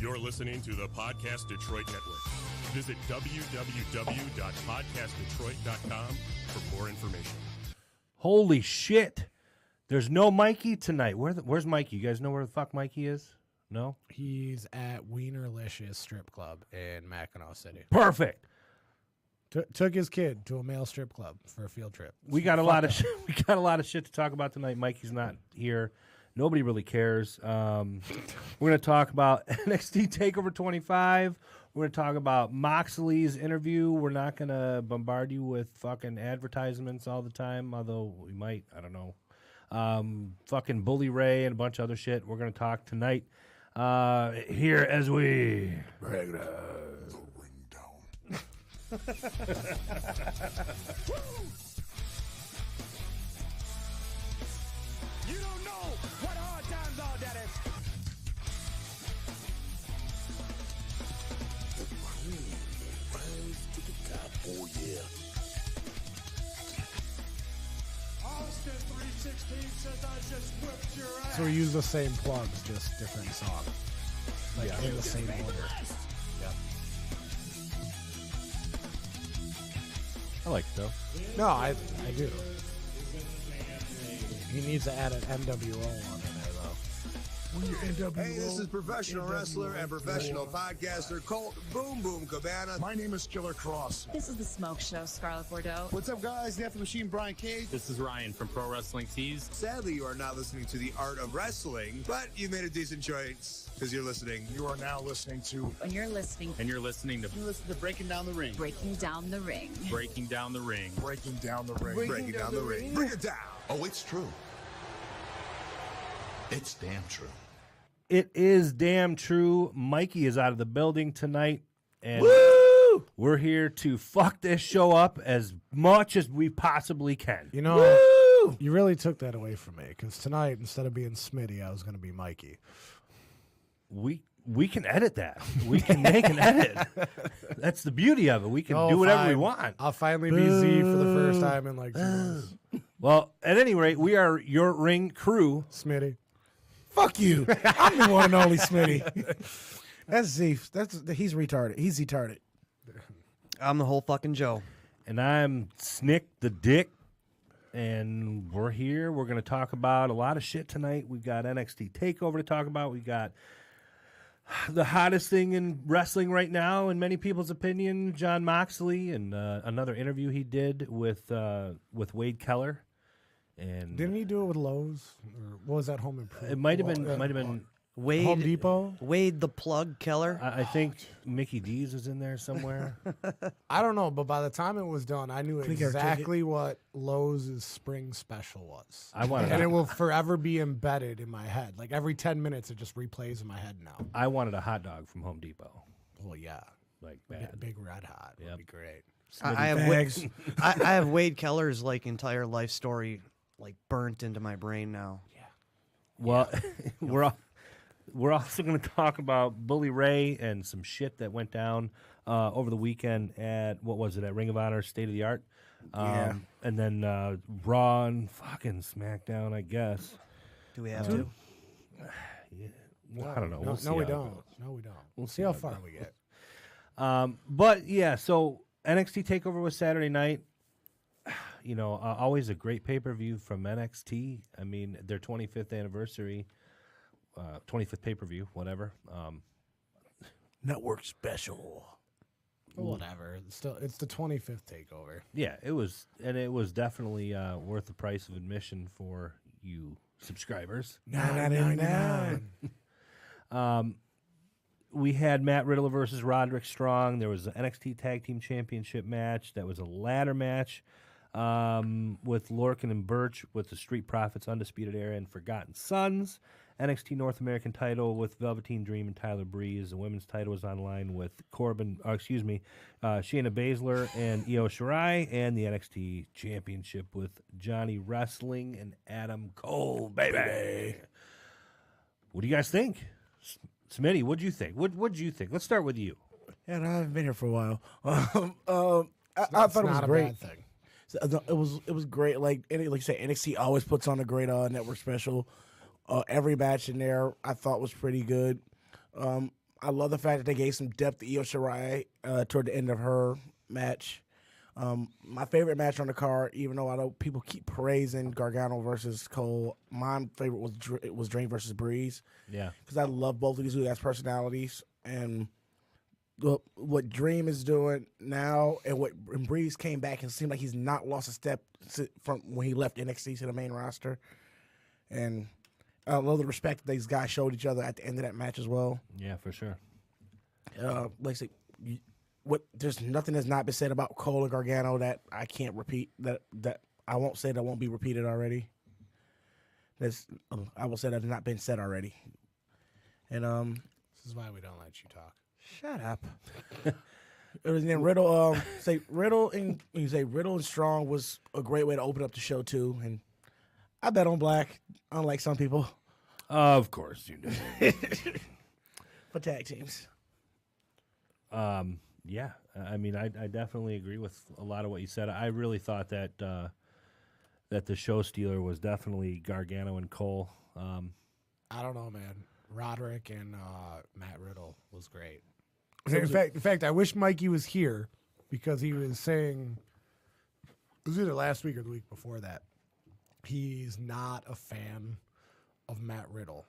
You're listening to the Podcast Detroit Network. Visit www.podcastdetroit.com for more information. Holy shit. There's no Mikey tonight. Where's Mikey? You guys know where the fuck Mikey is? No? He's at Wienerlicious Strip Club in Mackinac City. Perfect. Took his kid to a male strip club for a field trip. We got a lot of shit to talk about tonight. Mikey's not here. Nobody really cares. We're going to talk about NXT Takeover 25. We're going to talk about Moxley's interview. We're not going to bombard you with fucking advertisements all the time, although we might. I don't know. Fucking Bully Ray and a bunch of other shit. We're going to talk tonight here as we break the ring down. You don't know what hard times are, Daddy. The cream rise to the top, oh yeah. Austin 316 says I just whipped your ass. So we use the same plugs, just different songs. Like in the same order. Yep. I like it, though. No, I do. He needs to add an NWO on in there, though. Hey, this is professional wrestler and professional podcaster Colt Boom Boom Cabana. My name is Killer Cross. This is The Smoke Show, Scarlett Bordeaux. What's up, guys? The F Machine Brian Cage. This is Ryan from Pro Wrestling Tees. Sadly, you are not listening to The Art of Wrestling, but you made a decent choice because you're listening. You are now listening to... And you're listening And you're listening to You listen to Breaking Down the Ring. Breaking Down the Ring. Breaking Down the Ring. Breaking Down the Ring. Breaking Down the Ring. Bring it down. Oh, it's true. It's damn true. It is damn true. Mikey is out of the building tonight, and we're here to fuck this show up as much as we possibly can. You know, you really took that away from me, because tonight, instead of being Smitty, I was going to be Mikey. We can edit that. We can make an edit. That's the beauty of it. We can do whatever we want. I'll finally be Z for the first time in like 2 months. Well, at any rate, we are your ring crew. Smitty. Fuck you. I'm the one and only Smitty. That's Z. He's retarded. He's retarded. I'm the whole fucking Joe. And I'm Snick the Dick. And we're here. We're going to talk about a lot of shit tonight. We've got NXT TakeOver to talk about. We've got the hottest thing in wrestling right now, in many people's opinion, Jon Moxley, and another interview he did with Wade Keller. And Didn't he do it with Lowe's? Or what was that Home Improvement? it might have been Wade, Home Depot? Wade the Plug Keller. I think Mickey D's is in there somewhere. I don't know, but by the time it was done, I knew exactly what Lowe's' spring special was. And it will forever be embedded in my head. Like every 10 minutes, it just replays in my head now. I wanted a hot dog from Home Depot. Well, yeah. Like bad. Big Red Hot would be great. I have Wade Keller's like entire life story like burnt into my brain now. Yeah. Well, we're also going to talk about Bully Ray and some shit that went down over the weekend at, what was it, at Ring of Honor State of the Art. And then Raw and fucking SmackDown, I guess. Do we have to? Yeah. Well, I don't know. No, we don't. We'll see how far we get. But yeah, so NXT TakeOver was Saturday night. You know, always a great pay-per-view from NXT. I mean, their 25th anniversary, 25th pay-per-view, whatever. Network special. Whatever. It's the 25th takeover. Yeah, it was definitely worth the price of admission for you subscribers. $9.99. We had Matt Riddle versus Roderick Strong. There was an NXT Tag Team Championship match. That was a ladder match with Lorcan and Birch with the Street Profits, Undisputed Era, and Forgotten Sons. NXT North American title with Velveteen Dream and Tyler Breeze. The women's title was online with Shayna Baszler and Io Shirai, and the NXT Championship with Johnny Wrestling and Adam Cole, baby. What do you guys think? Smitty, what'd you think? What'd you think? Let's start with you. Yeah, no, I haven't been here for a while. I thought it was great. It was great. Like you said, NXT always puts on a great network special. Every match in there I thought was pretty good. I love the fact that they gave some depth to Io Shirai toward the end of her match. My favorite match on the card, even though I know people keep praising Gargano versus Cole, my favorite was Dream versus Breeze. Yeah, because I love both of these guys' personalities, and what Dream is doing now, and when Breeze came back, and it seemed like he's not lost a step from when he left NXT to the main roster, and I love the respect that these guys showed each other at the end of that match as well. Yeah, for sure. Like I say, there's nothing that's not been said about Cole and Gargano that I can't repeat. That I won't say that won't be repeated already. I will say that has not been said already. And this is why we don't let you talk. Shut up. And then Riddle, Riddle and Strong was a great way to open up the show too. And I bet on black, unlike some people. Of course you do. For tag teams. Yeah, I mean, I definitely agree with a lot of what you said. I really thought that that the show stealer was definitely Gargano and Cole. I don't know, man. Roderick and Matt Riddle was great. In fact, I wish Mikey was here because he was saying, it was either last week or the week before that, he's not a fan of Matt Riddle.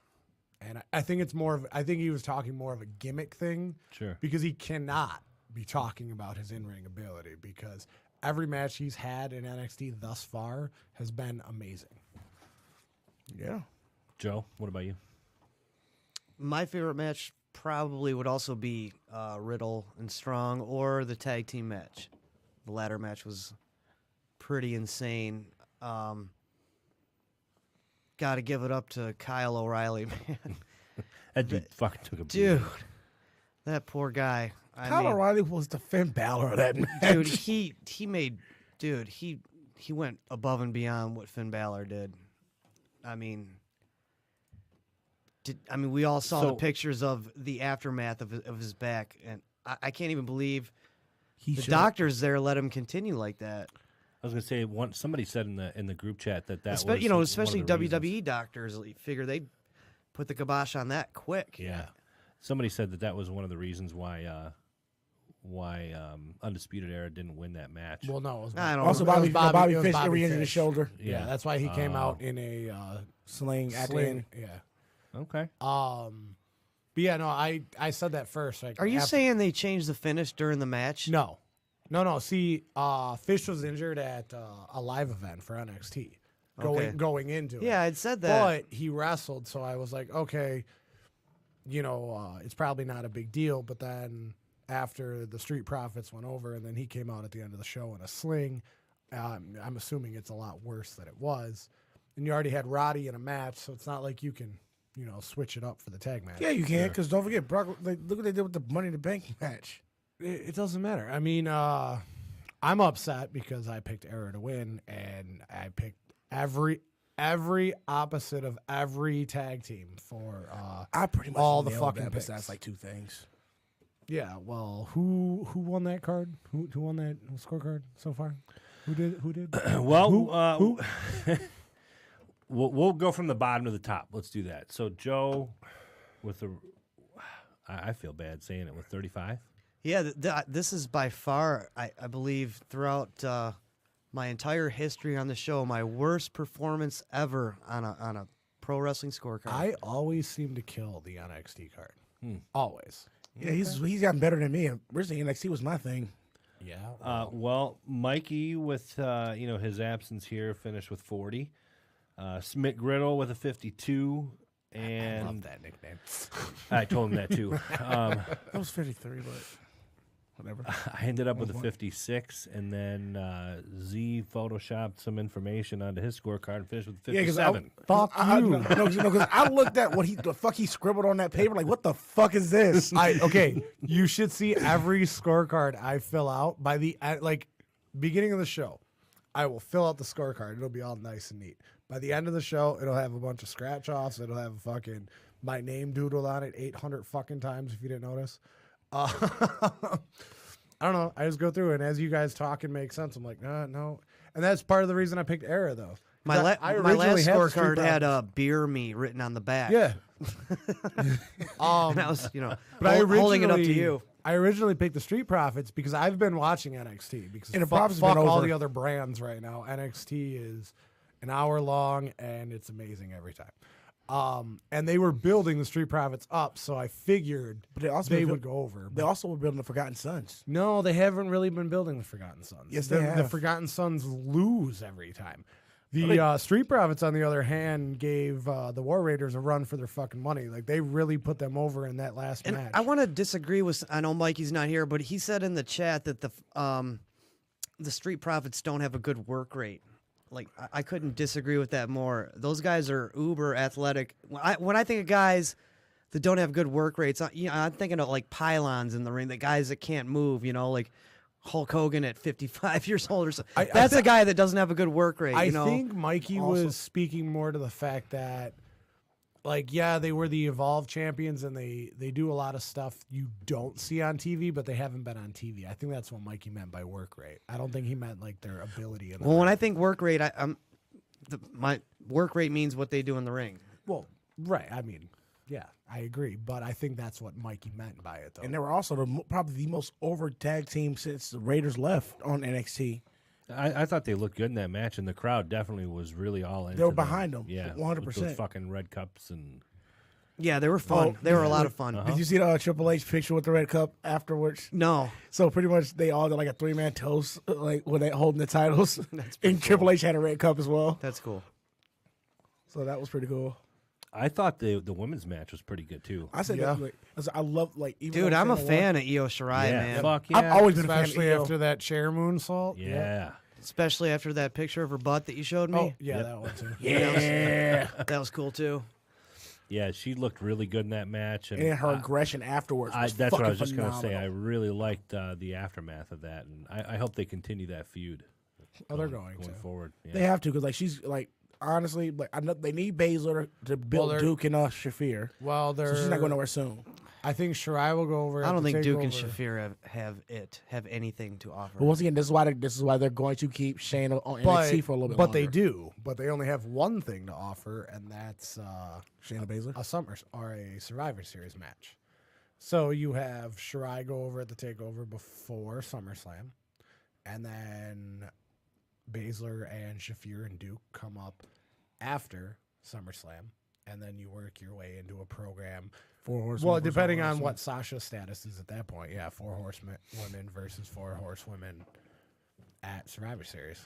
And I think it's I think he was talking more of a gimmick thing. Sure. Because he cannot be talking about his in-ring ability because every match he's had in NXT thus far has been amazing. Yeah. Joe, what about you? My favorite match probably would also be Riddle and Strong or the tag team match. The latter match was pretty insane. Got to give it up to Kyle O'Reilly, man. That dude fucking took a beat. Dude, that poor guy. Kyle O'Reilly was the Finn Balor of that match. Dude, he went above and beyond what Finn Balor did. I mean, we all saw the pictures of the aftermath of his back, and I can't even believe the doctors there let him continue like that. I was gonna say, somebody said in the group chat that was especially one of the WWE reasons. doctors figure they'd put the kibosh on that quick. Yeah, somebody said that was one of the reasons why Undisputed Era didn't win that match. Well, no, it was also Bobby Fish re-injured his shoulder. Yeah, that's why he came out in a sling at the end. Yeah. Okay. But yeah, no, I said that first. Are you saying they changed the finish during the match? No. See, Fish was injured at a live event for NXT going into it. Yeah, I'd said that. But he wrestled, so I was like, okay, it's probably not a big deal. But then after the Street Profits went over and then he came out at the end of the show in a sling, I'm assuming it's a lot worse than it was. And you already had Roddy in a match, so it's not like you can, switch it up for the tag match. Yeah, you can, because don't forget, Brock, look what they did with the Money in the Bank match. It doesn't matter. I mean, I'm upset because I picked Era to win, and I picked every opposite of every tag team for I pretty much all the nailed fucking that picks. besides like two things. Yeah, well, who won that card? Who won that scorecard so far? Who did? Well, who? We'll go from the bottom to the top. Let's do that. So Joe, I feel bad saying it, with 35. Yeah, this is by far, I believe, throughout my entire history on the show, my worst performance ever on a pro wrestling scorecard. I always seem to kill the NXT card. Always. Yeah, he's gotten better than me. Originally, NXT was my thing. Yeah. Well, Mikey, with his absence here, finished with 40. Smith Griddle with a 52. And I love that nickname. I told him that too. That was 53, but whatever. I ended up with a 56, and then Z photoshopped some information onto his scorecard and finished with 57. Fuck you. Because I looked at what the fuck he scribbled on that paper. Like, what the fuck is this? Okay, you should see every scorecard I fill out by the beginning of the show. I will fill out the scorecard. It'll be all nice and neat. By the end of the show, it'll have a bunch of scratch offs. It'll have fucking my name doodled on it 800 fucking times if you didn't notice. I don't know. I just go through it, and as you guys talk and make sense, I'm like, no. And that's part of the reason I picked Era, though. My last scorecard had beer me written on the back. Yeah. And I was, but holding it up to you. I originally picked the Street Profits because I've been watching NXT because fuck all the other brands right now. NXT is an hour long and it's amazing every time. And they were building the Street Profits up, so I figured they would go over. They also were building the Forgotten Sons. No, they haven't really been building the Forgotten Sons. Yes, they have. The Forgotten Sons lose every time. The Street Profits, on the other hand, gave the War Raiders a run for their fucking money. Like, they really put them over in that last match. I want to disagree with, I know Mikey's not here, but he said in the chat that the Street Profits don't have a good work rate. Like, I couldn't disagree with that more. Those guys are uber athletic. When I think of guys that don't have good work rates, I'm thinking of, like, pylons in the ring, the guys that can't move, like Hulk Hogan at 55 years old or something. That's a guy that doesn't have a good work rate. I think Mikey was speaking more to the fact that, like, yeah, they were the Evolve champions and they do a lot of stuff you don't see on TV, but they haven't been on TV. I think that's what Mikey meant by work rate. I don't think he meant, like, their ability. Well, when I think work rate, my work rate means what they do in the ring. Well, right. I mean, yeah, I agree, but I think that's what Mikey meant by it, though. And they were also probably the most over tag team since the Raiders left on NXT. I thought they looked good in that match, and the crowd definitely was really all into They were behind them, yeah, 100%. With those fucking red cups and. Yeah, they were fun. They were a lot of fun. Did you see the Triple H picture with the red cup afterwards? No. So pretty much they all did like a 3-man toast, like when they holding the titles. And cool. Triple H had a red cup as well. That's cool. So that was pretty cool. I thought the women's match was pretty good too. I said, yeah. I love even. Dude, I'm a fan of Io Shirai, man. Fuck yeah. I've always been especially a fan of after that chair moonsault. Yeah. Especially after that picture of her butt that you showed me. Oh, yeah, that one too. Yeah, that was cool too. Yeah, she looked really good in that match, and her aggression afterwards. That's what I was just going to say. I really liked the aftermath of that, and I hope they continue that feud. They're going forward. Yeah. They have to because she's like. Honestly, like I know they need Baszler to build Duke and Shafir. Well, so she's not going nowhere soon. I think Shirai will go over. I don't think Duke and Shafir have anything to offer. But once again, this is why they're going to keep Shane on NXT for a little bit longer. But they do. But they only have one thing to offer, and that's Shayna Baszler, a Survivor Series match. So you have Shirai go over at the Takeover before SummerSlam, and then Baszler and Shafir and Duke come up after SummerSlam, and then you work your way into a program. 4 horsemen. Well, depending on what Sasha's status is at that point, yeah, 4 horsewomen versus 4 horsewomen at Survivor Series.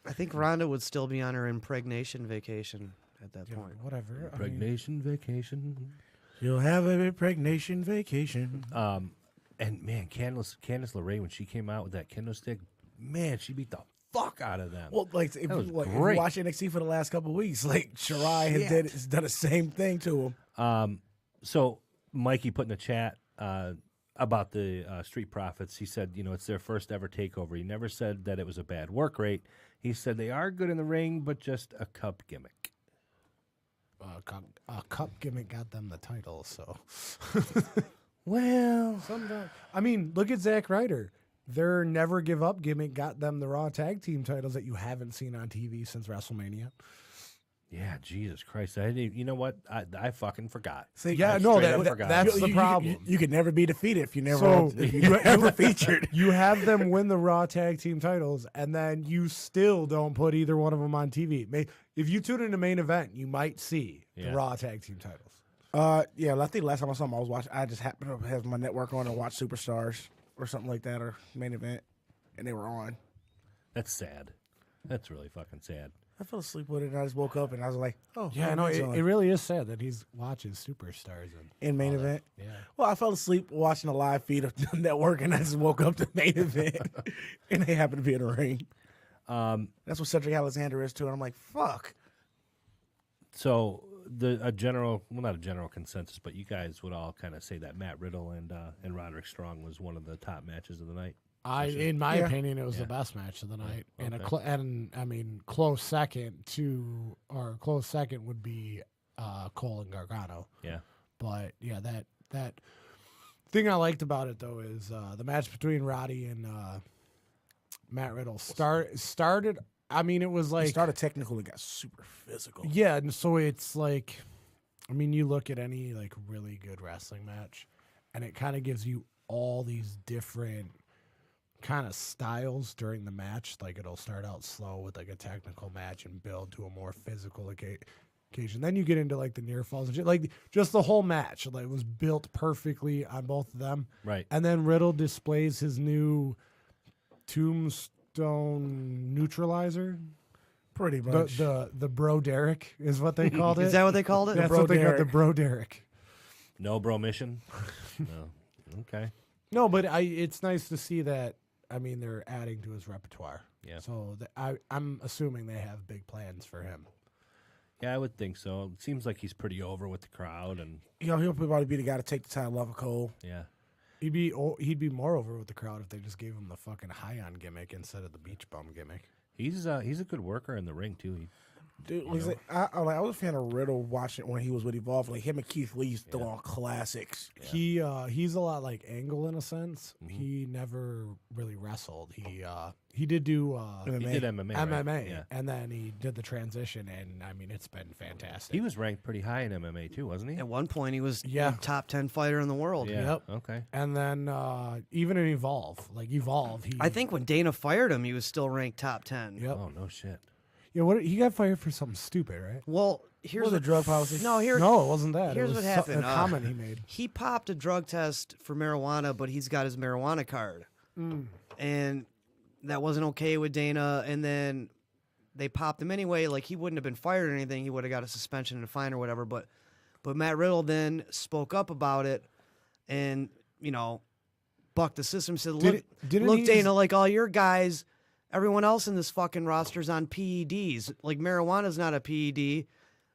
I think Ronda would still be on her impregnation vacation at that point. Whatever. Impregnation vacation. You'll have an impregnation vacation. And man, Candice LeRae, when she came out with that kendo stick, man, she beat the fuck out of them. Well, like if you watch NXT for the last couple of weeks, like Shirai has done the same thing to him. So Mikey put in the chat about the Street Profits. He said, it's their first ever takeover. He never said that it was a bad work rate. He said they are good in the ring, but just a cup gimmick. A cup gimmick got them the title, so. Well, sometimes. I mean, look at Zack Ryder. Their never give up gimmick got them the Raw tag team titles that you haven't seen on TV since WrestleMania. Yeah, Jesus Christ! You know what? I fucking forgot. See, that's the problem. You could never be defeated if you never ever featured. You have them win the Raw tag team titles, and then you still don't put either one of them on TV. If you tune in the main event, you might see the Raw tag team titles. Yeah, I think last time I saw them, I just happened to have my network on and watch Superstars or something like that, or main event, and they were on. That's sad. That's really fucking sad. I fell asleep with it, and I just woke up, and I was like, "Oh, yeah, no, it really is sad that he's watching Superstars in main event." Yeah. Well, I fell asleep watching a live feed of the network, and I just woke up to main event, and they happened to be in the ring. That's what Cedric Alexander is too, and I'm like, "Fuck." So not a general consensus, but you guys would all kind of say that Matt Riddle and Roderick Strong was one of the top matches of the night. In my opinion, it was the best match of the night, close second would be Cole and Gargano. Yeah, but yeah, that thing I liked about it though is the match between Roddy and Matt Riddle started. I mean, it was like he started technical and got super physical. Yeah, and so it's like, I mean, you look at any like really good wrestling match, and it kind of gives you all these different kind of styles during the match. Like it'll start out slow with like a technical match and build to a more physical occasion. Then you get into like the near falls and shit. Like just the whole match like was built perfectly on both of them. Right. And then Riddle displays his new Tombstone neutralizer. Pretty much. The Bro Derek is what they called it. Is that what they called it? That's what they got, the Bro Derek. No bro mission? No. Okay. No, but it's nice to see that. I mean, they're adding to his repertoire. Yeah. So I'm assuming they have big plans for him. Yeah, I would think so. It seems like he's pretty over with the crowd, and He'll probably be the guy to take the title off of Cole. yeah. He'd be more over with the crowd if they just gave him the fucking high-on gimmick instead of the beach bum gimmick. He's a good worker in the ring too. Dude, I was a fan of Riddle watching when he was with Evolve. Like him and Keith Lee used to go on classics. Yeah. He's a lot like Angle in a sense. Mm-hmm. He never really wrestled. He did do MMA. He did MMA, right? Yeah. And then he did the transition, and I mean it's been fantastic. He was ranked pretty high in MMA too, wasn't he? At one point, he was the top 10 fighter in the world. Yeah. Yep. Okay. And then even in Evolve, I think when Dana fired him, he was still ranked top 10. Yep. Oh no shit. Yeah, he got fired for something stupid, right? Well, here's a drug policy. No, it wasn't that. Here's it was what happened. A comment he made. He popped a drug test for marijuana, but he's got his marijuana card, and that wasn't okay with Dana. And then they popped him anyway. Like he wouldn't have been fired or anything. He would have got a suspension and a fine or whatever. But Matt Riddle then spoke up about it, and bucked the system. Said, "Look, Dana, like all your guys." Everyone else in this fucking roster's on PEDs. Like marijuana's not a PED.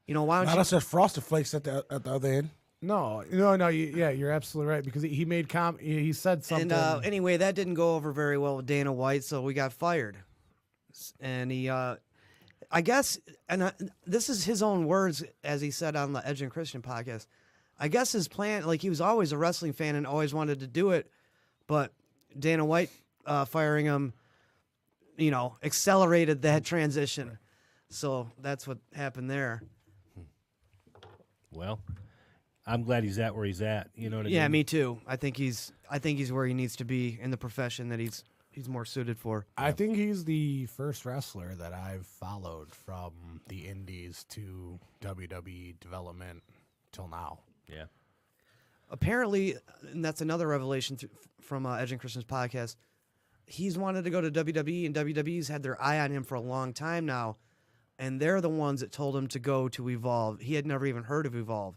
Why don't you? That's just Frosted Flakes at the other end. No. You're absolutely right because he made he said something. And anyway, that didn't go over very well with Dana White, so we got fired. And he, I guess, this is his own words as he said on the Edge and Christian podcast. I guess his plan, like he was always a wrestling fan and always wanted to do it, but Dana White firing him, accelerated that transition. So that's what happened there. Well, I'm glad he's at where he's at. You know what I mean? Yeah, me too. I think he's where he needs to be in the profession that he's more suited for. I think he's the first wrestler that I've followed from the Indies to WWE development till now. Yeah. Apparently, and that's another revelation from Edge and Christian's podcast. He's wanted to go to WWE, and WWE's had their eye on him for a long time now, and they're the ones that told him to go to Evolve. He had never even heard of Evolve,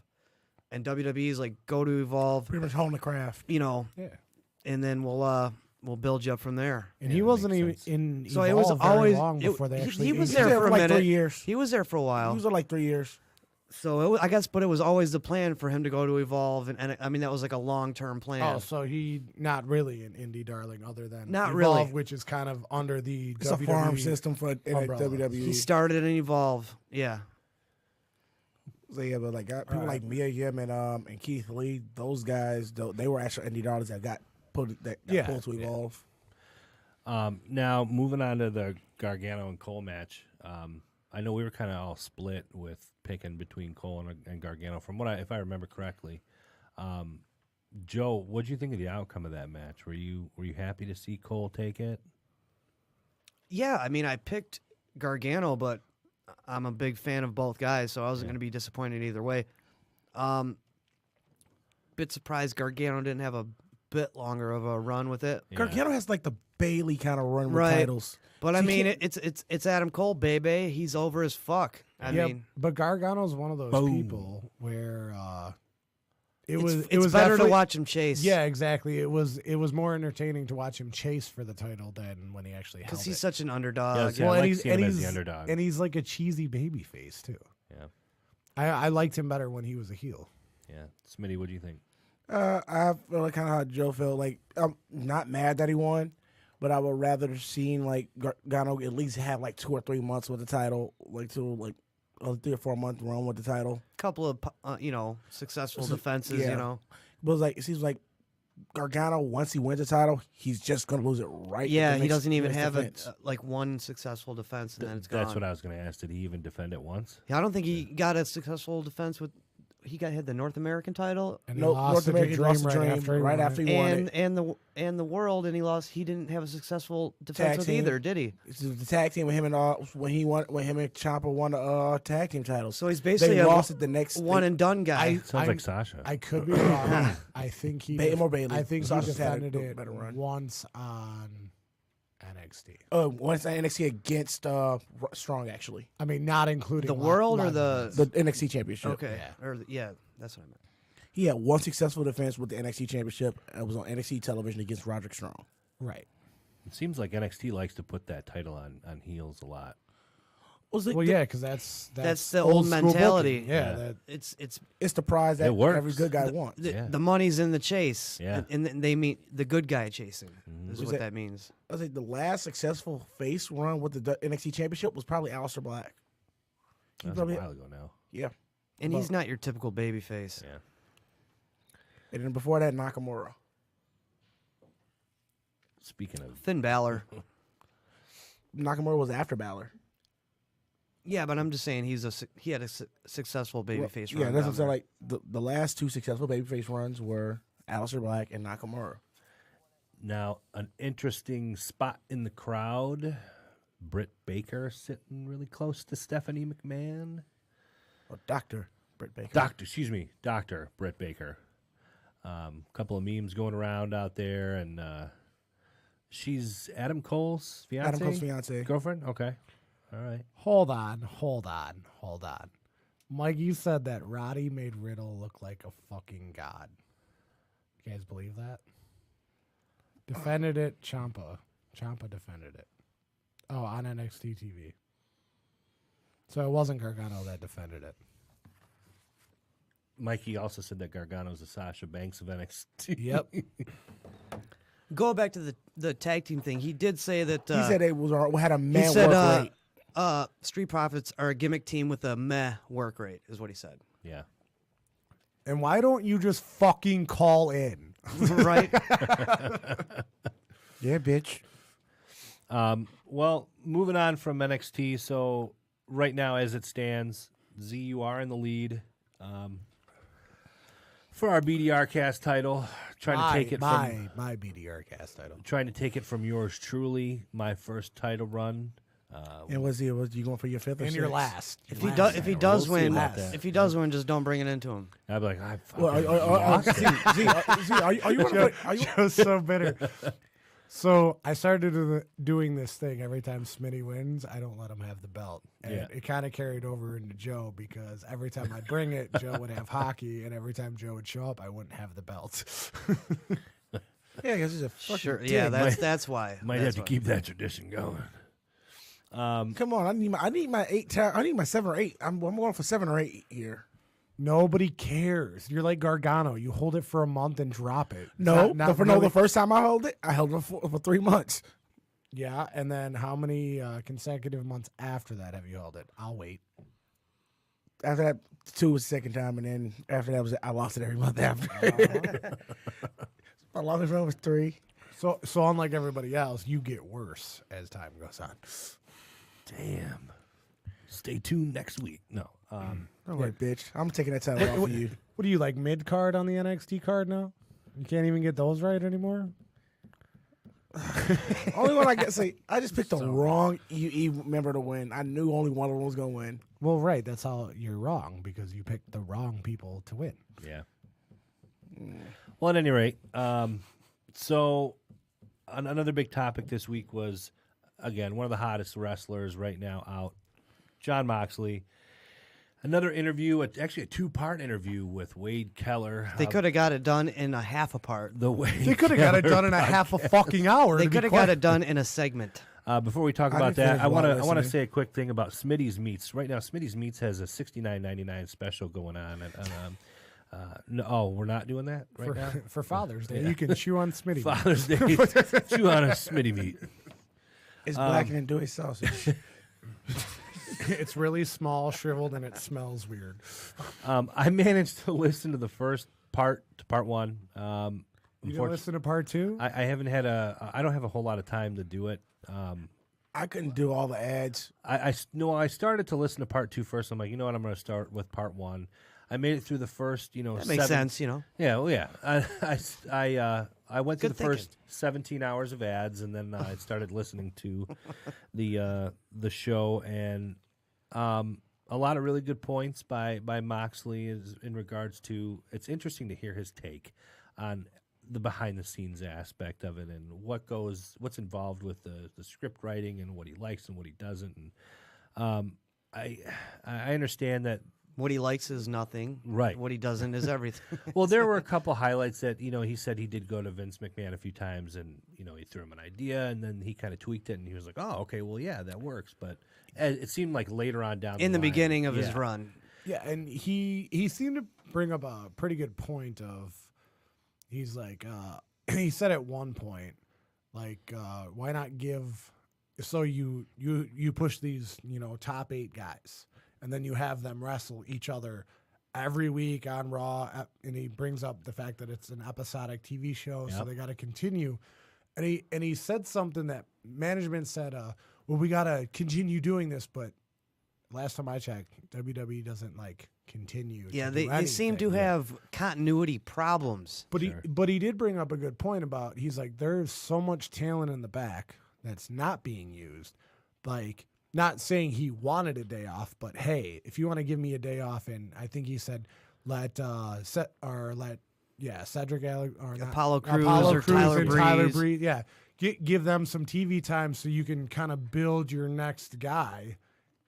and WWE's like, go to Evolve. Pretty much hone the craft. Yeah. And then we'll build you up from there. And he wasn't even in so Evolve it was always long before they actually. He was there for a like minute. 3 years. He was there for a while. He was there like 3 years. So I guess, but it was always the plan for him to go to Evolve, and I mean that was like a long-term plan. Oh, so he not really an indie darling, other than Not Evolve, really. which is kind of under the It's WWE a farm system for umbrella. WWE. He started in Evolve, yeah. So yeah, but like people like Mia Yim and Keith Lee, those guys, they were actual indie darlings that got pulled to Evolve. Now moving on to the Gargano and Cole match. I know we were kind of all split with picking between Cole and Gargano. From if I remember correctly, Joe, what did you think of the outcome of that match? Were you happy to see Cole take it? Yeah, I mean, I picked Gargano, but I'm a big fan of both guys, so I wasn't going to be disappointed either way. Bit surprised Gargano didn't have a bit longer of a run with it. Yeah. Gargano has like the Bailey kind of run with titles. But I mean, it's Adam Cole, baby. He's over as fuck. I mean, but Gargano's one of those people where it was better to watch him chase. Yeah, exactly. It was more entertaining to watch him chase for the title than when he actually held it. Because he's such an underdog. Yeah, and he's the underdog, and he's like a cheesy baby face too. Yeah, I liked him better when he was a heel. Yeah, Smitty, what do you think? I feel like kind of how Joe felt. Like I'm not mad that he won, but I would rather have seen like Gargano at least have like 2 or 3 months with the title, like a 3 or 4 month run with the title. Couple of successful defenses. But it was like it seems like Gargano, once he wins the title, he's just going to lose it right. Yeah, he doesn't even have one successful defense, and then it's gone. That's what I was going to ask. Did he even defend it once? Yeah, I don't think he got a successful defense with. He had the North American title. And no, North American lost the dream right after he won it. And the world, and he lost. He didn't have a successful defense with either, did he? It's the tag team with him and when him and Ciampa won the tag team titles. So he's basically lost it the next one and done guy. Sounds like Sasha. I could be wrong. I think he Bailey. I think Sasha's he defended had a it better run. once on NXT. Once on NXT against Strong, actually. I mean, not including the world or the NXT Championship. Okay, that's what I meant. He had one successful defense with the NXT Championship. It was on NXT television against Roderick Strong. Right. It seems like NXT likes to put that title on heels a lot. Because that's the old mentality. Booking. Yeah, it's the prize that every good guy wants. The money's in the chase. Yeah. And they mean the good guy chasing is what that means. I think the last successful face run with the NXT Championship was probably Aleister Black. That was a while ago now. Yeah. And he's not your typical baby face. Yeah. And then before that, Nakamura. Speaking of Finn Balor. Nakamura was after Balor. Yeah, but I'm just saying he had a successful babyface run. Yeah, that's what I'm saying. Like the last two successful babyface runs were Aleister Black and Nakamura. Now, an interesting spot in the crowd. Britt Baker sitting really close to Stephanie McMahon. Or Dr. Britt Baker. Dr. Britt Baker. Couple of memes going around out there, and she's Adam Cole's fiance? Adam Cole's fiance. Girlfriend? Okay. All right. Hold on. Mike, you said that Roddy made Riddle look like a fucking god. You guys believe that? Defended it, Ciampa. Ciampa defended it. Oh, on NXT TV. So it wasn't Gargano that defended it. Mikey also said that Gargano's the Sasha Banks of NXT. Yep. Go back to the tag team thing. He did say that he said it had a meh work rate. Street Profits are a gimmick team with a meh work rate, is what he said. Yeah. And why don't you just fucking call in? Right? Yeah, bitch. Well, moving on from NXT. So right now, as it stands, Z, you are in the lead for our BDR cast title. Trying to take it from my BDR cast title. Trying to take it from yours truly. My first title run. And was you going for your fifth or and sixth? your last? If he does win, just don't bring it into him. I'd be like, are you Joe's so bitter. So I started doing this thing every time Smitty wins. I don't let him have the belt. And it kind of carried over into Joe because every time I bring it, Joe would have hockey, and every time Joe would show up, I wouldn't have the belt. Yeah, because he's a fucking dick. Yeah, that's why. Might have to keep that tradition going. Come on, I need my 8. I need my 7 or 8. I'm going for 7 or 8 here. Nobody cares. You're like Gargano. You hold it for a month and drop it. The first time I held it for 3 months. Yeah, and then how many consecutive months after that have you held it? I'll wait. After that, 2 was the second time, and then after that I lost it every month after. My longest run was 3. So unlike everybody else, you get worse as time goes on. Damn. Stay tuned next week. No. All right, bitch. I'm taking that title off of you. What are you, like mid-card on the NXT card now? You can't even get those right anymore? Only one I get. Say, I just picked the wrong UE member to win. I knew only one of them was going to win. Well, right. That's how you're wrong, because you picked the wrong people to win. Yeah. Well, at any rate, so another big topic this week was, again, one of the hottest wrestlers right now out, Jon Moxley. Another interview, actually a 2-part interview with Wade Keller. They could have got it done in a half a part. They could have got it done in a half a fucking hour. They could have got it done in a segment. Before we talk about that, I want to say a quick thing about Smittys Meats. Right now, Smittys Meats has a $69.99 special going on. No, we're not doing that now? For Father's Day. Yeah. You can chew on Smitty. Father's Day, chew on a Smitty meat. It's black and andouille sausage. It's really small, shriveled, and it smells weird. I managed to listen to the first part, to part 1. You didn't listen to part 2? I haven't had I don't have a whole lot of time to do it. I couldn't do all the ads. I started to listen to part 2 first. I'm like, you know what? I'm going to start with part 1. I made it through the first, that makes sense, Yeah, well, yeah. I went through the first 17 hours of ads, and then I started listening to the show, and a lot of really good points by Moxley is in regards to. It's interesting to hear his take on the behind the scenes aspect of it and what's involved with the script writing and what he likes and what he doesn't. And I understand that what he likes is nothing. Right. What he doesn't is everything. Well, there were a couple highlights that, he said he did go to Vince McMahon a few times and, he threw him an idea and then he kind of tweaked it and he was like, oh, okay, well, yeah, that works. But it seemed like later on down in the line, beginning of his run. Yeah, and he seemed to bring up a pretty good point of, he's like, he said at one point, like, why not give, so you push these, top 8 guys, and then you have them wrestle each other every week on Raw, and he brings up the fact that it's an episodic TV show, so they got to continue. And he said something that management said, well, we got to continue doing this, but last time I checked, WWE doesn't continue. Yeah, they seem to have continuity problems. But he did bring up a good point about, he's like, there's so much talent in the back that's not being used. Like, not saying he wanted a day off, but hey, if you want to give me a day off, and I think he said let Cedric or Apollo Crews Tyler Breeze. Yeah, give them some TV time so you can kind of build your next guy.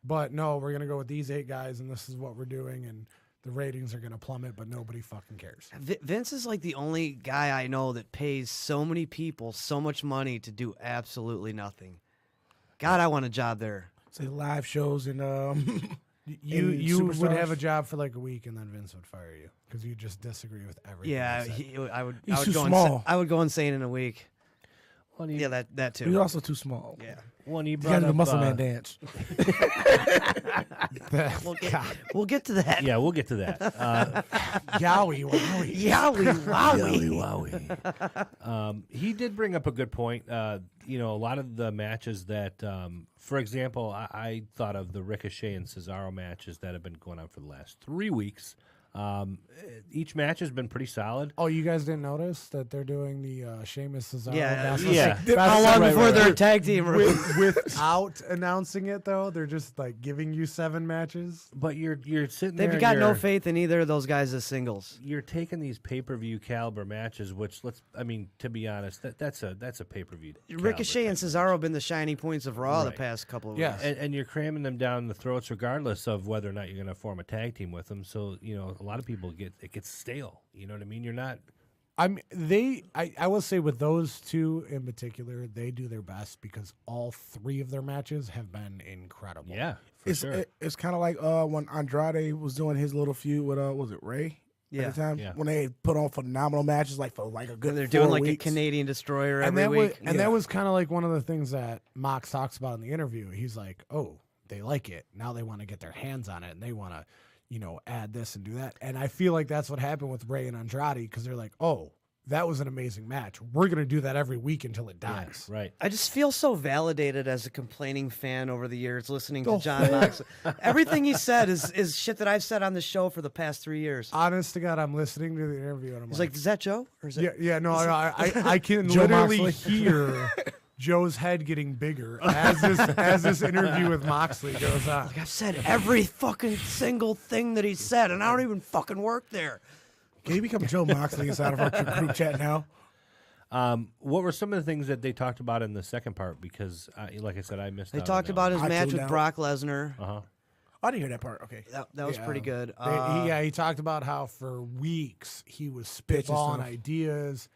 But no, we're gonna go with these 8 guys, and this is what we're doing, and the ratings are gonna plummet, but nobody fucking cares. Vince is like the only guy I know that pays so many people so much money to do absolutely nothing. God, I want a job there. Say live shows and you would have a job for like a week, and then Vince would fire you because you just disagree with everything. Yeah, I would. He's too go small. I would go insane in a week. Well, yeah, that too. He's also too small. Yeah. When he You brought got to do up the muscle man dance. We'll get to that. Yeah, we'll get to that. Yowie wowie. Yowie wowie. He did bring up a good point. A lot of the matches that, for example, I thought of the Ricochet and Cesaro matches that have been going on for the last 3 weeks. Each match has been pretty solid. Oh, you guys didn't notice that they're doing the Sheamus Cesaro? Yeah. How long before they're tag team? Without announcing it, though, they're just like giving you 7 matches. But you're sitting there. They've got no faith in either of those guys as singles. You're taking these pay-per-view caliber matches, which to be honest, that's a pay-per-view. Ricochet and Cesaro have been the shiny points of Raw the past couple of weeks. And you're cramming them down the throats regardless of whether or not you're going to form a tag team with them. So a lot of people gets stale. You know what I mean? You're not. I will say with those 2 in particular, they do their best because all 3 of their matches have been incredible. Yeah, sure. It's kind of like when Andrade was doing his little feud with was it Ray? Yeah. At the time when they put on phenomenal matches for a good. They're doing 4 like weeks. a Canadian Destroyer and every week. That was kind of like one of the things that Mox talks about in the interview. He's like, oh, they like it. Now they want to get their hands on it and they want to, add this and do that. And I feel like that's what happened with Ray and Andrade because they're like, oh, that was an amazing match. We're going to do that every week until it dies. Yeah, right. I just feel so validated as a complaining fan over the years listening to Jon Moxley. Everything he said is shit that I've said on the show for the past 3 years. Honest to God, I'm listening to the interview and I'm He's like, is that Joe? Or is it, no, I can literally hear Joe's head getting bigger as this interview with Moxley goes on. Like I've said every fucking single thing that he said, and I don't even fucking work there. Can you become Joe Moxley inside of our group chat now? What were some of the things that they talked about in the second part? Because, like I said, I missed. They talked about his match with Brock Lesnar. I didn't hear that part. Okay, that was pretty good. He talked about how for weeks he was spitballing ideas.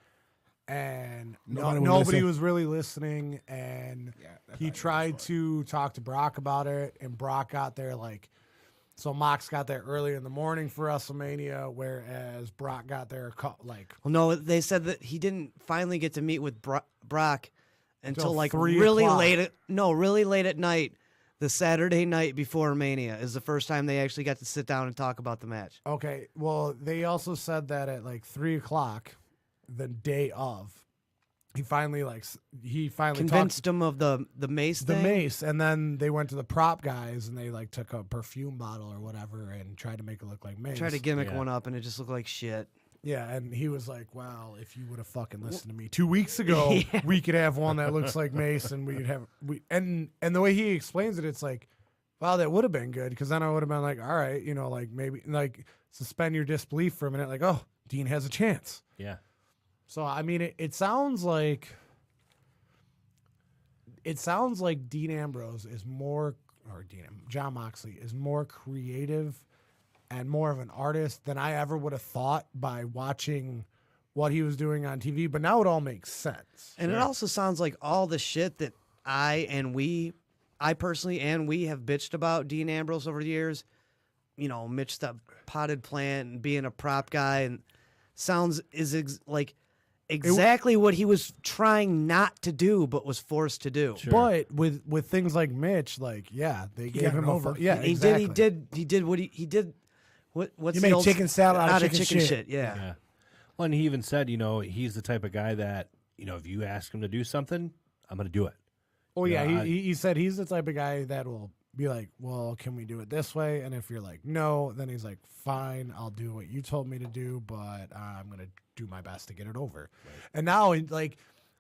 And nobody was really listening, and he tried to talk to Brock about it, and Brock got there so Mox got there early in the morning for WrestleMania, whereas Brock got there Well, no, they said that he didn't finally get to meet with Brock until really late at night. The Saturday night before Mania is the first time they actually got to sit down and talk about the match. Okay, well, they also said that at 3:00. the day of. He finally convinced him of the mace thing? The mace, and then they went to the prop guys and they like took a perfume bottle or whatever and tried to make it look like mace. Tried to gimmick one up and it just looked like shit. Yeah, and he was like, "Well, if you would have fucking listened to me 2 weeks ago, we could have one that looks like mace, and and the way he explains it, it's like, wow, that would have been good because then I would have been like, all right, like maybe like suspend your disbelief for a minute, like, oh, Dean has a chance. Yeah. So I mean, it sounds like Dean Ambrose is more, or Jon Moxley is more creative and more of an artist than I ever would have thought by watching what he was doing on TV. But now it all makes sense. And it also sounds like all the shit that I personally and we have bitched about Dean Ambrose over the years. Mitch, that potted plant and being a prop guy, and sounds exactly what he was trying not to do, but was forced to do. Sure. But with things like Mitch, they gave him over. Yeah, he exactly. did what he did. What's you the made old chicken salad out of chicken shit. Yeah. Well, and he even said, he's the type of guy that, if you ask him to do something, I'm going to do it. Oh, yeah. He said he's the type of guy that will be like, well, can we do it this way? And if you're like, no, then he's like, fine, I'll do what you told me to do, but I'm going to do my best to get it over. Right. And now,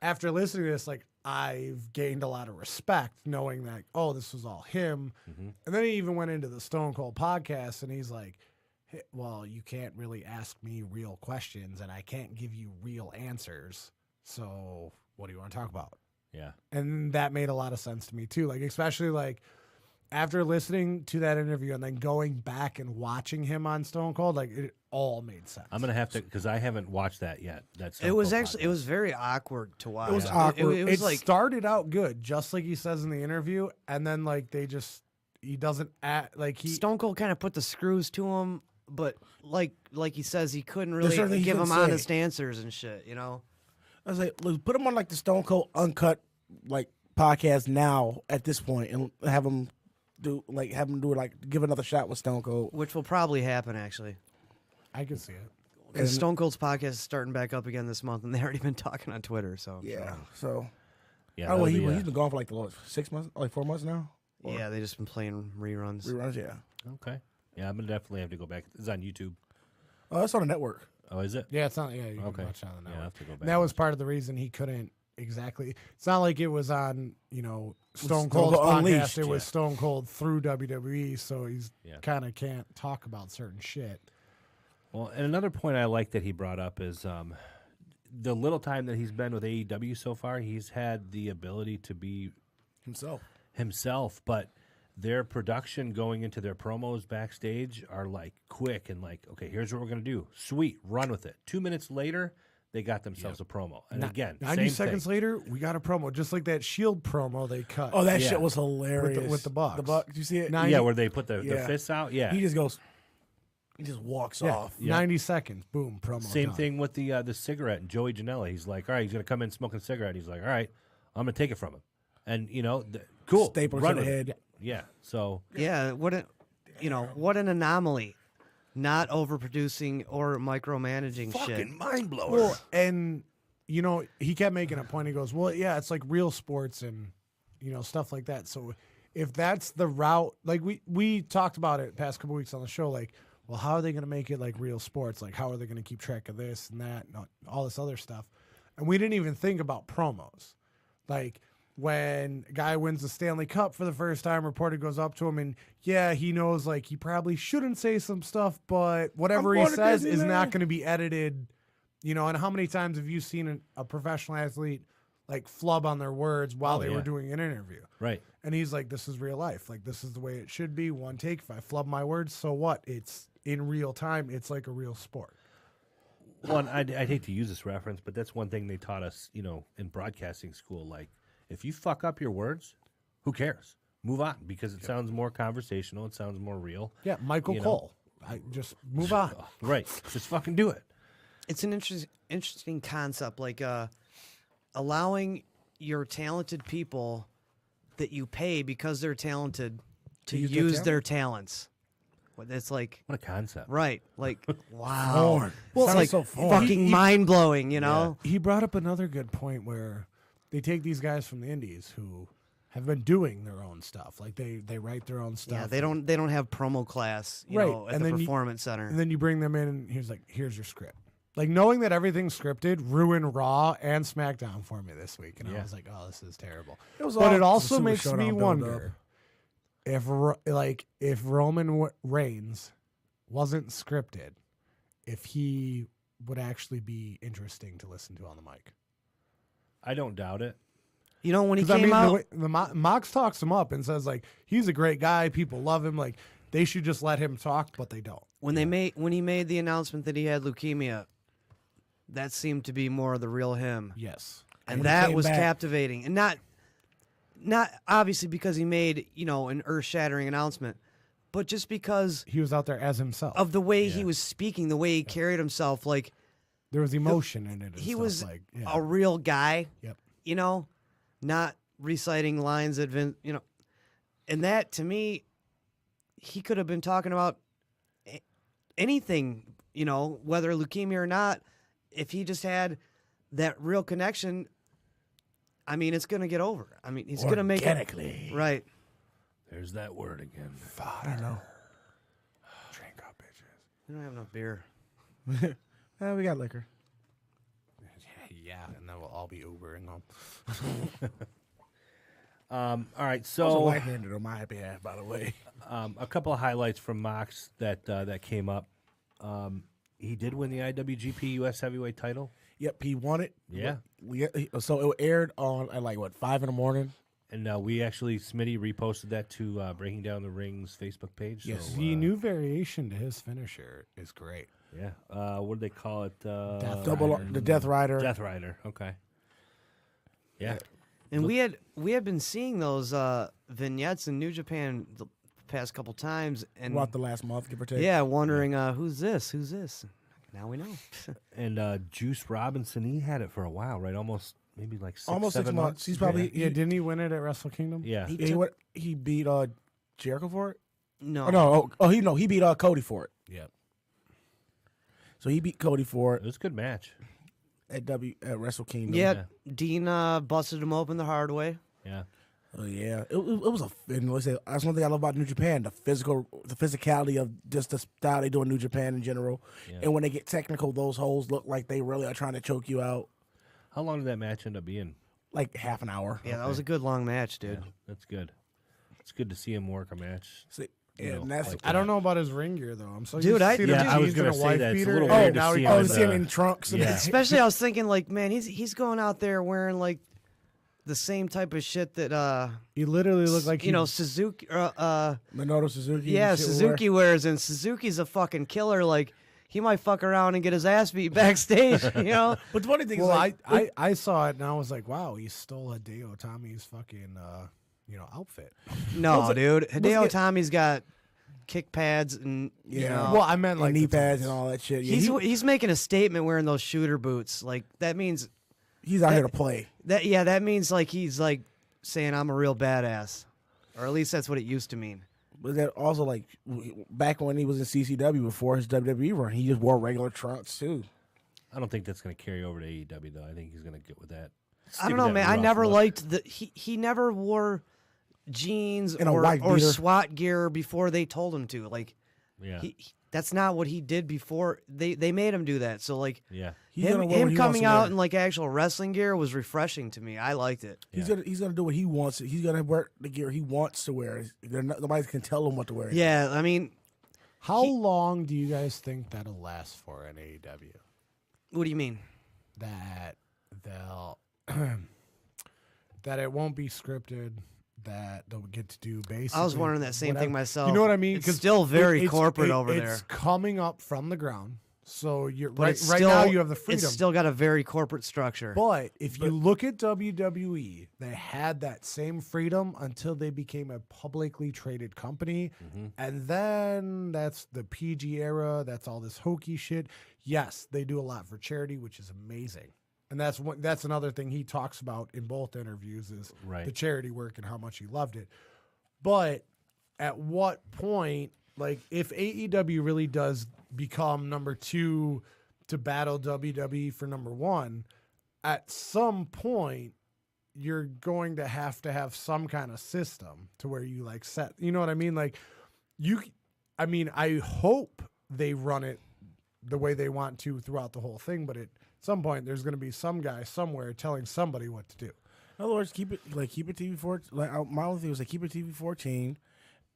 after listening to this, I've gained a lot of respect knowing that, oh, this was all him. Mm-hmm. And then he even went into the Stone Cold podcast and he's like, hey, well, you can't really ask me real questions and I can't give you real answers. So what do you want to talk about? Yeah. And that made a lot of sense to me too. Especially after listening to that interview and then going back and watching him on Stone Cold, it all made sense. I'm going to have to, because I haven't watched that yet. It was very awkward to watch. It was awkward. It started out good, just like he says in the interview. And then he doesn't act Stone Cold kind of put the screws to him, but like he says, he couldn't really give him honest answers and shit, I was like, let's put him on the Stone Cold Uncut podcast now at this point and have him do give another shot with Stone Cold, which will probably happen actually. I can see it because Stone Cold's podcast is starting back up again this month, and they already been talking on Twitter. So yeah, so yeah. Oh, he's been gone for 6 months, 4 months now. Or? Yeah, they just been playing reruns. Yeah. Okay. Yeah, I'm gonna definitely have to go back. It's on YouTube. Oh, it's on the network. Oh, is it? Yeah, it's on. Yeah, you okay. can watch it on the network. Yeah, I have to go back. And that was part of the reason he couldn't exactly. It's not like it was on Stone Cold's podcast. Unleashed, it was Stone Cold through WWE, so he's kind of can't talk about certain shit. Well, and another point I like that he brought up is the little time that he's been with AEW so far, he's had the ability to be himself, but their production going into their promos backstage are quick and okay, here's what we're going to do. Sweet, run with it. 2 minutes later, they got themselves a promo. And again, 90 seconds later, we got a promo, just like that Shield promo they cut. Oh, that shit was hilarious. With the Bucks. The Bucks, did you see it? Where they put the fists out. Yeah. He just walks off. 90 seconds, boom, promo. Same thing with the cigarette and Joey Janela. He's like, all right, he's going to come in smoking a cigarette. He's like, all right, I'm going to take it from him. And, cool. Staple to the head. Yeah, so. Yeah, what an anomaly. Not overproducing or micromanaging shit. Fucking mind blower. Well, and, he kept making a point. He goes, well, yeah, it's like real sports and, stuff like that. So if that's the route, we talked about it past couple weeks on the show, well, how are they going to make it like real sports? How are they going to keep track of this and that and all this other stuff? And we didn't even think about promos. When a guy wins the Stanley Cup for the first time, reporter goes up to him and, he knows, he probably shouldn't say some stuff, but whatever he says is not going to be edited, and how many times have you seen a professional athlete, flub on their words while they were doing an interview? Right. And he's like, this is real life. This is the way it should be. One take. If I flub my words, so what? It's in real time. It's like a real sport. Well, I'd hate to use this reference, but that's one thing they taught us, in broadcasting school, if you fuck up your words, who cares? Move on, because it sounds more conversational. It sounds more real. Yeah, Michael Cole. I just move on. Right. Just fucking do it. It's an interesting concept, allowing your talented people that you pay because they're talented to use their talents. It's like what a concept, right? Like wow, Foreign. Well, it's like so foreign. fucking mind blowing, you know. He brought up another good point where they take these guys from the indies who have been doing their own stuff, like they write their own stuff. Yeah, they don't have promo class, you know, at the performance center. And then you bring them in, and here's your script. Like knowing that everything's scripted ruined Raw and SmackDown for me this week, and I was like, oh, this is terrible. But it also makes me wonder if Roman Reigns wasn't scripted, if he would actually be interesting to listen to on the mic. I don't doubt it. You know, when he came out, Mox talks him up and says like he's a great guy, people love him, like they should just let him talk, but they don't. When he made the announcement that he had leukemia, that seemed to be more the real him. Yes, and that was captivating, and not obviously because he made an earth-shattering announcement, but just because he was out there as himself of the way he was speaking, the way he carried himself, like there was emotion in it. He was a real guy. Yep. Not reciting lines that and that to me, he could have been talking about anything, whether leukemia or not. If he just had that real connection, I mean, it's going to get over. I mean, he's going to make it right. There's that word again. I don't know. Drink up, bitches. We don't have enough beer. We got liquor. Yeah, and then we'll all be Ubering home. All right, Also so light-handed on my happy half, by the way. a couple of highlights from Mox that came up. He did win the IWGP US Heavyweight title. Yep, he won it. Yeah. So it aired on at 5 in the morning. And we actually, Smitty reposted that to Breaking Down the Ring's Facebook page. Yes, so, the new variation to his finisher is great. Yeah. What do they call it? The Death Rider. Death Rider. Okay. Yeah. And we had been seeing those vignettes in New Japan the past couple times, and about the last month, give or take. Yeah, wondering who's this? Now we know. And Juice Robinson, he had it for a while, right? Almost maybe like 6 months. He's probably didn't he win it at Wrestle Kingdom? Yeah. He beat Jericho for it. No. He beat Cody for it. Yeah. So he beat Cody for it. It was a good match at Wrestle Kingdom. Yeah, Dean busted him open the hard way. Yeah. Oh yeah, it was that's one thing I love about New Japan: the physicality of just the style they do in New Japan in general. Yeah. And when they get technical, those holes look like they really are trying to choke you out. How long did that match end up being? Like half an hour. Yeah, that was a good long match, dude. Yeah, that's good. It's good to see him work a match. I don't know about his ring gear though. I'm so dude. I was gonna say that it's a little weird to see him in trunks. Yeah. Especially, I was thinking like, man, he's going out there wearing like the same type of shit that he literally looked like Suzuki Minoru Suzuki. Yeah, Suzuki wears, and Suzuki's a fucking killer. Like he might fuck around and get his ass beat backstage, But the funny thing is, I saw it and I was like, wow, he stole Hideo Itami's fucking outfit. No, dude, Hideo Itami's got kick pads and well, I meant like knee pads and all that shit. Yeah, he's making a statement wearing those shooter boots. Like that means he's out here to play. That means like he's like saying I'm a real badass, or at least that's what it used to mean. But that also like back when he was in CCW before his WWE run, he just wore regular trunks too. I don't think that's going to carry over to AEW though. I think he's going to get with that. I don't know, man. I never liked he never wore jeans or SWAT gear before they told him to. Like, that's not what he did before. They made him do that. So like, him coming out in like actual wrestling gear was refreshing to me. I liked it. He's gonna do what he wants. He's gonna wear the gear he wants to wear. Nobody can tell him what to wear. Yeah, I mean, how long do you guys think that'll last for in AEW? What do you mean? That they'll that it won't be scripted. That they'll get to do basically. I was wondering that same thing myself. You know what I mean? It's still very corporate over there. It's coming up from the ground, so you're right now. You have the freedom. It's still got a very corporate structure. But if you look at WWE, they had that same freedom until they became a publicly traded company, and then that's the PG era. That's all this hokey shit. Yes, they do a lot for charity, which is amazing. And that's another thing he talks about in both interviews is the charity work and how much he loved it. But at what point, Like, if AEW really does become number 2 to battle WWE for number 1, at some point, you're going to have some kind of system to where you like set, you know what I mean? Like I hope they run it the way they want to throughout the whole thing, but at some point there's going to be some guy somewhere telling somebody what to do. In other words, keep it TV 14. Like my only thing was keep it TV 14.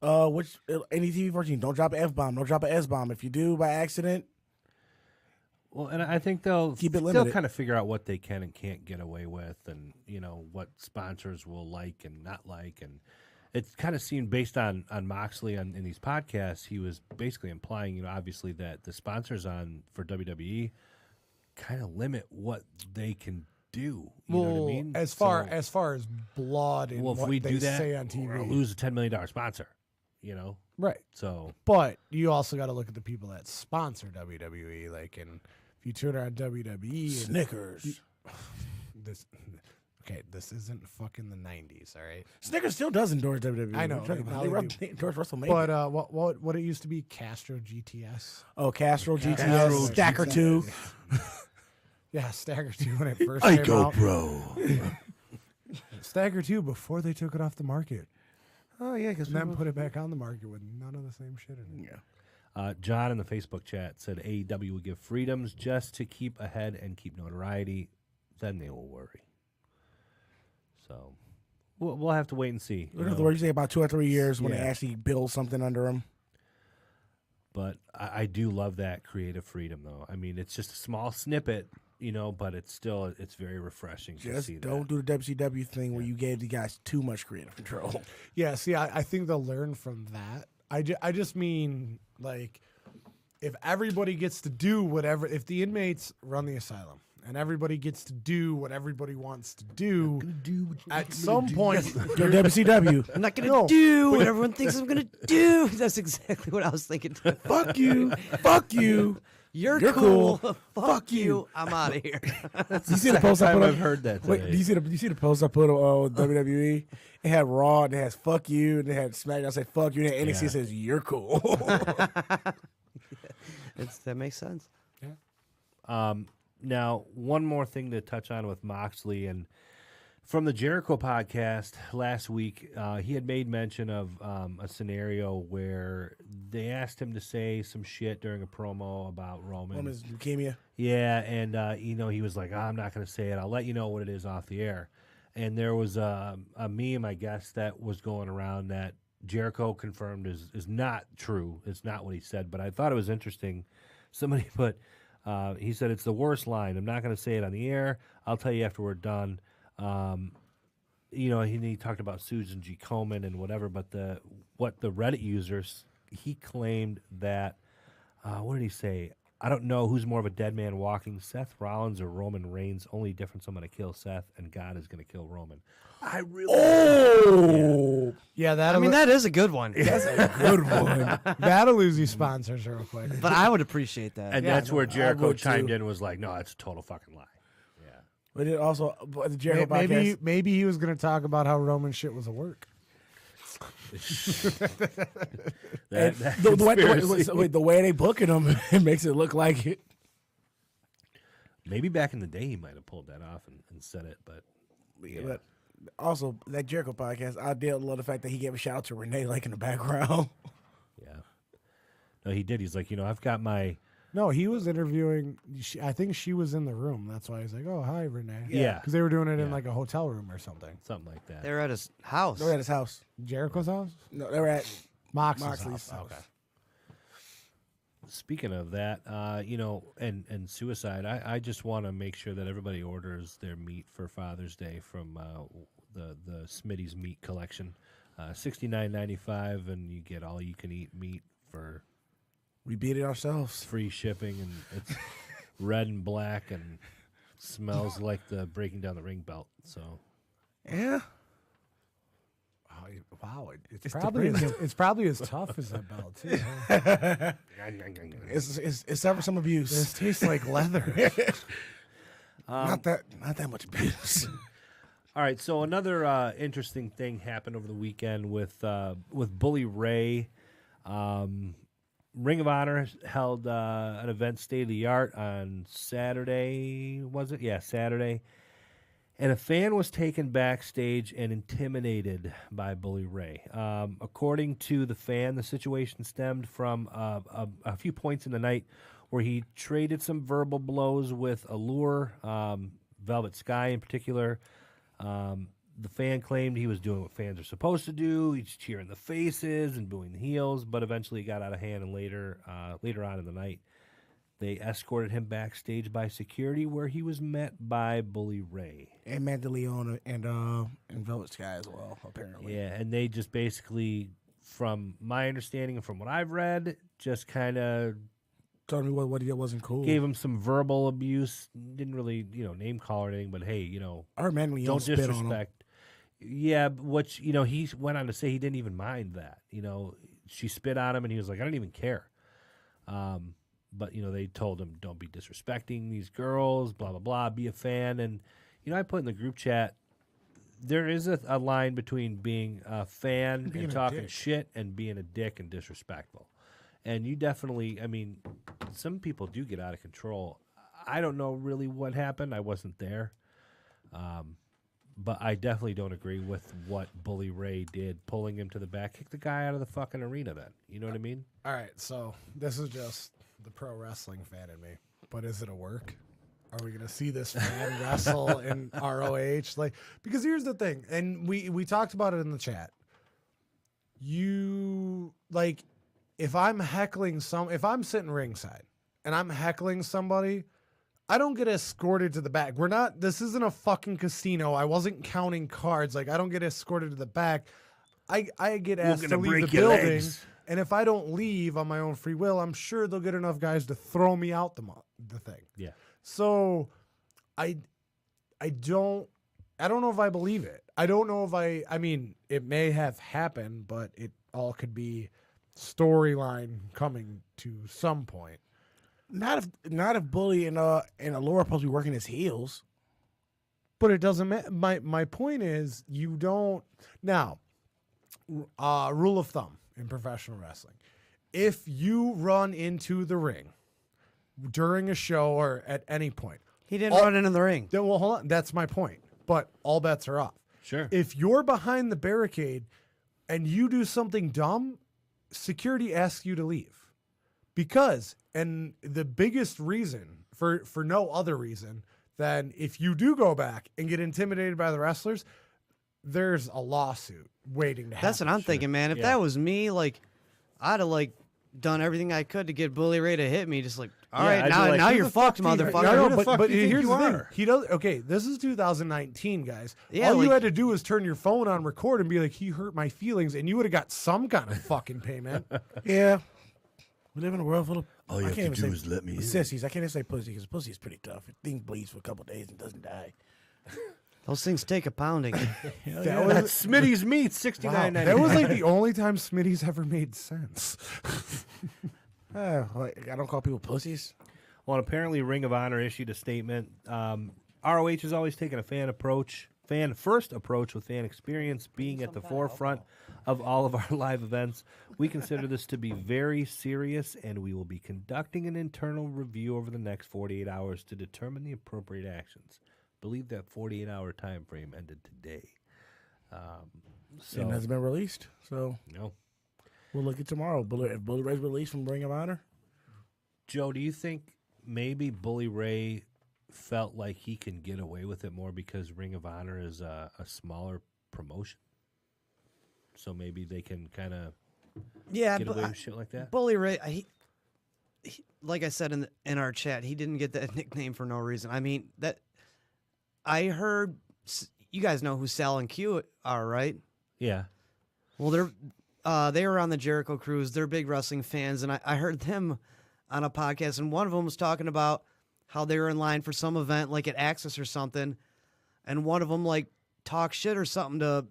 Any TV 14, don't drop an F-bomb, don't drop an S-bomb. If you do by accident, well, and I think they'll keep it limited. They'll kind of figure out what they can and can't get away with, and what sponsors will like and not like, and it's kind of seen based on Moxley in these podcasts. He was basically implying, obviously that the sponsors for WWE kind of limit what they can do. You know what I mean? As far as blood and if what we they do that, say on TV, we'll lose a $10 million sponsor. Right. So, but you also got to look at the people that sponsor WWE. Like, and if you turn on WWE, Snickers. This isn't fucking the 90s, all right? Snickers still does endorse WWE. I know. They endorse WrestleMania. But what it used to be, Castro GTS. Oh, Castro GTS. Stacker 2. Yeah, Stagger 2 when it first came out. Pro. Stagger 2 before they took it off the market. Oh, yeah. And then put it back on the market with none of the same shit in it. Yeah. John in the Facebook chat said AEW will give freedoms just to keep ahead and keep notoriety. Then they will worry. So we'll have to wait and see. We're going to say about 2 or 3 years when they actually build something under them. But I do love that creative freedom, though. I mean, it's just a small snippet, but it's very refreshing to see that. Don't do the WCW thing where you gave the guys too much creative control. Yeah, see, I think they'll learn from that. I just mean, like, if everybody gets to do whatever, if the inmates run the asylum and everybody gets to do what everybody wants to do, at some point, you're WCW. I'm not going to do what everyone thinks I'm going to do. That's exactly what I was thinking. Fuck you. Fuck you. You're cool. Fuck you. I'm out of here. You see the post I put up? I've heard that today. Wait, do you see the post I put on WWE? It had Raw, and it has fuck you, and it had SmackDown say fuck you, and NXT says you're cool. That makes sense. Yeah. Now, one more thing to touch on with Moxley, and from the Jericho podcast last week, he had made mention of a scenario where they asked him to say some shit during a promo about Roman. Roman's leukemia. Yeah, and he was like, I'm not going to say it. I'll let you know what it is off the air. And there was a meme, I guess, that was going around that Jericho confirmed is not true. It's not what he said, but I thought it was interesting. Somebody put, he said, it's the worst line. I'm not going to say it on the air. I'll tell you after we're done. He talked about Susan G. Komen and whatever, but what the Reddit users, he claimed that, what did he say? I don't know who's more of a dead man walking, Seth Rollins or Roman Reigns. Only difference, I'm going to kill Seth, and God is going to kill Roman. I really... Oh! Yeah, that is a good one. That's a good one. That'll lose you sponsors real quick. But I would appreciate that. And that's where Jericho chimed in and was like, no, it's a total fucking lie. Yeah. But it also, the Jericho podcast... Maybe he was going to talk about how Roman shit was a work. The way they booking him, it makes it look like it. Maybe back in the day he might have pulled that off and said it, but But also that Jericho podcast, I did love the fact that he gave a shout out to Renee like in the background. Yeah, no, he did. He's like, I've got my. No, he was interviewing. I think she was in the room. That's why he's like, "Oh, hi, Renee." Yeah, because they were doing it in like a hotel room or something like that. They were at his house. They were at his house. Jericho's house? No, they were at Moxley's house. Okay. Speaking of that, and suicide, I just want to make sure that everybody orders their meat for Father's Day from the Smittys meat collection, $69.95, and you get all you can eat meat for. We beat it ourselves. Free shipping, and it's red and black and smells like the Breaking Down the Ring belt. So, yeah. Oh, wow, it's probably as tough as that belt too. Huh? It's suffered some abuse. This tastes like leather. Not that much abuse. All right, so another interesting thing happened over the weekend with Bully Ray. Ring of Honor held an event State of the Art on Saturday, was it? Yeah, Saturday. And a fan was taken backstage and intimidated by Bully Ray. According to the fan, the situation stemmed from a few points in the night where he traded some verbal blows with Allure, Velvet Sky in particular. The fan claimed he was doing what fans are supposed to do. He's cheering the faces and booing the heels, but eventually it got out of hand, and later on in the night, they escorted him backstage by security, where he was met by Bully Ray. And Matt DeLeon and Velvet Sky as well, apparently. Yeah, and they just basically, from my understanding and from what I've read, just kind of told me what he did wasn't cool. Gave him some verbal abuse. Didn't really, name call or anything, but hey, I heard Matt DeLeon don't spit disrespect. on him. Yeah, which, he went on to say he didn't even mind that. She spit on him, and he was like, I don't even care. But, they told him, don't be disrespecting these girls, blah, blah, blah, be a fan. And, I put in the group chat, there is a line between being a fan and talking shit and being a dick and disrespectful. And you definitely, some people do get out of control. I don't know really what happened. I wasn't there. But I definitely don't agree with what Bully Ray did, pulling him to the back. Kick the guy out of the fucking arena then. You know what I mean? All right, so this is just the pro wrestling fan in me. But is it a work? Are we going to see this fan wrestle in ROH? Because here's the thing, and we talked about it in the chat. If I'm sitting ringside and I'm heckling somebody, I don't get escorted to the back. This isn't a fucking casino. I wasn't counting cards. I don't get escorted to the back. I get asked to leave the building. Legs. And if I don't leave on my own free will, I'm sure they'll get enough guys to throw me out the thing. Yeah. So I don't know if I believe it. I don't know if it may have happened, but it all could be storyline coming to some point. Not if Bully and Allure are supposed to be working as heels. But it doesn't matter. My point is, you don't now. Rule of thumb in professional wrestling: if you run into the ring during a show or at any point, he didn't run into the ring. Then, well, hold on. That's my point. But all bets are off. Sure. If you're behind the barricade and you do something dumb, security asks you to leave. Because, and the biggest reason, for no other reason, than if you do go back and get intimidated by the wrestlers, there's a lawsuit waiting to happen. That's what I'm thinking, man. If that was me, I'd have, done everything I could to get Bully Ray to hit me. Just all right, now you're fucked, motherfucker. But here's the thing. He does. Okay, this is 2019, guys. Yeah, all you had to do was turn your phone on record and be like, he hurt my feelings, and you would have got some kind of fucking payment. Yeah. We live in a world full of... All you have to do is let me in. Sissies. I can't even say pussy, because pussy is pretty tough. It thing bleeds for a couple of days and doesn't die. Those things take a pounding. That's Smittys meat, $69.99. That was the only time Smittys ever made sense. I don't call people pussies. Well, apparently Ring of Honor issued a statement. ROH has always taken a fan-first approach with fan experience being at the forefront of all of our live events. We consider this to be very serious, and we will be conducting an internal review over the next 48 hours to determine the appropriate actions. I believe that 48-hour time frame ended today. It hasn't been released, so no. We'll look at tomorrow. If Bully Ray's released from Ring of Honor. Joe, do you think maybe Bully Ray felt like he can get away with it more because Ring of Honor is a smaller promotion? So maybe they can kind of get away with shit like that? Bully Ray, he, like I said in our chat, he didn't get that nickname for no reason. I heard, you guys know who Sal and Q are, right? Yeah. Well, they were on the Jericho cruise. They're big wrestling fans, and I heard them on a podcast, and one of them was talking about how they were in line for some event, like at Axis or something, and one of them talked shit or something to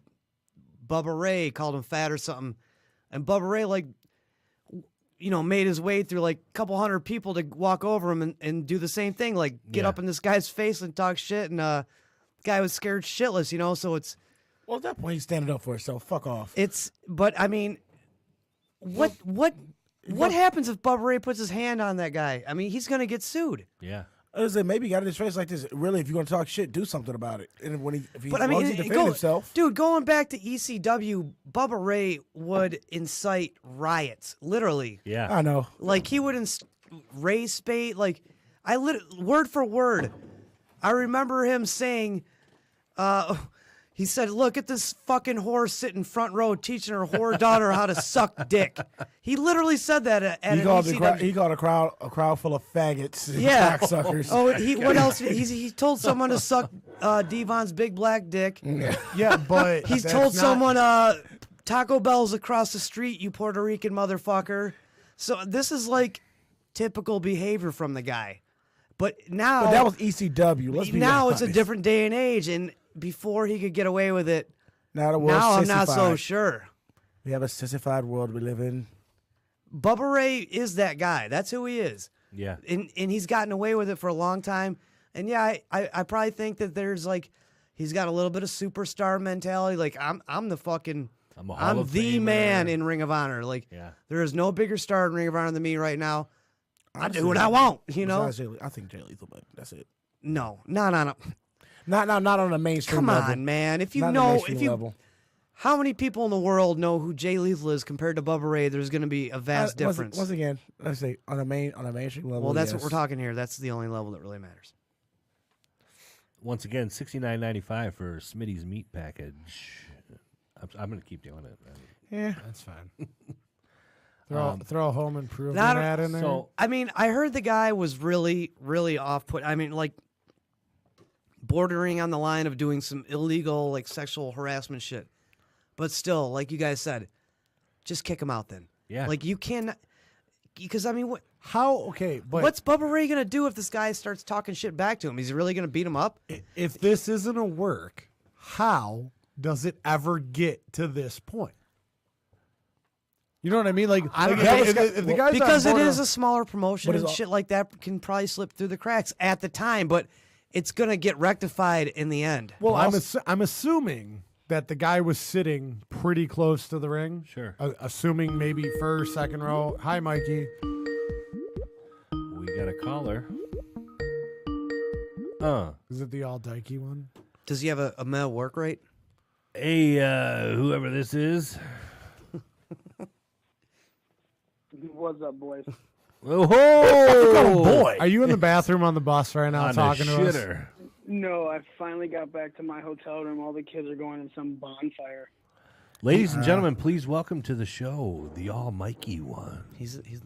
Bubba Ray, called him fat or something, and Bubba Ray made his way through a couple hundred people to walk over him and do the same thing, get up in this guy's face and talk shit, and the guy was scared shitless, so it's... Well, at that point, he's standing up for himself. Fuck off. But What happens if Bubba Ray puts his hand on that guy? I mean, he's going to get sued. Yeah. I said, maybe you got in his face like this. Really, if you're going to talk shit, do something about it. And if he defends himself. Dude, going back to ECW, Bubba Ray would incite riots, literally. Yeah. I know. Like, he would raise spade. Like, word for word, I remember him saying, he said, look at this fucking whore sitting front row teaching her whore daughter how to suck dick. He literally said that at an ECW. He called a crowd full of faggots and cocksuckers. What else? He told someone to suck Devon's big black dick. Yeah, but he's told someone Taco Bell's across the street, you Puerto Rican motherfucker. So this is like typical behavior from the guy. But now that was ECW. Let's be now honest. It's a different day and age, and before he could get away with it, now I'm not so sure. We have a sissified world we live in. Bubba Ray is that guy. That's who he is. Yeah. And he's gotten away with it for a long time. And yeah, I probably think that there's like he's got a little bit of superstar mentality. Like I'm the man in Ring of Honor. Like there is no bigger star in Ring of Honor than me right now. I do what I want, you know. I think Jay Lethal, but that's it. No. Not on the mainstream level. Come on, man. If you level. How many people in the world know who Jay Lethal is compared to Bubba Ray? There's going to be a vast difference. Once again, let's say on a mainstream level. Well, that's what we're talking here. That's the only level that really matters. Once again, $69.95 for Smittys meat package. I'm going to keep doing it. Yeah, that's fine. Throw a home improvement ad in there. So, I mean, I heard the guy was really, really off-put. I mean, like, bordering on the line of doing some illegal, like, sexual harassment shit. But still, like you guys said, just kick him out then. Yeah. Like, you can't... Because, I mean, but what's Bubba Ray going to do if this guy starts talking shit back to him? Is he really going to beat him up? If this isn't a work, how does it ever get to this point? You know what I mean? Like, if the guy's because it is a smaller promotion and shit like that can probably slip through the cracks at the time, but it's going to get rectified in the end. Well, I'm assuming that the guy was sitting pretty close to the ring. Sure. Assuming maybe first, second row. Hi, Mikey. We got a caller. Is it the all dykey one? Does he have a male work rate? Hey, whoever this is. What's up, boys? Oh, boy! Are you in the bathroom on the bus right now talking to us? No, I finally got back to my hotel room. All the kids are going in some bonfire. Ladies and gentlemen, please welcome to the show the all Mikey one. He's the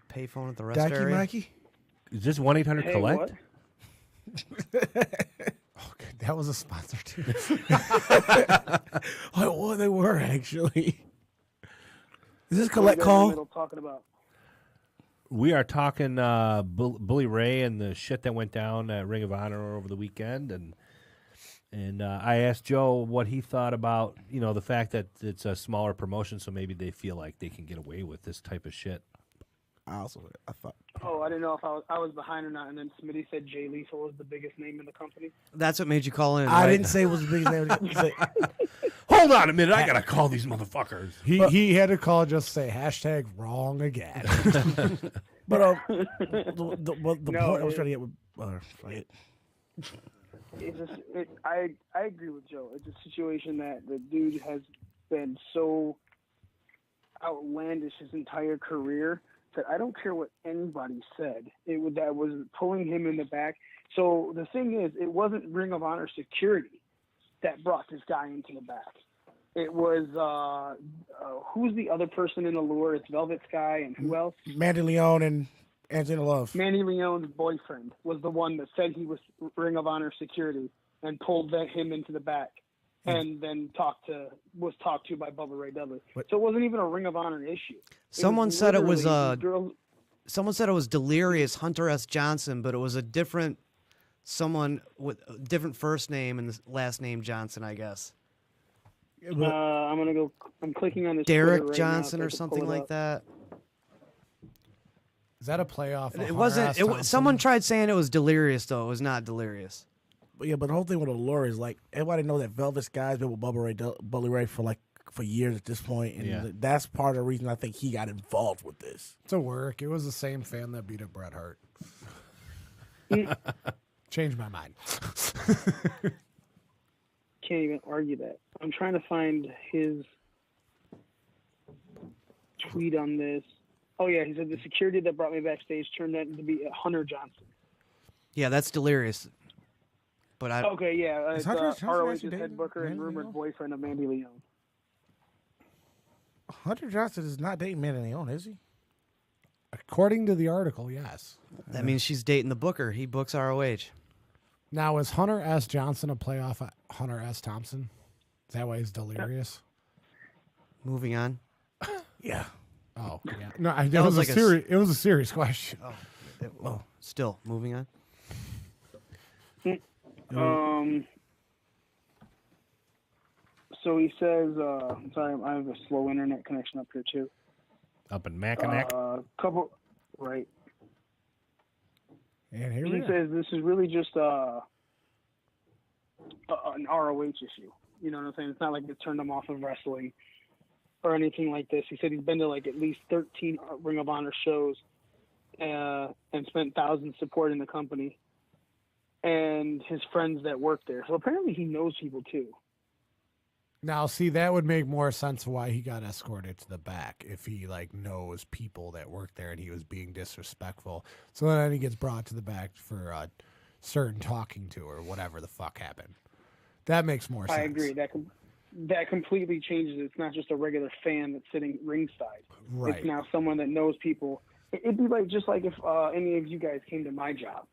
payphone at the rest Dykey area. Mikey? Is this 1-800-COLLECT? Okay, that was a sponsor too. Well, they were actually. Is this collect call? Talking about? We are talking Bully Ray and the shit that went down at Ring of Honor over the weekend, and I asked Joe what he thought about the fact that it's a smaller promotion, so maybe they feel like they can get away with this type of shit. I thought. Oh, I didn't know if I was behind or not. And then Smitty said Jey Lethal was the biggest name in the company. That's what made you call in. I right? didn't say it was the biggest name. Hold on a minute, I gotta call these motherfuckers. He had to call just to say hashtag wrong again. But the point I was trying to get with fight. I agree with Joe. It's a situation that the dude has been so outlandish his entire career that I don't care what anybody said. That was pulling him in the back. So the thing is, it wasn't Ring of Honor security that brought this guy into the back. It was who's the other person in Allure? It's Velvet Sky and who else? Mandy Leon and Angela Love. Mandy Leon's boyfriend was the one that said he was Ring of Honor security and pulled him into the back. And then was talked to by Bubba Ray Dudley. So it wasn't even a Ring of Honor issue. Someone said it was someone said it was Delirious Hunter S. Johnson, but it was someone with a different first name and the last name Johnson, I guess. I'm clicking on this. Derek right Johnson now or something like that. Is that a playoff? It wasn't. Someone tried saying it was Delirious though. It was not Delirious. But the whole thing with Allure is like everybody know that Velvet Sky's been with Bully Ray for like for years at this point, and that's part of the reason I think he got involved with this. To work. It was the same fan that beat up Bret Hart. Changed my mind. Can't even argue that. I'm trying to find his tweet on this. Oh, yeah, he said the security that brought me backstage turned out to be Hunter Johnson. Yeah, that's delirious. But Okay, yeah. Is It's Hunter ROH's actually head booker and Mandy rumored Leon? boyfriend of Mandy Leon. Hunter Johnson is not dating Mandy Leon, is he? According to the article, yes. That means she's dating the booker. He books ROH. Now, is Hunter S. Johnson a playoff of Hunter S. Thompson? Is that why he's delirious? Moving on. Yeah. Oh, yeah. No, it That was was a like serious. It was a serious question. Well, still moving on. So he says, sorry, I have a slow internet connection up here too. Up in Mackinac. Right. And here He says this is really just an ROH issue. You know what I'm saying? It's not like it turned him off of wrestling or anything like this. He said he's been to like at least 13 Ring of Honor shows and spent thousands supporting the company and his friends that work there. So apparently he knows people too. Now, see, that would make more sense why he got escorted to the back if he like knows people that work there and he was being disrespectful. So then he gets brought to the back for a certain talking to or whatever the fuck happened. That makes more sense. I agree. That completely changes it. It's not just a regular fan that's sitting ringside. Right. It's now someone that knows people. It'd be like just like if any of you guys came to my job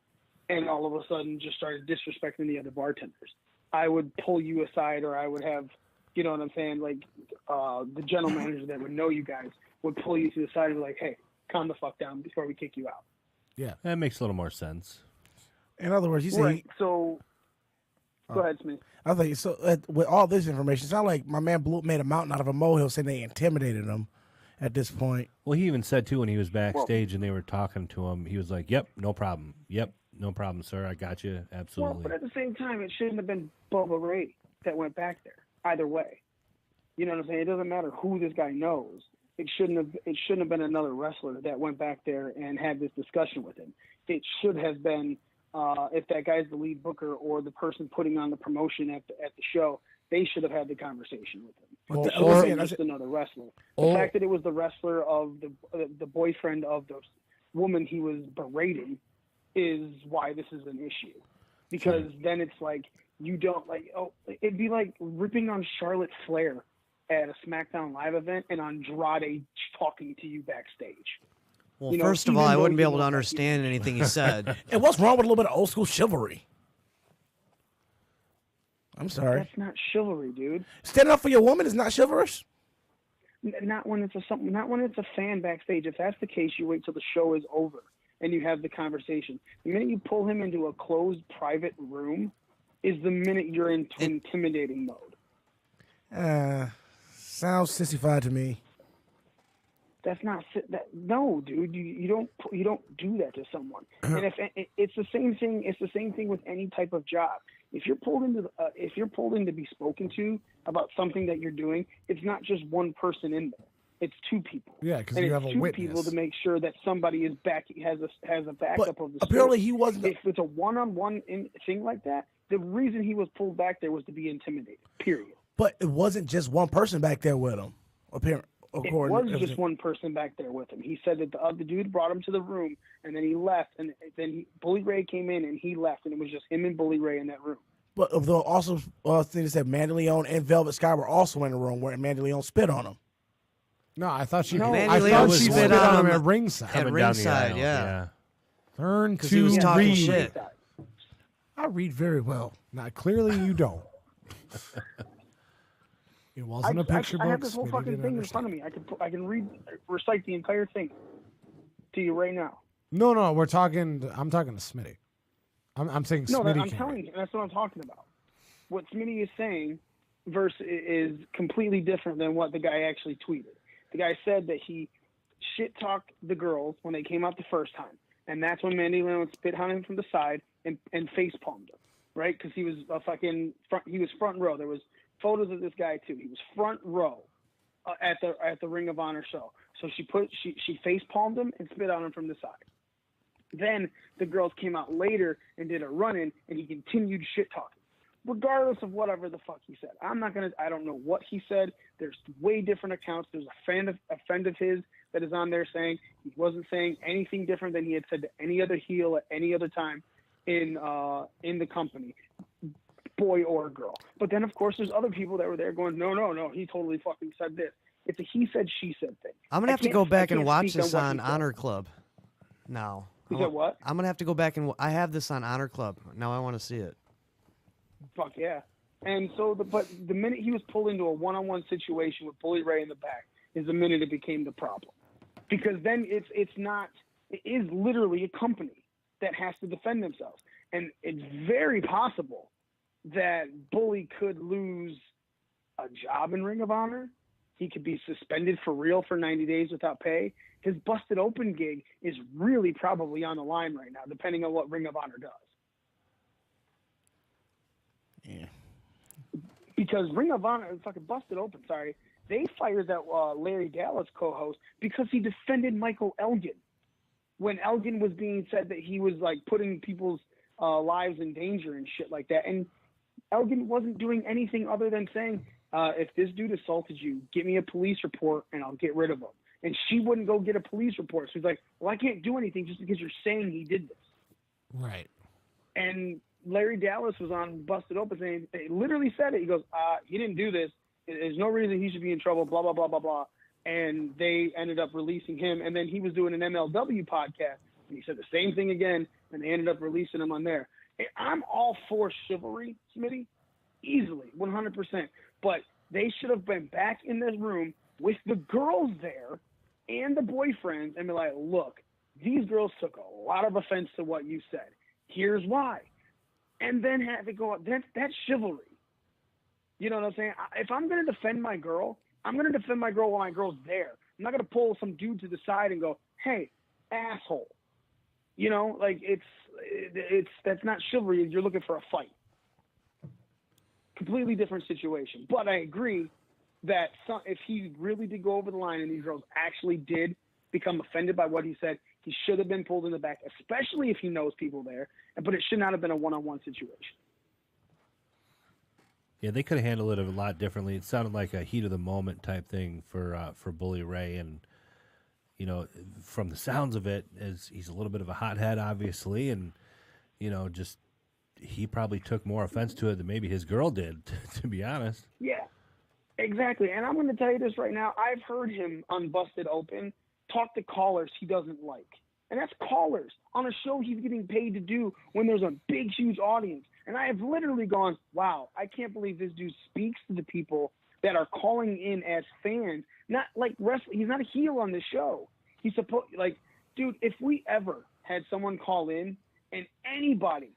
and all of a sudden just started disrespecting the other bartenders. I would pull you aside, or I would have, you know what I'm saying, like the general manager that would know you guys would pull you to the side and be like, hey, calm the fuck down before we kick you out. Yeah. That makes a little more sense. In other words, you say... Right. So, go ahead, Smith. I think so. With all this information, it's not like my man made a mountain out of a molehill saying they intimidated him at this point. Well, he even said, too, when he was backstage and they were talking to him, he was like, yep, no problem. Yep, no problem, sir. I got you. Absolutely. Well, but at the same time, it shouldn't have been Bubba Ray that went back there. Either way. You know what I'm saying? It doesn't matter who this guy knows. It shouldn't have been another wrestler that went back there and had this discussion with him. It should have been if that guy's the lead booker or the person putting on the promotion at the show, they should have had the conversation with him. It wasn't just another wrestler. The fact that it was the wrestler of the boyfriend of the woman he was berating is why this is an issue. Because then it's like you don't like. Oh, it'd be like ripping on Charlotte Flair at a SmackDown Live event and Andrade talking to you backstage. Well, first of all, I wouldn't be able to understand anything he said. And what's wrong with a little bit of old school chivalry? I'm sorry. That's not chivalry, dude. Standing up for your woman is not chivalrous. Not when it's a fan backstage. If that's the case, you wait till the show is over and you have the conversation. The minute you pull him into a closed private room is the minute you're in intimidating mode. Sounds sissified to me. That's not that. No, dude, you don't do that to someone. And if it's the same thing, it's the same thing with any type of job. If you're pulled in to be spoken to about something that you're doing, it's not just one person in there. It's two people. Yeah, because you have a witness. Two people to make sure that somebody is has a backup of the story. Apparently, he wasn't. If it's a one-on-one thing like that, the reason he was pulled back there was to be intimidated. Period. But it wasn't just one person back there with him. Apparently. It was just one person back there with him. He said that the other dude brought him to the room, and then he left, and then Bully Ray came in, and he left, and it was just him and Bully Ray in that room. But the also thing that said Mandy Leon and Velvet Sky were also in the room where Mandy Leon spit on him. No, I thought she. No, Mandy Leon she spit on him at ringside. At ringside, yeah. Learn to he was talking read. shit. I read very well. Now, clearly you don't. It wasn't a picture book. I have this whole fucking thing in front of me. I can recite the entire thing to you right now. No, I'm talking to Smitty. I'm saying no, Smitty. I'm telling you, that's what I'm talking about. What Smitty is saying is completely different than what the guy actually tweeted. The guy said that he shit-talked the girls when they came out the first time, and that's when Mandy Leon spit on him from the side and face-palmed him, right? Because he was he was front row. There was photos of this guy too. He was front row at the Ring of Honor show. So she face palmed him and spit on him from the side. Then the girls came out later and did a run-in, and he continued shit talking, regardless of whatever the fuck he said. I don't know what he said. There's way different accounts. There's a friend of his that is on there saying he wasn't saying anything different than he had said to any other heel at any other time in the company, boy or girl. But then, of course, there's other people that were there going, no, he totally fucking said this. It's a he said, she said thing. I'm going to have to go back and watch this on Honor Club now. You said what? I'm going to have to go back and I have this on Honor Club. Now I want to see it. Fuck yeah. And so, but the minute he was pulled into a one-on-one situation with Bully Ray in the back is the minute it became the problem. Because then it is literally a company that has to defend themselves. And it's very possible that Bully could lose a job in Ring of Honor. He could be suspended for real for 90 days without pay. His Busted Open gig is really probably on the line right now, depending on what Ring of Honor does. Yeah. Because Ring of Honor, fucking Busted Open, they fired that Larry Dallas co-host because he defended Michael Elgin when Elgin was being said that he was like putting people's lives in danger and shit like that. And Elgin wasn't doing anything other than saying, if this dude assaulted you, get me a police report and I'll get rid of him. And she wouldn't go get a police report. So he's like, well, I can't do anything just because you're saying he did this. Right. And Larry Dallas was on Busted Open saying, he literally said it. He goes, he didn't do this. There's no reason he should be in trouble, blah, blah, blah, blah, blah. And they ended up releasing him. And then he was doing an MLW podcast. And he said the same thing again. And they ended up releasing him on there. And I'm all for chivalry, Smitty, easily, 100%. But they should have been back in this room with the girls there and the boyfriends and be like, look, these girls took a lot of offense to what you said. Here's why. And then have it go up. That's chivalry. You know what I'm saying? If I'm going to defend my girl, I'm going to defend my girl while my girl's there. I'm not going to pull some dude to the side and go, hey, asshole. You know, like that's not chivalry. You're looking for a fight. Completely different situation. But I agree that if he really did go over the line and these girls actually did become offended by what he said, he should have been pulled in the back, especially if he knows people there. But it should not have been a one-on-one situation. Yeah, they could have handled it a lot differently. It sounded like a heat of the moment type thing for Bully Ray, and you know, from the sounds of it, as he's a little bit of a hothead, obviously, and you know, just he probably took more offense to it than maybe his girl did, to be honest. Yeah, exactly. And I'm going to tell you this right now. I've heard him on Busted Open talk to callers he doesn't like. And that's callers on a show he's getting paid to do when there's a big, huge audience. And I have literally gone, wow, I can't believe this dude speaks to the people that are calling in as fans. Not like wrestling. He's not a heel on this show. He's supposed, like, dude, if we ever had someone call in and anybody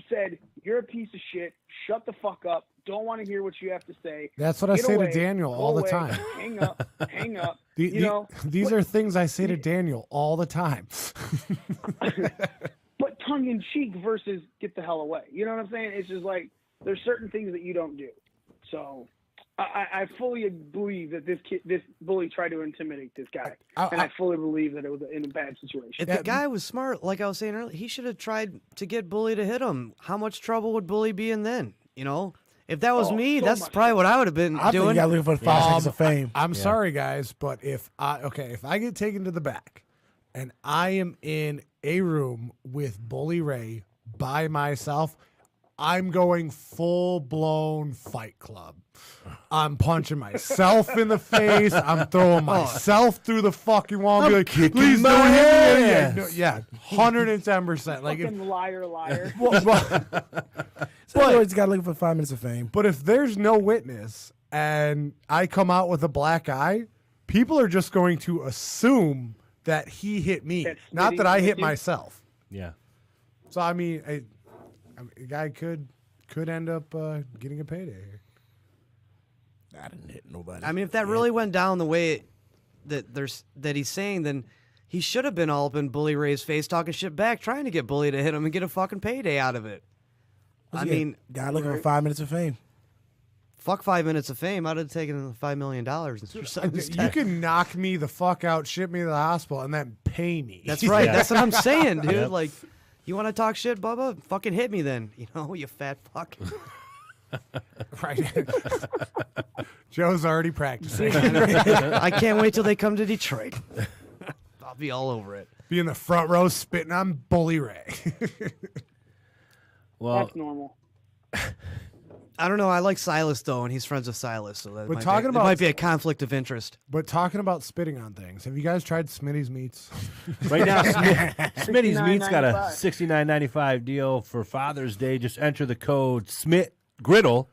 said, you're a piece of shit, shut the fuck up, don't want to hear what you have to say. That's what I say to Daniel all the time. Hang up. These are things I say to Daniel all the time. But tongue in cheek versus get the hell away. You know what I'm saying? It's just like there's certain things that you don't do. So I fully believe that this bully tried to intimidate this guy, and I fully believe that it was in a bad situation. If the guy was smart, like I was saying earlier, he should have tried to get Bully to hit him. How much trouble would Bully be in then? You know, if that was me, so that's probably what I would have been doing. Think you got looking for 5 seconds of fame. I'm sorry, guys, but if I get taken to the back, and I am in a room with Bully Ray by myself, I'm going full-blown Fight Club. I'm punching myself in the face. I'm throwing myself through the fucking wall. I'm like, please don't hit me. Yeah, 110%. Like, liar. So he's got looking for 5 minutes of fame. But if there's no witness and I come out with a black eye, people are just going to assume that he hit me, not that I hit myself. Yeah. So I mean, a guy could end up getting a payday here. I didn't hit nobody. I mean, if that really went down the way that he's saying, then he should have been all up in Bully Ray's face talking shit back, trying to get Bully to hit him and get a fucking payday out of it. I mean, guy looking for 5 minutes of fame. Fuck 5 minutes of fame. I'd have taken $5 million. You can knock me the fuck out, ship me to the hospital, and then pay me. That's right. That's what I'm saying, dude. Yep. Like, you want to talk shit, Bubba? Fucking hit me then. You know, you fat fuck. Right. Joe's already practicing. I can't wait till they come to Detroit. I'll be all over it. Be in the front row spitting on Bully Ray. Well, That's normal. I don't know. I like Silas, though, and he's friends with Silas, so that But might be a conflict of interest. But talking about spitting on things, have you guys tried Smitty's Meats? right now, Smitty's Meats got a $69.95 deal for Father's Day. Just enter the code SMITGriddle,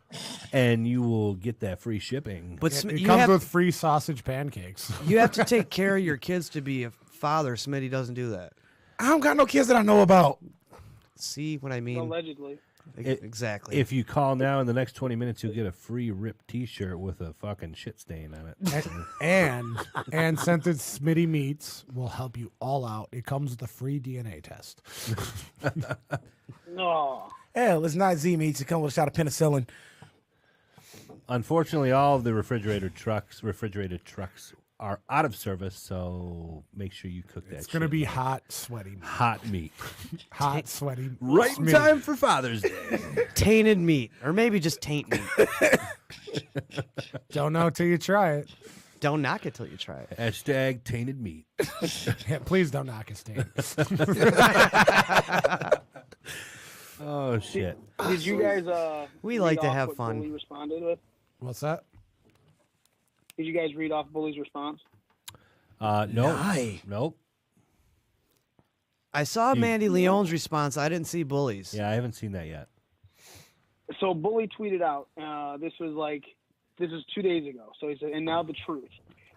and you will get that free shipping. But it comes with free sausage pancakes. You have to take care of your kids to be a father. Smitty doesn't do that. I don't got no kids that I know about. See what I mean? Allegedly. Exactly. If you call now in the next 20 minutes, you'll get a free ripped T-shirt with a fucking shit stain on it. and Scented Smitty Meats will help you all out. It comes with a free DNA test. No. Hell, it's not Z Meats. It comes with a shot of penicillin. Unfortunately, all of the refrigerated trucks are out of service, so make sure you cook that. It's going to be hot, sweaty meat. Hot meat. Hot, sweaty meat. Right in time for Father's Day. Tainted meat, or maybe just taint meat. Don't know till you try it. Don't knock it till you try it. Hashtag tainted meat. Yeah, please don't knock us down. Oh, shit. Did you guys we read like to off have what fun. Bully responded with? What's that? Did you guys read off Bully's response? Nope. I saw Mandy Leone's response. I didn't see Bully's. Yeah, I haven't seen that yet. So Bully tweeted out, this is 2 days ago. So he said, and now the truth.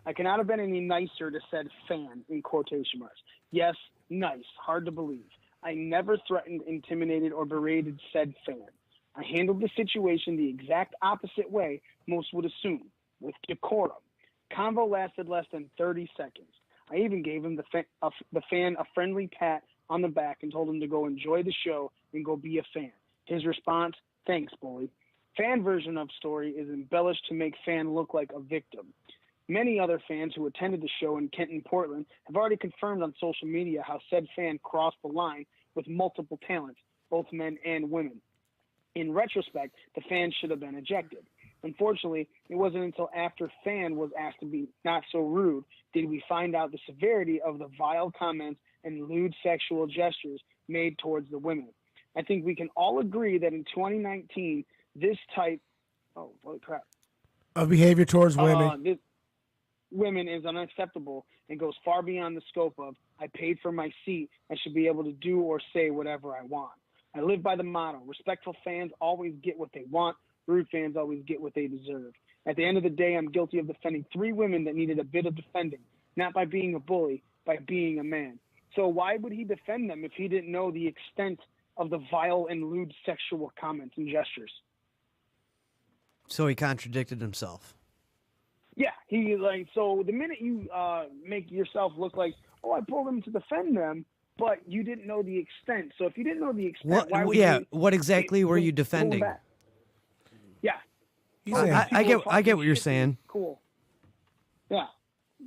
I cannot have been any nicer to said fan, in quotation marks. Yes, nice. Hard to believe. I never threatened, intimidated, or berated said fan. I handled the situation the exact opposite way most would assume, with decorum. Convo lasted less than 30 seconds. I even gave him the fan a friendly pat on the back and told him to go enjoy the show and go be a fan. His response, thanks, Bully. Fan version of story is embellished to make fan look like a victim. Many other fans who attended the show in Kenton, Portland, have already confirmed on social media how said fan crossed the line with multiple talents, both men and women. In retrospect, the fan should have been ejected. Unfortunately, it wasn't until after fan was asked to be not so rude did we find out the severity of the vile comments and lewd sexual gestures made towards the women. I think we can all agree that in 2019, this type of behavior towards women. Women is unacceptable and goes far beyond the scope of, I paid for my seat, I should be able to do or say whatever I want. I live by the motto, respectful fans always get what they want, rude fans always get what they deserve. At the end of the day, I'm guilty of defending 3 women that needed a bit of defending, not by being a bully, by being a man. So why would he defend them if he didn't know the extent of the vile and lewd sexual comments and gestures? So he contradicted himself. Yeah, so the minute you make yourself look like, oh, I pulled him to defend them, but you didn't know the extent. So if you didn't know the extent, why would you what exactly were you defending? Yeah. I get what you're saying. Cool. Yeah.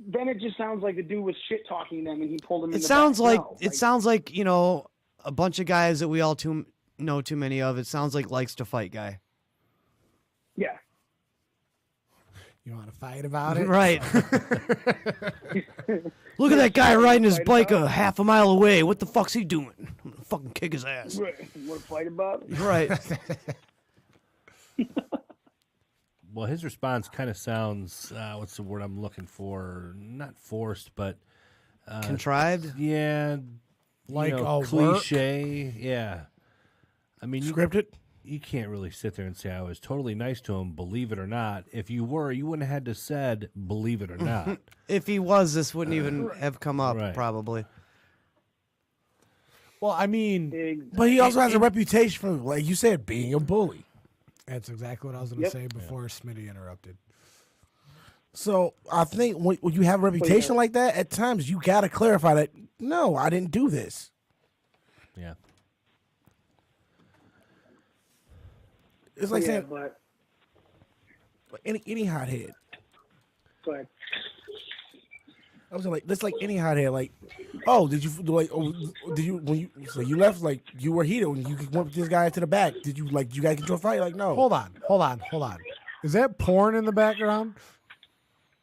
Then it just sounds like the dude was shit talking them and he pulled him in It the sounds back. like sounds like, a bunch of guys that we all know too many of. It sounds like likes to fight guy. Yeah. You want to fight about it? Right. Look at that guy riding his bike a half a mile away. What the fuck's he doing? I'm gonna fucking kick his ass. Want to fight about it? Right. Well, his response kind of sounds, what's the word I'm looking for? Not forced, but... contrived? Yeah. Like a cliche. Work? Yeah. I mean... Scripted? You can't really sit there and say, I was totally nice to him, believe it or not. If you were, you wouldn't have had to said, believe it or not. If he was, this wouldn't even have come up, probably. Well, I mean... But he also has a reputation for, like you said, being a bully. That's exactly what I was going to say before Smitty interrupted. So I think when you have a reputation like that, at times you got to clarify that, no, I didn't do this. Yeah. It's like saying, any hothead. But I was like, that's like any hothead. Like, oh, did you when you left? Like, you were heated when you went with this guy to the back. Did you guys get into a fight? Like, no. Hold on. Is that porn in the background?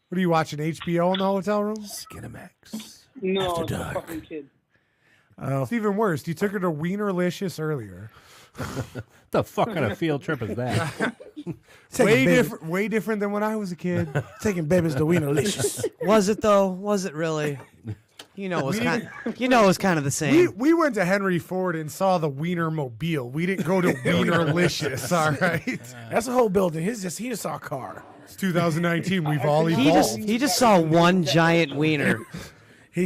What are you watching, HBO in the hotel room? Skinamax. no, After it's a dark. fucking kid. It's even worse. You took her to Wienerlicious earlier. The fuck kind of field trip is that? Way different than when I was a kid. Taking babies to Wienerlicious. Was it though? Was it really? You know, it was kind of the same. We went to Henry Ford and saw the Wienermobile. We didn't go to Wienerlicious. All right, That's a whole building. He just saw a car. it's 2019. We've all evolved. He just saw one giant wiener,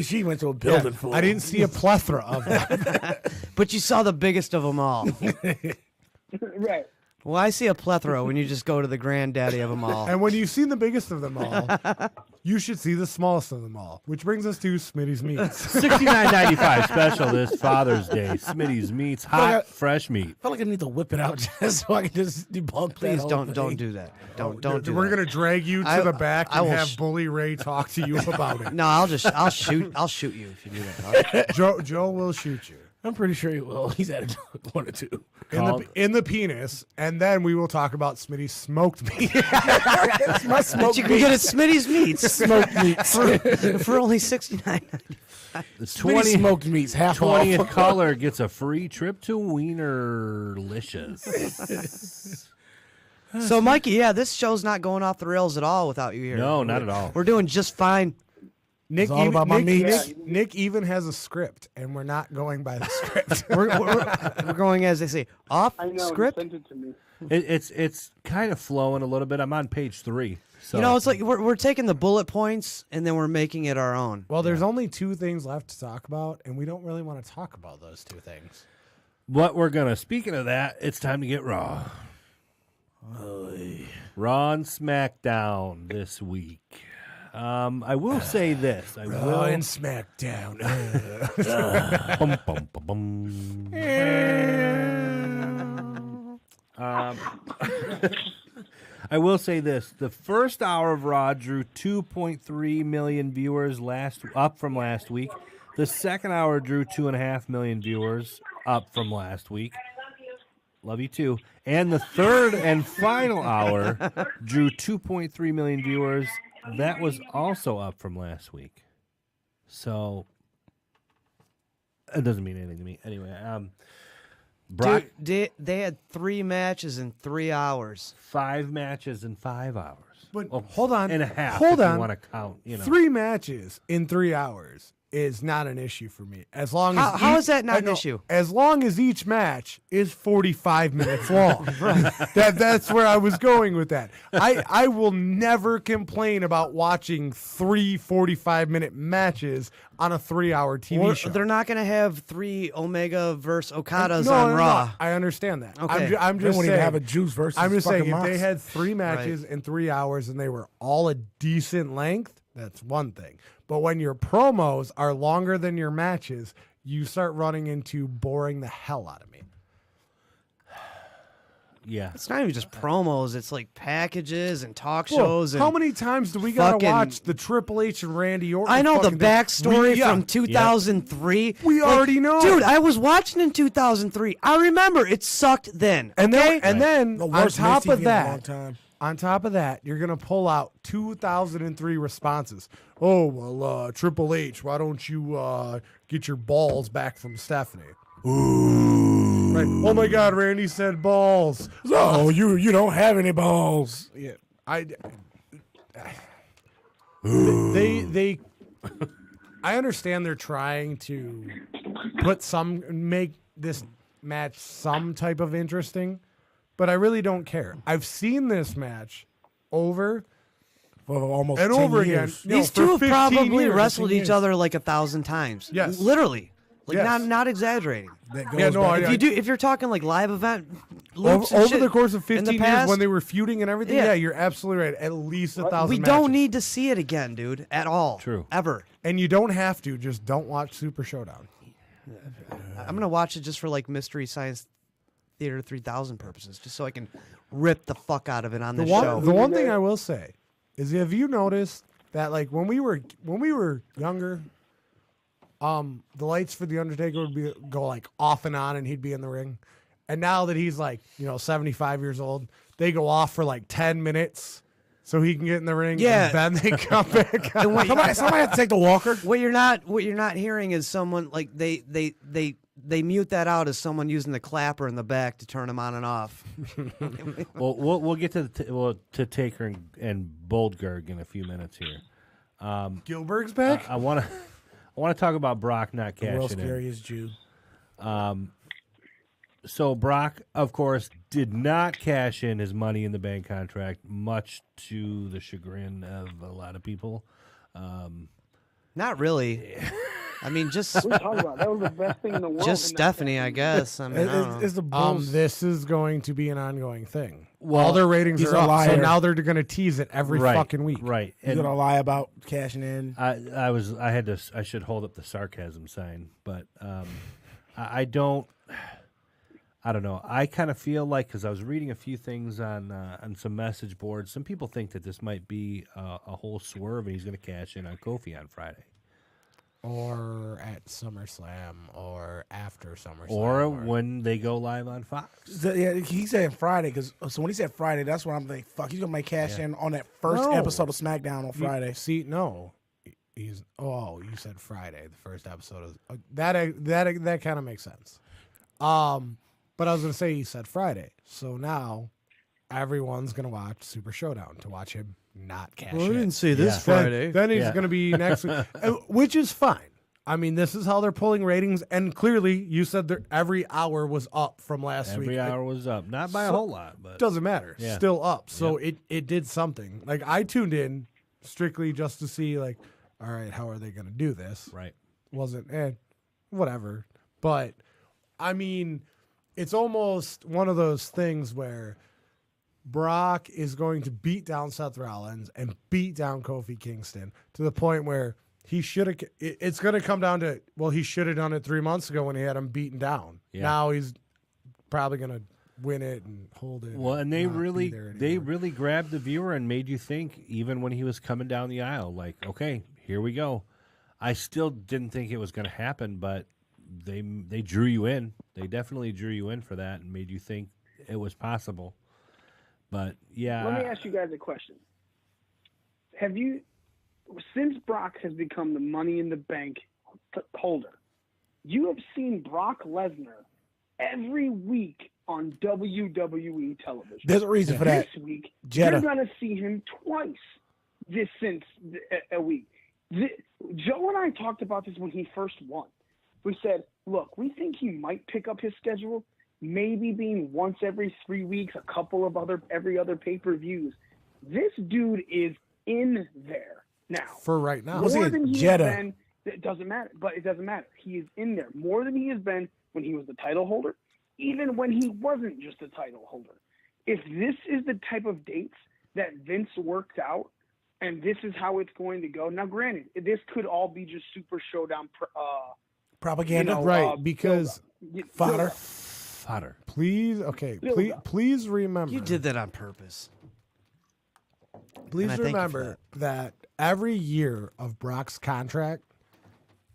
She went to a building full. I didn't see a plethora of them. but you saw the biggest of them all. Right. Well, I see a plethora when you just go to the granddaddy of them all. And when you've seen the biggest of them all, you should see the smallest of them all. Which brings us to Smitty's Meats. $69.95 special this Father's Day. Smitty's Meats, hot, fresh meat. I feel like I need to whip it out just so I can just debunk Please that don't whole thing. do that. Don't do We're that. gonna drag you to the back I and will have Bully Ray talk to you about it. No, I'll shoot you if you do that. All right? Joe will shoot you I'm pretty sure he will. He's had one or two. in the penis, and then we will talk about Smitty's smoked meat. That's my But smoked you can meat. get it Smitty's Meats Smoked meats. for only $69.95. The Smitty smoked meats, half 20th off. caller gets a free trip to Wienerlicious. So, Mikey, this show's not going off the rails at all without you here. No, not at all. We're doing just fine. Nick, all about my meats. Nick even has a script, and we're not going by the script. We're going, as they say, off I know. script. He sent it to me. It's kind of flowing a little bit. I'm on page 3. So. You know, it's like we're taking the bullet points and then we're making it our own. Well, there's only two things left to talk about, and we don't really want to talk about those two things. What we're going to, speaking of that, it's time to get Raw. Raw and SmackDown this week. I will say this. Raw and SmackDown. Bum, bum, bum, bum. I will say this. The first hour of Raw drew 2.3 million viewers up from last week. The second hour drew 2.5 million viewers up from last week. Love you too. And the third and final hour drew 2.3 million viewers. That was also up from last week. So it doesn't mean anything to me. Anyway, Brock, Dude, they had 3 matches in 3 hours. 5 matches in 5 hours. But hold on. And a half. Hold if on. You want to count, 3 matches in 3 hours is not an issue for me. As long as How is that not an issue? As long as each match is 45 minutes long. That's where I was going with that. I will never complain about watching 3 45-minute matches on a 3-hour TV show. They're not going to have 3 Omega versus Okadas on Raw. No, I understand that. Okay. I'm They just won't saying. even have a Juice versus I'm just saying, fucking if they Mox. had 3 matches in 3 hours and they were all a decent length, that's one thing. But when your promos are longer than your matches, you start running into boring the hell out of me. Yeah. It's not even just promos. It's like packages and talk shows. How And many times do we got to fucking- watch the Triple H and Randy Orton? I know the fucking thing? backstory from 2003. We already know. Dude, I was watching in 2003. I remember it sucked then. And okay? then The on worst top mixed of TV in a long that, time. on top of that, you're gonna pull out 2003 responses. Oh well, Triple H, why don't you get your balls back from Stephanie? Ooh. Right. Oh my God, Randy said balls. Oh, you don't have any balls. Yeah, they I understand they're trying to make this match some type of interesting, but I really don't care. I've seen this match over For almost and 10 over years. again. These for two have 15 probably years. wrestled 15 each other like 1,000 times. Yes. Literally. Like Yes. not exaggerating. That goes Yeah, no, back. If you're talking like live event loops and over shit the course of in 15 the years past, when they were feuding and everything, Yeah. yeah, you're absolutely right. At least 1,000 we matches. don't need to see it again, dude, at all. True. Ever. And you don't have to. Just don't watch Super Showdown. I'm going to watch it just for like Mystery Science Theater 3000 purposes, just so I can ripped the fuck out of it on the one, show. The one thing I will say is, have you noticed that like when we were younger, the lights for the Undertaker would go like off and on, and he'd be in the ring, and now that he's like 75 years old, they go off for like 10 minutes. So he can get in the ring, and then they come back. Somebody has to take the walker. What you're not hearing is someone like they mute that out as someone using the clapper in the back to turn them on and off. Well, we'll get to Taker and Boldberg in a few minutes here. Gilbert's back. I want to talk about Brock not cashing in. The world's scariest Jew. So Brock, of course, did not cash in his Money in the Bank contract, much to the chagrin of a lot of people. Not really. I mean, just What are you talking about? That was the best thing in the world. just Stephanie, I guess. I mean, I don't know. It's the This is going to be an ongoing thing. Well, all their ratings he's are a up, so liar. now they're going to tease it every fucking week. Right. He's gonna lie about cashing in. I should hold up the sarcasm sign, but I don't know. I kind of feel like, because I was reading a few things on some message boards, some people think that this might be a whole swerve, and he's going to cash in on Kofi on Friday. Or at SummerSlam, or after SummerSlam. Or when they go live on Fox. Yeah, he said Friday, so when he said Friday, that's when I'm thinking, fuck, he's going to make cash in on that first episode of SmackDown on Friday. You said Friday, the first episode. That kind of makes sense. But I was going to say he said Friday. So now everyone's going to watch Super Showdown to watch him not cash in. I didn't say this Friday. Then he's going to be next week, which is fine. I mean, this is how they're pulling ratings. And clearly, you said every hour was up from last week. Every hour was up. Not by a whole lot, but doesn't matter. Yeah. Still up. So it did something. Like, I tuned in strictly just to see, like, all right, how are they going to do this? Right. Wasn't, whatever. But, I mean, it's almost one of those things where Brock is going to beat down Seth Rollins and beat down Kofi Kingston to the point where he should have. It's going to come down to, well, he should have done it 3 months ago when he had him beaten down. Yeah. Now he's probably going to win it and hold it. Well, and they really grabbed the viewer and made you think, even when he was coming down the aisle, like, okay, here we go. I still didn't think it was going to happen, but they drew you in. They definitely drew you in for that and made you think it was possible. But yeah, let me ask you guys a question. Have you, since Brock has become the Money in the Bank holder, you have seen Brock Lesnar every week on WWE television. There's a reason for that. This week, Jeddah. you're going to see him twice since a week. Joe and I talked about this when he first won. We said, look, we think he might pick up his schedule, maybe being once every 3 weeks, a couple of every other pay-per-views. This dude is in there now. For right now. More than he has been, it doesn't matter, but it doesn't matter. He is in there more than he has been when he was the title holder, even when he wasn't just a title holder. If this is the type of dates that Vince worked out, and this is how it's going to go. Now, granted, this could all be just Super Showdown propaganda, right? Because fodder. Please remember. You did that on purpose. Please remember that every year of Brock's contract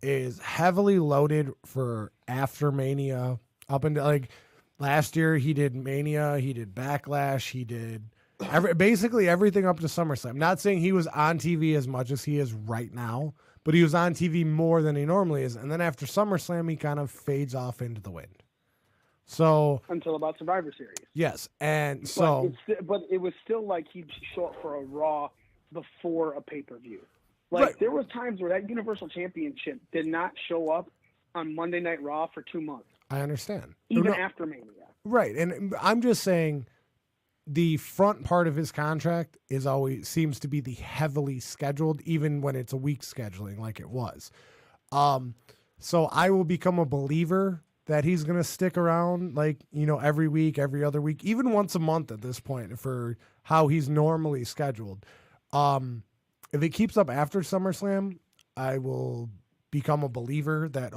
is heavily loaded for after Mania. Up until like last year, he did Mania, he did Backlash, he did basically everything up to SummerSlam. I'm not saying he was on TV as much as he is right now, but he was on TV more than he normally is. And then after SummerSlam, he kind of fades off into the wind. So until about Survivor Series. Yes, and but it was still like he'd show up for a Raw before a pay-per-view. Like there was times where that Universal Championship did not show up on Monday Night Raw for 2 months. I understand. Even after Mania. Right, and I'm just saying the front part of his contract seems to be the heavily scheduled, even when it's a week scheduling like it was. So I will become a believer that he's going to stick around, like, every week, every other week, even once a month at this point for how he's normally scheduled. If it keeps up after SummerSlam, I will become a believer that,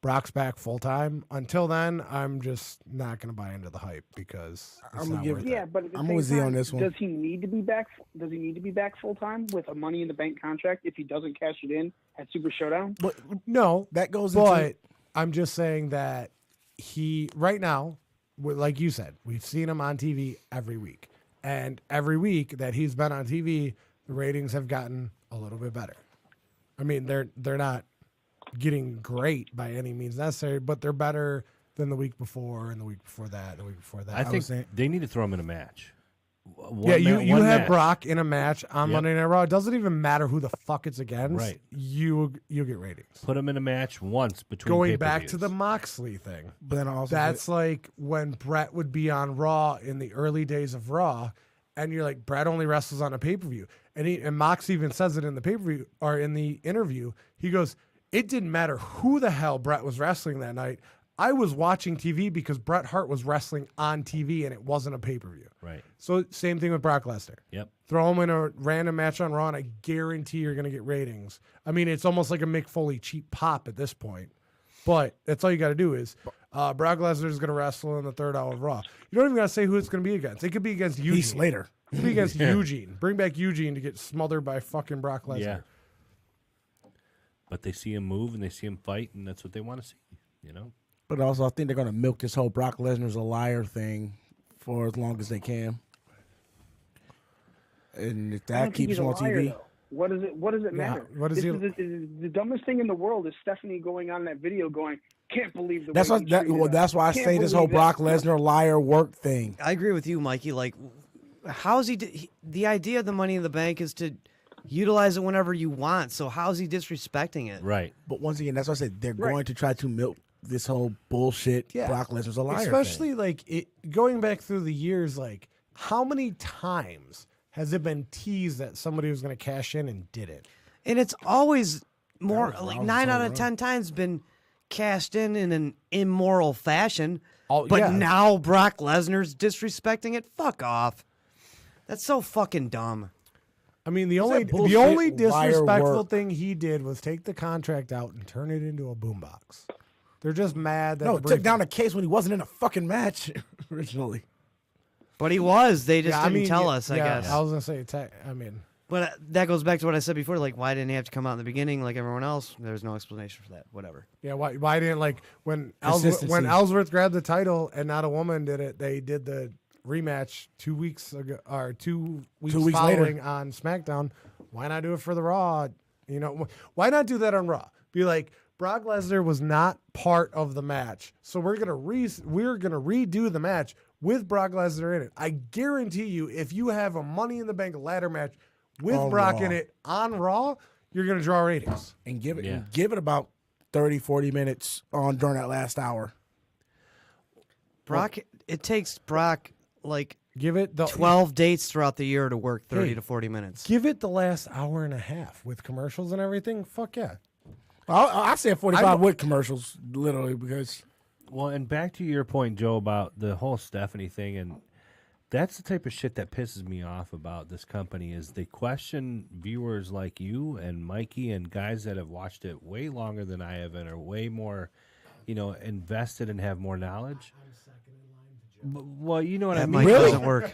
Brock's back full time. Until then, I'm just not going to buy into the hype because it's not worth it. But at the I'm same with Z time, on this one. Does he need to be back? Does he need to be back full time with a Money in the Bank contract if he doesn't cash it in at Super Showdown? But no, that goes. But I'm just saying that he right now, like you said, we've seen him on TV every week, and every week that he's been on TV, the ratings have gotten a little bit better. I mean, they're not getting great by any means necessary, but they're better than the week before and the week before that and the week before that. I think they need to throw him in a match. You have Brock in a match on Monday Night Raw. It doesn't even matter who the fuck it's against. Right. You'll get ratings. Put him in a match once between Going back pay-per-views. to the Moxley thing. But then also that's like when Brett would be on Raw in the early days of Raw, and you're like, Brett only wrestles on a pay-per-view. And Mox even says it in the pay-per-view or in the interview. He goes, it didn't matter who the hell Brett was wrestling that night. I was watching TV because Bret Hart was wrestling on TV and it wasn't a pay-per-view. Right. So same thing with Brock Lesnar. Yep. Throw him in a random match on Raw and I guarantee you're going to get ratings. I mean, it's almost like a Mick Foley cheap pop at this point. But that's all you got to do is Brock Lesnar is going to wrestle in the third hour of Raw. You don't even got to say who it's going to be against. It could be against Eugene. Heath Slater. It could be against Eugene. Bring back Eugene to get smothered by fucking Brock Lesnar. Yeah. But they see him move and they see him fight, and that's what they want to see, you know? But also, I think they're going to milk this whole Brock Lesnar's a liar thing for as long as they can. And if that keeps him on TV. Though. What does it matter? What is he? The dumbest thing in the world is Stephanie going on that video going, can't believe the That's way that's why I say this whole Brock Lesnar liar work thing. I agree with you, Mikey. Like, how's the idea of the Money in the Bank is to utilize it whenever you want. So how's he disrespecting it? Right. But once again, that's why I said they're going to try to milk this whole bullshit. Yeah. Brock Lesnar's a liar. Especially thing. like going back through the years, like how many times has it been teased that somebody was going to cash in and didn't? And it's always more like 9 out of 10 times been cashed in an immoral fashion. But now Brock Lesnar's disrespecting it. Fuck off. That's so fucking dumb. I mean, the only disrespectful thing he did was take the contract out and turn it into a boombox. They're just mad that took down a case when he wasn't in a fucking match originally. But he was. They just didn't tell us, I guess. I was going to say, But that goes back to what I said before. Like, why didn't he have to come out in the beginning like everyone else? There's no explanation for that. Whatever. Yeah, why didn't, like, when Ellsworth grabbed the title and not a woman did it, they did the rematch 2 weeks ago or 2 weeks following later on SmackDown. Why not do it for the Raw? You know, why not do that on Raw? Be like, Brock Lesnar was not part of the match, so we're gonna redo the match with Brock Lesnar in it. I guarantee you, if you have a Money in the Bank ladder match with Brock in it on Raw, you're gonna draw ratings and give it about 30, 40 minutes during that last hour. Brock, it takes Brock like give it 12 dates throughout the year to work 30 to 40 minutes. Give it the last hour and a half with commercials and everything. Fuck yeah. I said 45 with commercials, literally, because. Well, and back to your point, Joe, about the whole Stephanie thing, and that's the type of shit that pisses me off about this company is they question viewers like you and Mikey and guys that have watched it way longer than I have and are way more, invested and have more knowledge. Well, you know what I mean. Mic doesn't work.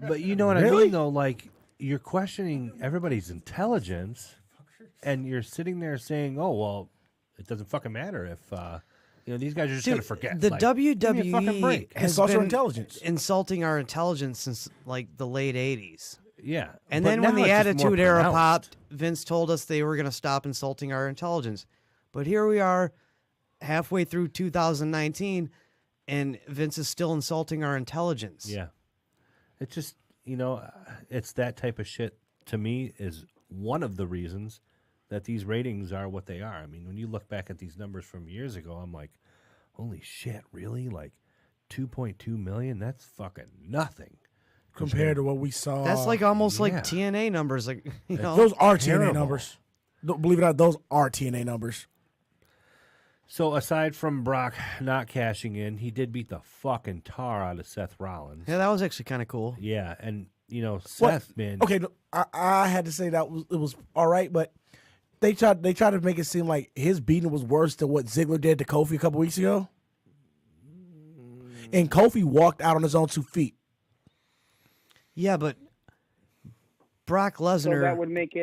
But you know what I mean, though. Like, you're questioning everybody's intelligence, and you're sitting there saying, "Oh, well, it doesn't fucking matter if these guys are just gonna forget." The like, WWE has insult been our intelligence. Insulting our intelligence since like the late '80s. Yeah, and then when the Attitude Era popped, Vince told us they were going to stop insulting our intelligence. But here we are, halfway through 2019. And Vince is still insulting our intelligence. Yeah. It's just, it's that type of shit, to me, is one of the reasons that these ratings are what they are. I mean, when you look back at these numbers from years ago, I'm like, holy shit, really? Like 2.2 million? That's fucking nothing. Compared to what we saw. That's like almost like TNA numbers. Like, those are TNA numbers. Believe it or not, those are TNA numbers. So aside from Brock not cashing in, he did beat the fucking tar out of Seth Rollins. Yeah, that was actually kind of cool. Yeah, and Seth, man. Okay, I had to say it was all right, but they tried to make it seem like his beating was worse than what Ziggler did to Kofi a couple weeks ago. And Kofi walked out on his own 2 feet. Yeah, but Brock Lesnar. So that would make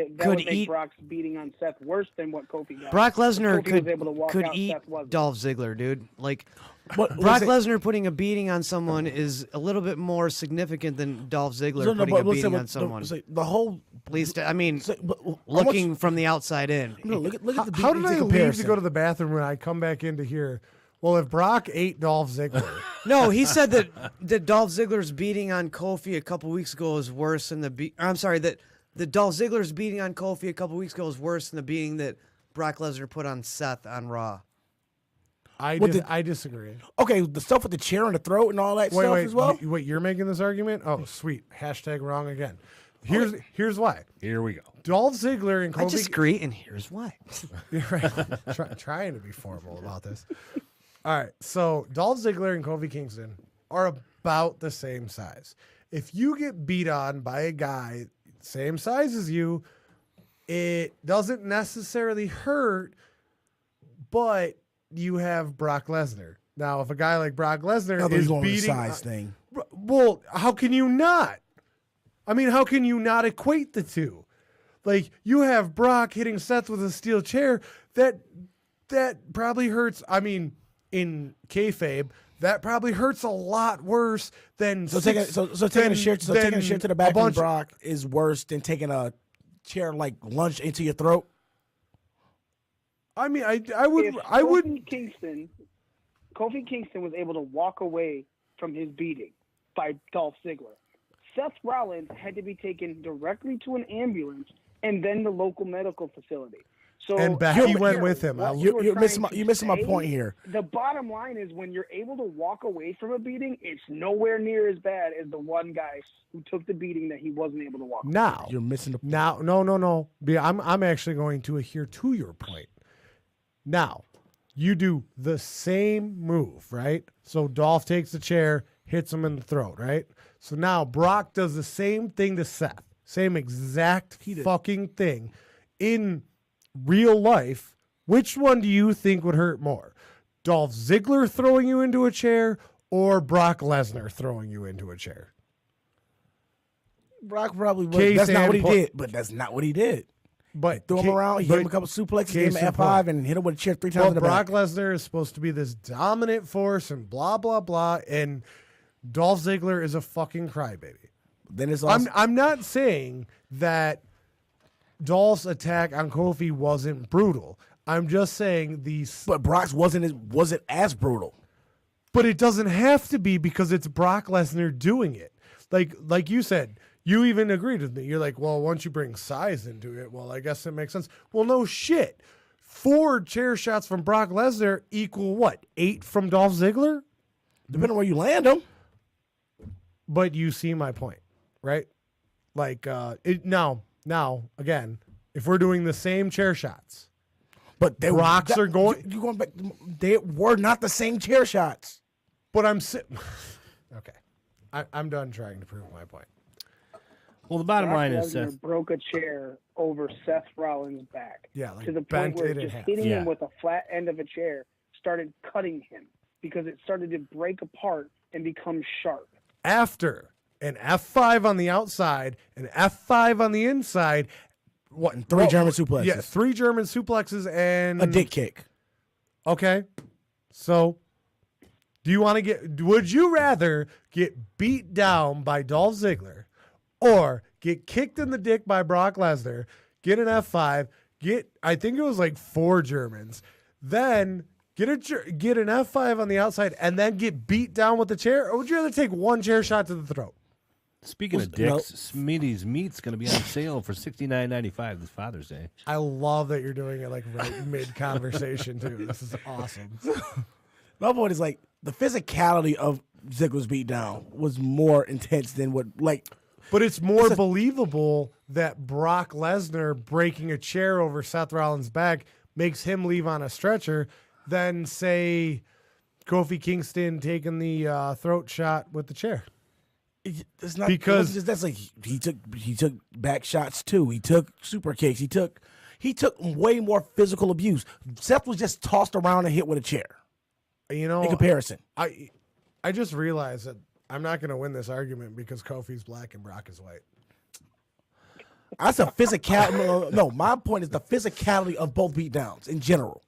Brock's beating on Seth worse than what Kofi got. Brock Lesnar could eat Dolph Ziggler, dude. Like, Brock Lesnar putting a beating on someone is a little bit more significant than Dolph Ziggler putting a beating on someone. The whole, at least, I mean, looking from the outside in. No, look at the How did I leave comparison. to go to the bathroom when I come back into here? Well, if Brock ate Dolph Ziggler. No, he said that Dolph Ziggler's beating on Kofi a couple weeks ago is worse than that Dolph Ziggler's beating on Kofi a couple weeks ago is worse than the beating that Brock Lesnar put on Seth on Raw. I disagree. Okay, the stuff with the chair on the throat and all that stuff as well? Wait, you're making this argument? Oh, sweet. Hashtag wrong again. Here's why. Here we go. Dolph Ziggler and Kofi. I disagree, and here's why. You're right. Trying to be formal about this. All right, so Dolph Ziggler and Kofi Kingston are about the same size. If you get beat on by a guy same size as you, it doesn't necessarily hurt, but you have Brock Lesnar. Now, if a guy like Brock Lesnar is beating the size thing, well, how can you not? I mean, how can you not equate the two? Like, you have Brock hitting Seth with a steel chair that probably hurts. I mean, in kayfabe, that probably hurts a lot worse than taking a chair to the back of Brock is worse than taking a chair like lunge into your throat. I mean, I would. Kofi Kingston was able to walk away from his beating by Dolph Ziggler. Seth Rollins had to be taken directly to an ambulance and then the local medical facility. So and Becky went with him. You're missing my point here. The bottom line is when you're able to walk away from a beating, it's nowhere near as bad as the one guy who took the beating that he wasn't able to walk away. Now you're missing the point. No. I'm actually going to adhere to your point. Now, you do the same move, right? So Dolph takes the chair, hits him in the throat, right? So now Brock does the same thing to Seth. Same exact fucking thing. In real life, which one do you think would hurt more? Dolph Ziggler throwing you into a chair or Brock Lesnar throwing you into a chair? Brock probably would. That's not what he did, but that's not what he did. But threw him around, he hit him a couple suplexes, gave him an F5, and hit him with a chair 3 times in the Brock back. Lesnar is supposed to be this dominant force and blah, blah, blah, and Dolph Ziggler is a fucking crybaby. Then it's also, I'm not saying that Dolph's attack on Kofi wasn't brutal. I'm just saying but Brock's wasn't as brutal. But it doesn't have to be because it's Brock Lesnar doing it. Like you said, you even agreed with me. You're like, well, once you bring size into it, well, I guess it makes sense. Well, no shit. 4 chair shots from Brock Lesnar equal what? 8 from Dolph Ziggler? Depending on where you land them. But you see my point, right? Like, now, again, if we're doing the same chair shots, but are going. You going back? They were not the same chair shots. But I'm okay. I'm done trying to prove my point. Well, the bottom line is Seth broke a chair over Seth Rollins' back. Yeah, like to the point where just hitting him with a flat end of a chair started cutting him because it started to break apart and become sharp. After an F5 on the outside, an F5 on the inside, what? And 3 German suplexes. Yeah, 3 German suplexes and a dick kick. Okay, so would you rather get beat down by Dolph Ziggler or get kicked in the dick by Brock Lesnar, get an F5, I think it was like 4 Germans, then get an F5 on the outside, and then get beat down with the chair? Or would you rather take 1 chair shot to the throat? Speaking of dicks, Smittys meat's going to be on sale for $69.95 this Father's Day. I love that you're doing it like right mid-conversation, too. This is awesome. My point is, like, the physicality of Ziggler's beatdown was more intense than what, like... But it's more believable that Brock Lesnar breaking a chair over Seth Rollins' back makes him leave on a stretcher than, say, Kofi Kingston taking the throat shot with the chair. It's not because that's like he took back shots too. He took super kicks. He took he took way more physical abuse. Seth was just tossed around and hit with a chair. You know, in comparison, I just realized that I'm not going to win this argument because Kofi's black and Brock is white. That's a physicality. No, my point is the physicality of both beatdowns in general.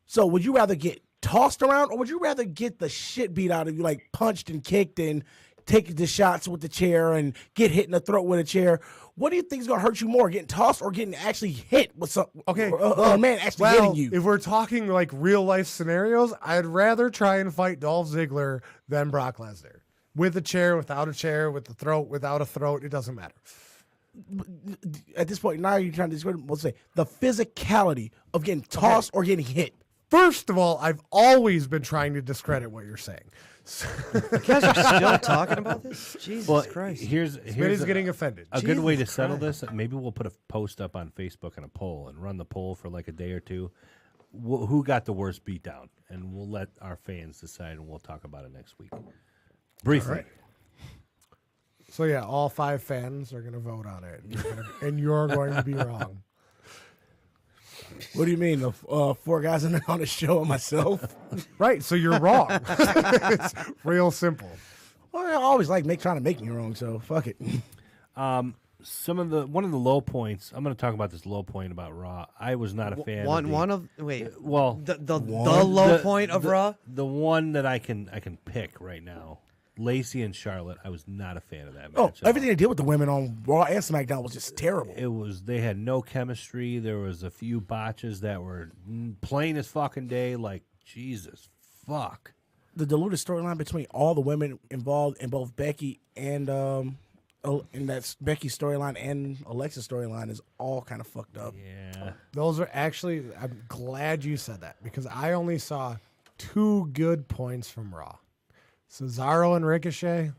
So would you rather get tossed around, or would you rather get the shit beat out of you, like punched and kicked and take the shots with the chair and get hit in the throat with a chair? What do you think is going to hurt you more, getting tossed or getting actually hit with some a man actually hitting you? If we're talking like real life scenarios, I'd rather try and fight Dolph Ziggler than Brock Lesnar. With a chair, without a chair, with the throat, without a throat, it doesn't matter. At this point, now you're trying to describe, let's say, the physicality of getting tossed or getting hit. First of all, I've always been trying to discredit what you're saying. You guys are still talking about this? Jesus Christ. Here's getting offended. A good way to settle this, maybe we'll put a post up on Facebook and a poll and run the poll for like a day or two. Who got the worst beatdown? And we'll let our fans decide, and we'll talk about it next week. Briefly. Right. So, yeah, all 5 fans are going to vote on it, and you're going to be wrong. What do you mean? The 4 guys on the show and myself? Right, so you're wrong. It's real simple. Well, I always like trying to make me wrong, so fuck it. One of the low points. I'm going to talk about this low point about Raw. I was not a fan. The low point of Raw. The one that I can pick right now. Lacey and Charlotte, I was not a fan of that match. Oh, everything they did with the women on Raw and SmackDown was just terrible. They had no chemistry. There was a few botches that were plain as fucking day. Like, Jesus, fuck. The diluted storyline between all the women involved in both Becky and that's Becky's storyline and Alexa's storyline is all kind of fucked up. Yeah. Those are actually, I'm glad you said that because I only saw 2 good points from Raw. Cesaro and Ricochet,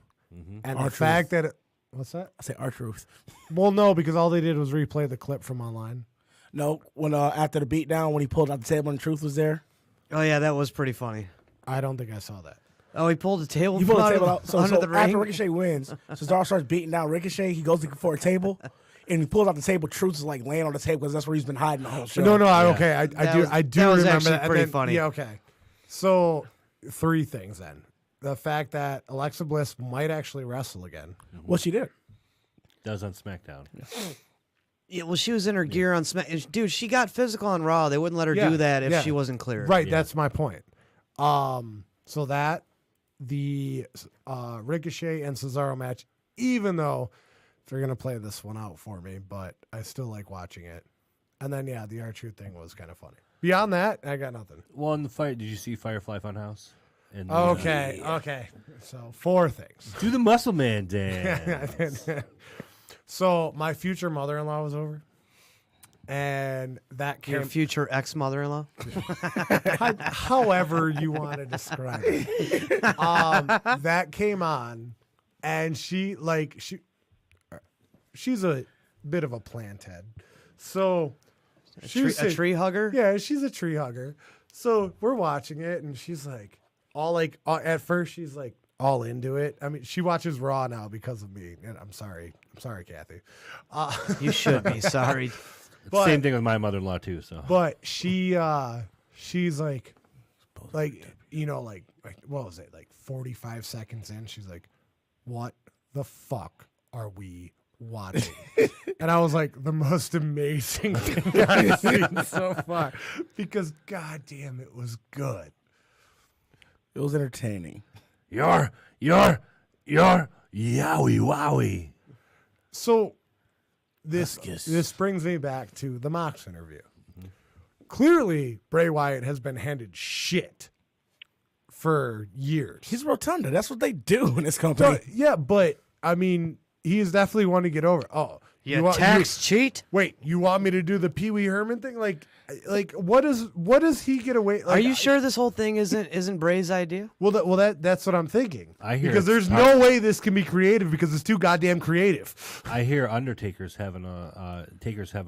and the fact that what's that? I say R-Truth. Well, no, because all they did was replay the clip from online. No, when after the beatdown, when he pulled out the table and Truth was there. Oh yeah, that was pretty funny. I don't think I saw that. Oh, he pulled the table. He pulled the table out. Under the ring. After Ricochet wins, Cesaro starts beating down Ricochet. He goes for a table, and he pulls out the table. Truth is like laying on the table because that's where he's been hiding the whole show. No, okay, I do was remember actually that. pretty funny. Yeah, okay. So 3 things then. The fact that Alexa Bliss might actually wrestle again. Well, she did. Does on SmackDown. Yeah, well, she was in her gear on SmackDown. Dude, she got physical on Raw. They wouldn't let her do that if she wasn't cleared. Right, that's my point. So that, the Ricochet and Cesaro match, even though they're going to play this one out for me, but I still like watching it. And then, yeah, the R-Truth thing was kind of funny. Beyond that, I got nothing. Well, in the fight, did you see Firefly Funhouse? Okay. So 4 things. Do the Muscle Man dance. So my future mother-in-law was over, and that came. Your future ex-mother-in-law. However you want to describe it. That came on, and she's a bit of a plant head. So she's a tree hugger. Yeah, she's a tree hugger. So we're watching it, and she's like. At first she's like all into it. I mean, she watches Raw now because of me, and I'm sorry, Kathy. You should be sorry. But, same thing with my mother-in-law too. So, but she's like what was it? Like 45 seconds in, she's like, "What the fuck are we watching?" And I was like, the most amazing thing I've seen so far because goddamn, it was good. It was entertaining. You're yowie wowie. So this brings me back to the Mox interview. Mm-hmm. Clearly, Bray Wyatt has been handed shit for years. He's Rotunda. That's what they do in this company. Yeah, but I mean, he is definitely one to get over. Oh, cheat? Wait, you want me to do the Pee Wee Herman thing? Like what does he get away? Like, are you sure this whole thing isn't Bray's idea? That's what I'm thinking. I hear because there's no way this can be creative because it's too goddamn creative. I hear Undertaker's having a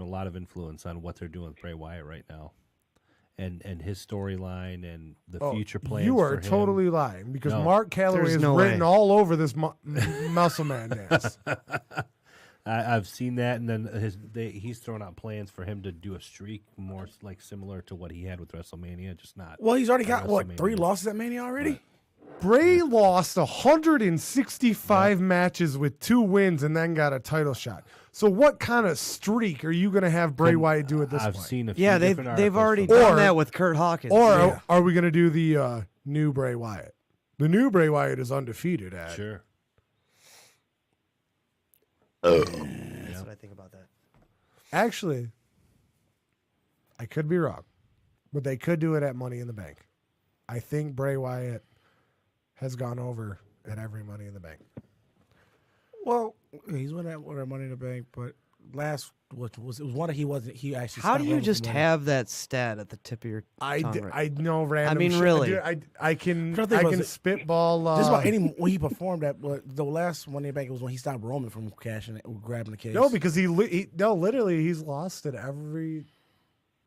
lot of influence on what they're doing with Bray Wyatt right now, and his storyline and the future plans. You are totally lying because Mark Calloway is written all over this muscle man dance. I've seen that, and then he's thrown out plans for him to do a streak more like similar to what he had with WrestleMania, just not. Well, he's already got, 3 losses at Mania already? Bray lost 165 matches with 2 wins and then got a title shot. So what kind of streak are you going to have Bray Wyatt do at this point? I've seen a few they've already done that with Kurt Hawkins. Or are we going to do the new Bray Wyatt? The new Bray Wyatt is undefeated at. Sure. That's what I think about that. Actually, I could be wrong, but they could do it at Money in the Bank. I think Bray Wyatt has gone over at every Money in the Bank. Well, he's won that Money in the Bank, but it was one that he actually. How do you just have that stat at the tip of your tongue? I know random. I mean, shit. really, I can spitball. Just about any when he performed that, but the last Money in the Bank was when he stopped Roman from grabbing the case. No, because literally he's lost it every.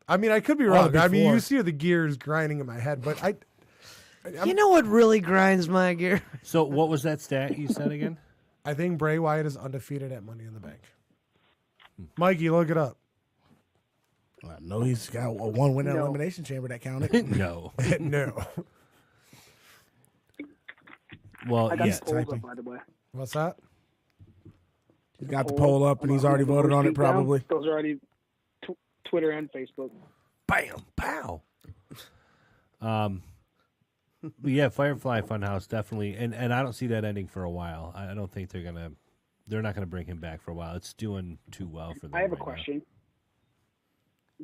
I mean, I could be wrong. I mean, you see the gears grinding in my head, but you know what really grinds my gear? So what was that stat you said again? I think Bray Wyatt is undefeated at Money in the Bank. Mikey, look it up. I know he's got a 1 win in Elimination Chamber that counted. No. No. Well, I got the polls up, by the way. What's that? He's got the poll up, and he's already voted on it, probably. Those are already Twitter and Facebook. Bam, pow. But yeah, Firefly Funhouse definitely, and I don't see that ending for a while. I don't think they're not gonna bring him back for a while. It's doing too well for them. I have a question.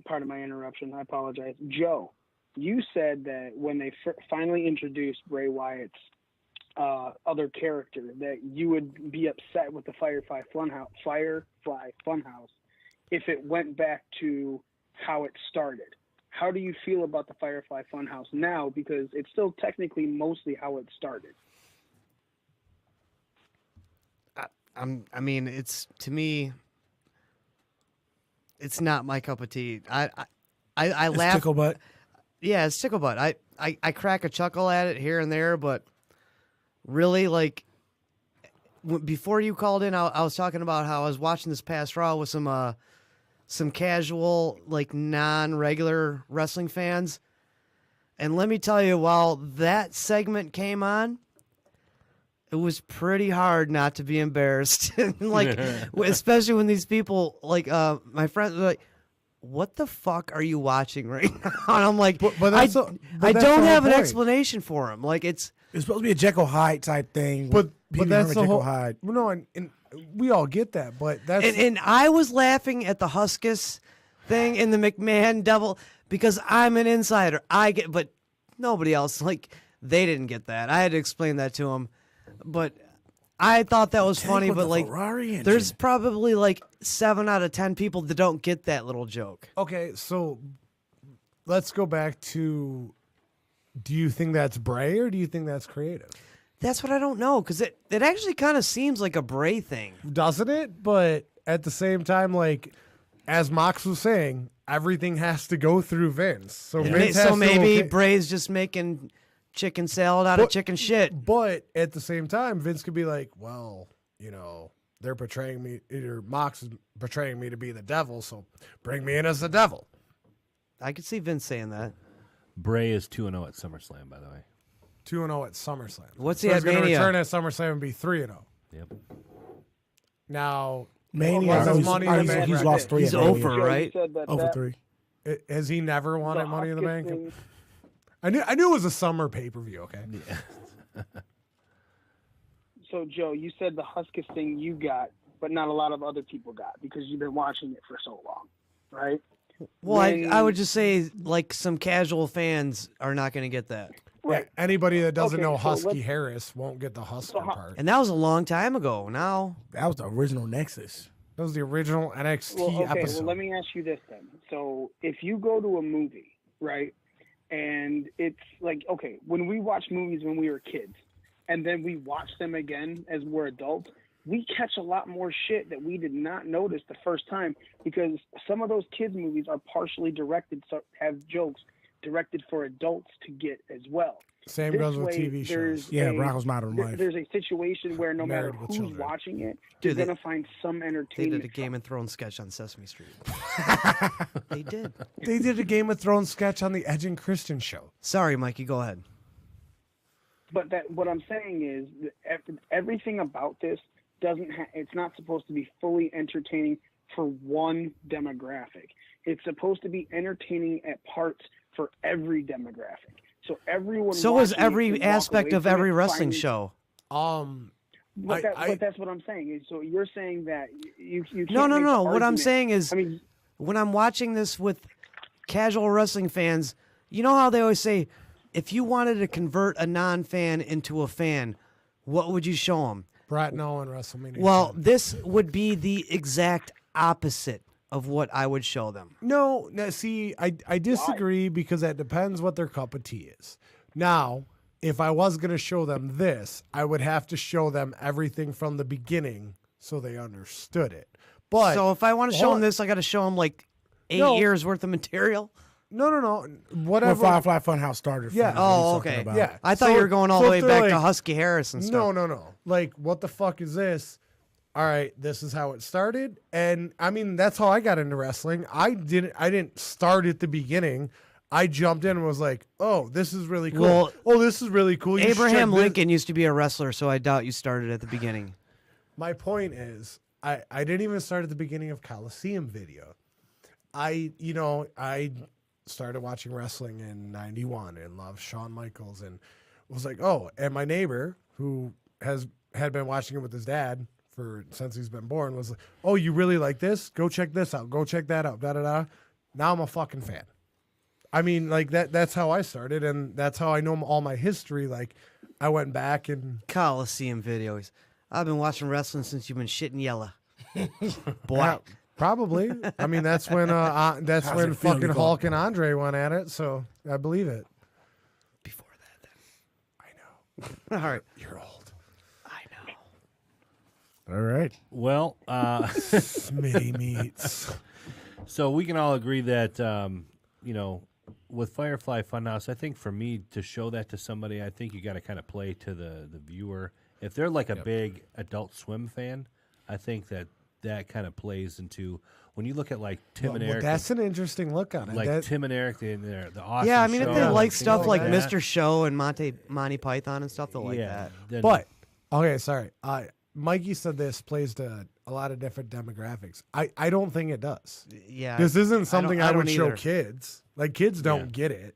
Part of my interruption. I apologize, Joe. You said that when they finally introduced Bray Wyatt's other character, that you would be upset with the Firefly Funhouse if it went back to how it started. How do you feel about the Firefly Funhouse now? Because it's still technically mostly how it started. I mean, it's, to me, it's not my cup of tea. I laugh. Tickle butt. Yeah, it's tickle butt. I crack a chuckle at it here and there, but really, like, before you called in, I was talking about how I was watching this past Raw with some casual, like, non-regular wrestling fans. And let me tell you, while that segment came on, it was pretty hard not to be embarrassed. Like, especially when these people, like, my friends were like, what the fuck are you watching right now? And I'm like, I don't have an explanation for him. Like, it's supposed to be a Jekyll Hyde type thing. But that's the whole Hyde. No, and we all get that, but that's and I was laughing at the Huskus thing in the McMahon double because I'm an insider. I get, but nobody else, like, they didn't get that. I had to explain that to them, but I thought that was funny. But like, there's probably like 7 out of 10 people that don't get that little joke. Okay, so let's go back to: do you think that's Bray or do you think that's creative? That's what I don't know, because it actually kind of seems like a Bray thing. Doesn't it? But at the same time, like, as Mox was saying, everything has to go through Vince. So Vince has maybe Bray's just making chicken salad out of chicken shit. But at the same time, Vince could be like, well, you know, they're portraying me, either Mox is portraying me to be the devil, so bring me in as the devil. I could see Vince saying that. Bray is 2-0 at SummerSlam, by the way. 2-0 at SummerSlam. What's so he he's at going to Mania? return at SummerSlam and be 3-0. Yep. Now, Mania, he's lost 3. He's over, right? Over 3. Has he never won at Money in the Bank? I knew it was a summer pay-per-view, okay? Yeah. So, Joe, you said the Huskus thing you got, but not a lot of other people got because you've been watching it for so long, right? Well, I would just say, like, some casual fans are not going to get that. Right. Yeah, anybody that doesn't know Husky Harris won't get the Husker part. And that was a long time ago. Now that was the original Nexus. That was the original NXT episode. Well, let me ask you this then. So if you go to a movie, right, and it's like, okay, when we watch movies when we were kids, and then we watch them again as we're adults, we catch a lot more shit that we did not notice the first time because some of those kids' movies are partially directed, so have jokes directed for adults to get as well. Same This goes with way, TV shows. Yeah, Bronco's Modern Life. There's a situation where no matter Married with who's Children. watching it, Dude, you're going to find some They entertainment. did a Game of Thrones sketch on Sesame Street. They did. They did a Game of Thrones sketch on the Edge and Christian show. Sorry, Mikey. Go ahead. But what I'm saying is that everything about this it's not supposed to be fully entertaining for one demographic. It's supposed to be entertaining at parts for every demographic. So everyone. So is watching it every can walk aspect away of from every it wrestling finding- show. But that's what I'm saying. Is so you're saying that you can't No. make the What I'm argument- saying is, when I'm watching this with casual wrestling fans, you know how they always say, if you wanted to convert a non-fan into a fan, what would you show them? Bret and Owen WrestleMania. Well, this would be the exact opposite of what I would show them. No, see, I disagree because that depends what their cup of tea is. Now, if I was going to show them this, I would have to show them everything from the beginning so they understood it. But so if I want to show them this, I got to show them like 8 years worth of material. No. Whatever. When Firefly Funhouse started. Yeah. Oh, okay. Yeah. I thought you were going all the if way they're back like, to Husky Harris and stuff. No. Like, what the fuck is this? All right, this is how it started, and I mean that's how I got into wrestling. I didn't start at the beginning. I jumped in and was like, "Oh, this is really cool. Well, This is really cool." You Abraham should check this." Lincoln used to be a wrestler, so I doubt you started at the beginning. My point is, I didn't even start at the beginning of Coliseum video. I started watching wrestling in '91 and loved Shawn Michaels and was like, "Oh," and my neighbor who had been watching it with his dad since he's been born was like, "Oh, you really like this? Go check this out. Go check that out." Da da da. Now I'm a fucking fan. I mean, like that's how I started, and that's how I know all my history. Like, I went back and Coliseum videos. I've been watching wrestling since you've been shitting yellow. Boy, yeah, probably. I mean, that's when fucking Hulk and Andre went at it. So I believe it. Before that, then. I know. All right, you're old. All right. Well, Smitty meets. So we can all agree that with Firefly Funhouse, I think for me to show that to somebody, I think you got to kind of play to the viewer. If they're like a big Adult Swim fan, I think that kind of plays into when you look at like Tim and Eric. That's an interesting look on it. Like Tim and Eric, the Awesome yeah, I mean, Show, if they like stuff like that. Mr. Show and Monty Python and stuff, they'll like that. But okay, sorry. Mikey said this plays to a lot of different demographics. I don't think it does. Yeah, this isn't something I would show either. kids. Like kids don't get it.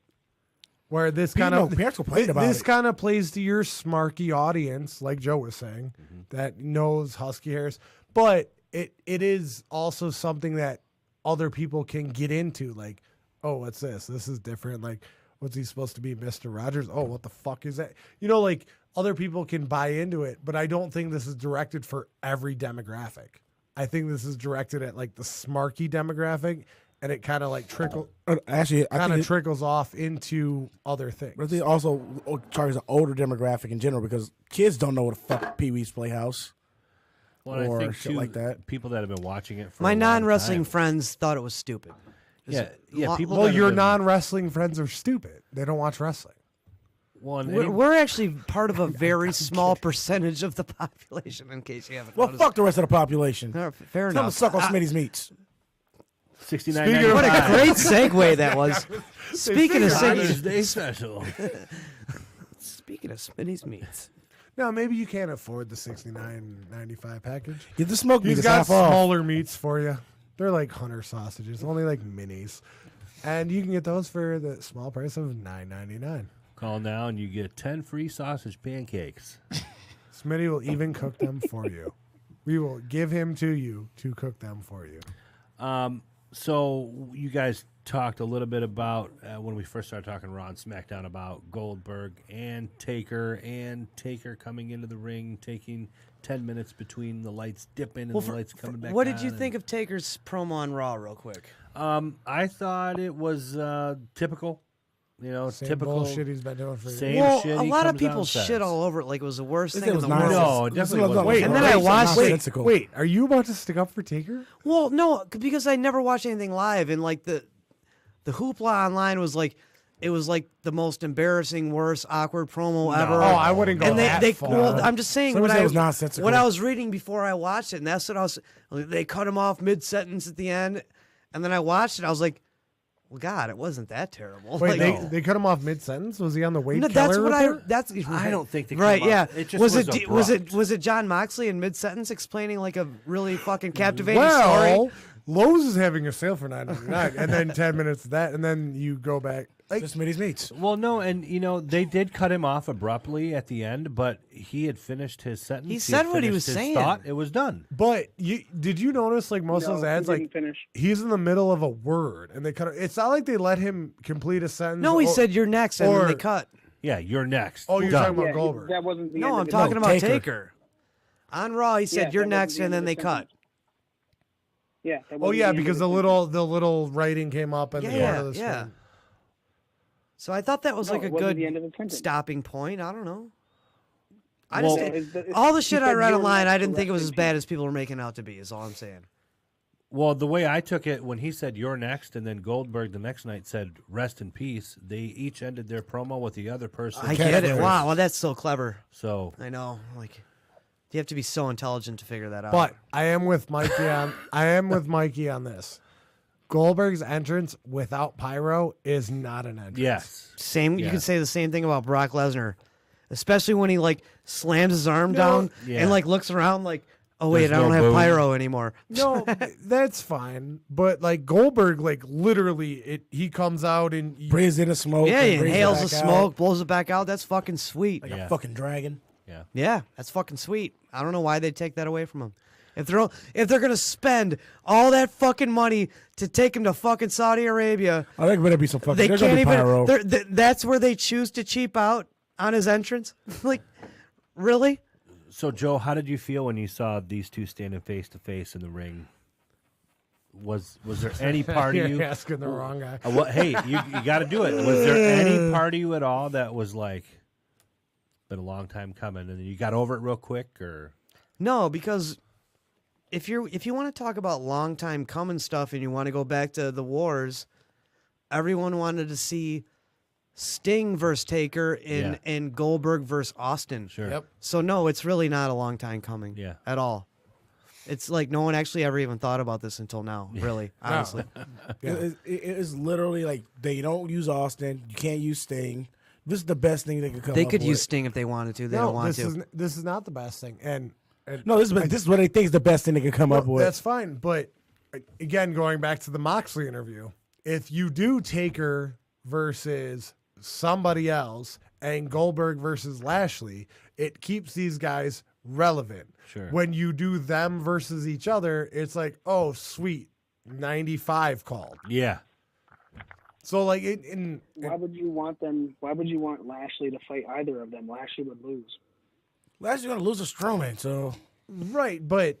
Where this kind parents complain about this it. kind of plays to your smarky audience, like Joe was saying, that knows Husky Harris. But it is also something that other people can get into. Like, oh, what's this? This is different. Like, what's he supposed to be, Mr. Rogers? Oh, what the fuck is that? Like other people can buy into it, but I don't think this is directed for every demographic. I think this is directed at like the smarky demographic, and it kind of like trickles off into other things. But they also targets an older demographic in general because kids don't know what the fuck Pee-wee's Playhouse or I think shit like that. People that have been watching it for My a long non-wrestling time. friends thought it was stupid. People. Well, that your have been- non-wrestling friends are stupid. They don't watch wrestling. We're actually part of a very small percentage of the population, in case you haven't Well, noticed. fuck the rest of the population. Fair Tell them to enough. suck on Smitty's meats. $69.95. What a great segue that was. Speaking of Father's Smitty's Day special. Speaking of Smitty's meats. No, maybe you can't afford the $69.95 package. Get the smoke meat. He's It's got half off. smaller meats for you. They're like Hunter sausages, only like minis, and you can get those for the small price of $9.99. Call now and you get 10 free sausage pancakes. Smitty will even cook them for you. We will give him to you to cook them for you. So you guys talked a little bit about when we first started talking Raw and SmackDown about Goldberg and Taker coming into the ring, taking 10 minutes between the lights dipping and the lights coming back. What did you on think of Taker's promo on Raw, real quick? I thought it was typical. Same typical bullshit he's been doing for years. Well, shit a he lot of comes out people and says. shit all over it like it was the worst This thing in was the nonsense. world. No, it definitely This was wasn't. Wait, and then I watched nonsensical. Wait, are you about to stick up for Taker? Well, no, because I never watched anything live, and like the hoopla online was like, it was like the most embarrassing, worst, awkward promo ever. Oh, I wouldn't go that far. Well, I'm just saying What I was reading before I watched it, and that's what I was. They cut him off mid-sentence at the end, and then I watched it. I was like, well, God, it wasn't that terrible. Wait, like, they cut him off mid-sentence? Was he on the Wade Keller that's what report? I don't think they cut right. him Yeah, off. It just was it Jon Moxley in mid-sentence explaining like a really fucking captivating well, story? Lowe's is having a sale for $9.99, and then 10 minutes of that, and then you go back. Like, just Smittys meats. Well, no, and they did cut him off abruptly at the end, but he had finished his sentence. He said what he was his saying. Thought. It was done. But did you notice, like most of those ads, like he's in the middle of a word, and they cut. It's not like they let him complete a sentence. No, he said you're next, and then they cut. Yeah, you're next. Oh, you're talking about Goldberg. That wasn't the No, end I'm of it. talking about Taker. On Raw, he said you're that wasn't next, the and end then of they the cut. sentence. Yeah. that Oh wasn't yeah, the end because of the little writing came up in the front of the screen. So I thought that was No, like a it wasn't good the end of the sentence. stopping point. I don't know. Well, All the shit he I said read you're online, next I to didn't think it was as wrestling bad as people were making out to be. Is all I'm saying. Well, the way I took it, when he said you're next, and then Goldberg the next night said rest in peace, they each ended their promo with the other person. I get it. Wow, well, that's so clever. So I know, like, you have to be so intelligent to figure that out. But I am with Mikey on this. Goldberg's entrance without pyro is not an entrance. Yes. You could say the same thing about Brock Lesnar, especially when he like slams his arm down and like looks around like, oh wait, I don't have pyro anymore. No, that's fine. But like Goldberg, like literally, he comes out and breathes in the smoke. Yeah, he and inhales the breathes it back smoke, out. blows it back out. That's fucking sweet. Like a fucking dragon. Yeah. Yeah, that's fucking sweet. I don't know why they'd take that away from him. If they're gonna spend all that fucking money to take him to fucking Saudi Arabia, I think better be some fucking. they They're can't gonna be pyro. even. That's where they choose to cheap out on his entrance. Like, really? So, Joe, how did you feel when you saw these two standing face to face in the ring? Was there any part of you You're asking the wrong guy? Hey, you got to do it. Was there any part of you at all that was like, been a long time coming, and you got over it real quick, or? No, because if you want to talk about long time coming stuff and you want to go back to the wars, everyone wanted to see Sting versus Taker and Goldberg versus Austin. Sure. Yep. So no, it's really not a long time coming. At all. It's like no one actually ever even thought about this until now. Really, honestly. It is literally like they don't use Austin. You can't use Sting. This is the best thing they could come up with. They could use Sting if they wanted to. They don't want to. This is not the best thing. And no, this is what they think is the best thing they could come up with. That's fine. But again, going back to the Moxley interview, if you do Taker versus somebody else and Goldberg versus Lashley, it keeps these guys relevant. Sure. When you do them versus each other, it's like, oh, sweet, 95 called. Yeah. So like, why would you want them? Why would you want Lashley to fight either of them? Lashley would lose. Lashley's gonna lose a Strowman, so right. But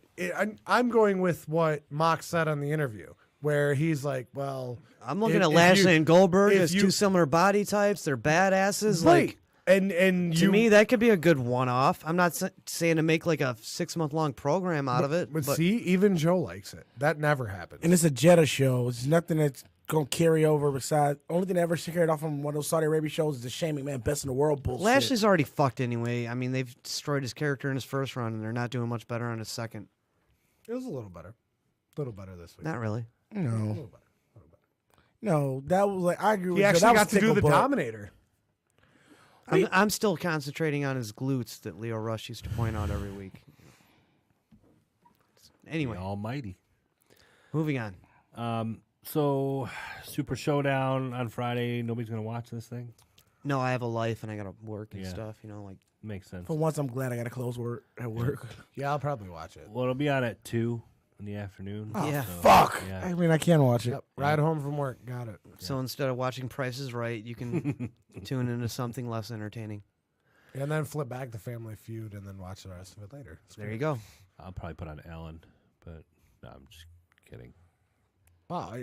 I'm going with what Mox said on the interview, where he's like, well, I'm looking at Lashley and Goldberg as two similar body types. They're badasses. Right. Like, and to me, that could be a good one-off. I'm not saying to make like a 6-month-long program out of it. But see, even Joe likes it. That never happens. and it's a Jeddah show. It's nothing that's gonna carry over. Besides, only thing that ever carried off from one of those Saudi Arabia shows is the Shane McMahon best in the world bullshit. Lashley's already fucked anyway. I mean, they've destroyed his character in his first run, and they're not doing much better on his second. It was a little better. A little better this week. Not really. No. No, that was like I agree with He you. actually That was got to do the tickle butt. Dominator. I'm still concentrating on his glutes that Leo Rush used to point out every week. Anyway, The Almighty. moving on. So, Super Showdown on Friday. Nobody's gonna watch this thing. No, I have a life and I gotta work and Yeah. stuff. You know, like Makes sense. For once, I'm glad I got to close work at work. Yeah, I'll probably watch it. Well, it'll be on at 2 in the afternoon. Oh, Yeah. fuck. Yeah. I mean, I can watch it. Yep. Ride home from work. Got it. so. Instead of watching Price is Right, you can tune into something less entertaining. And then flip back to Family Feud and then watch the rest of it later. It's There great. you go. I'll probably put on Ellen, but no, I'm just kidding. Wow.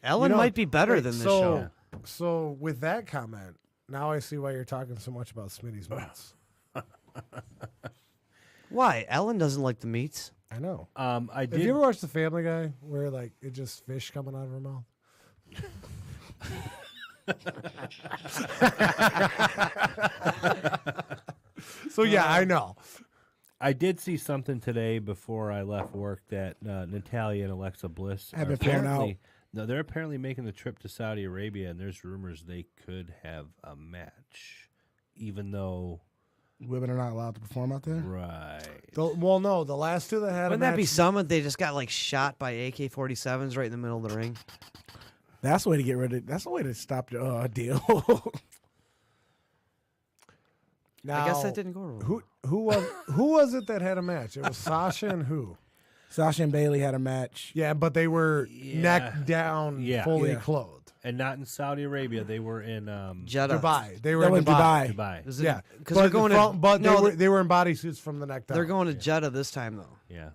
Ellen might be better than this show. So with that comment, now I see why you're talking so much about Smitty's meats. Why? Ellen doesn't like the meats. I know. I Have did. you ever watched The Family Guy where like it just fish coming out of her mouth? So yeah, I know. I did see something today before I left work that Natalya and Alexa Bliss have been flown out. No, they're apparently making the trip to Saudi Arabia, and there's rumors they could have a match, even though women are not allowed to perform out there. Right. Well, no, the last two that had Wouldn't a match, that be something? They just got like shot by AK-47s right in the middle of the ring. That's the way to get rid of. That's the way to stop the deal. Now, I guess that didn't go wrong. Who was it that had a match? It was Sasha and who? Sasha and Bailey had a match. Yeah, but they were neck down, fully clothed. And not in Saudi Arabia. They were in Jeddah. Dubai. They were in Dubai. Dubai. Yeah, because they're going they were in bodysuits from the neck down. They're going to Jeddah this time, though. Yeah.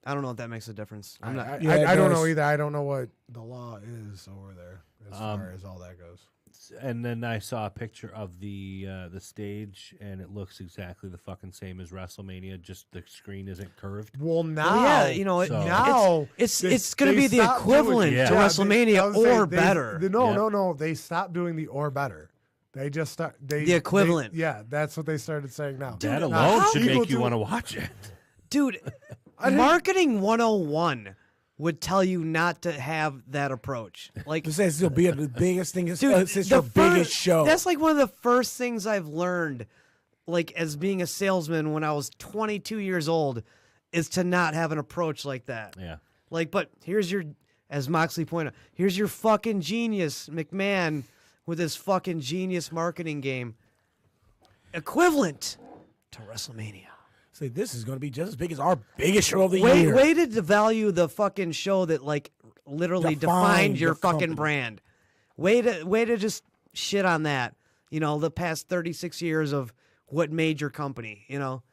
I don't know if that makes a difference. I'm not. I don't know either. I don't know what the law is over there as far as all that goes. And then I saw a picture of the stage, and it looks exactly the fucking same as WrestleMania. Just the screen isn't curved. Well, now, yeah, you know, now it's going to be the equivalent to WrestleMania or better. No. They stopped doing the or better. They just start the equivalent. That's what they started saying now. That alone should make you want to watch it, dude. Marketing 101 would tell you not to have that approach. Like, this will be the biggest thing since your biggest show. That's like one of the first things I've learned, like as being a salesman when I was 22 years old, is to not have an approach like that. Yeah. Like, but here's your, as Moxley pointed out, here's your fucking genius, McMahon, with his fucking genius marketing game, equivalent to WrestleMania. Say this is going to be just as big as our biggest show of the year. Way to devalue the fucking show that like literally defined your fucking company. brand. Way to just shit on that. You know, the past 36 years of what made your company. You know,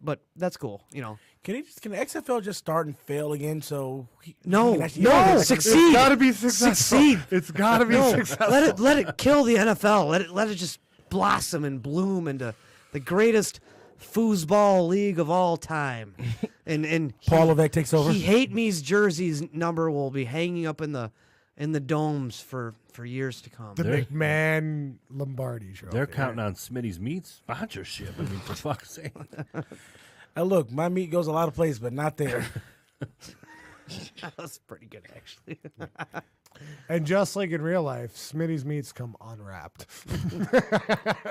but that's cool. You know, can XFL just start and fail again? So succeed. It's got to be successful. Succeed. It's got to be successful. Let it kill the NFL. Let it just blossom and bloom into the greatest foosball league of all time. And Paul Levesque takes over. He hate me's jerseys number will be hanging up in the domes for years to come. The McMahon Lombardi trophy. They're counting on Smitty's meat sponsorship. I mean, for fuck's sake. Now look, my meat goes a lot of places, but not there. That was pretty good, actually. And just like in real life, Smitty's meats come unwrapped.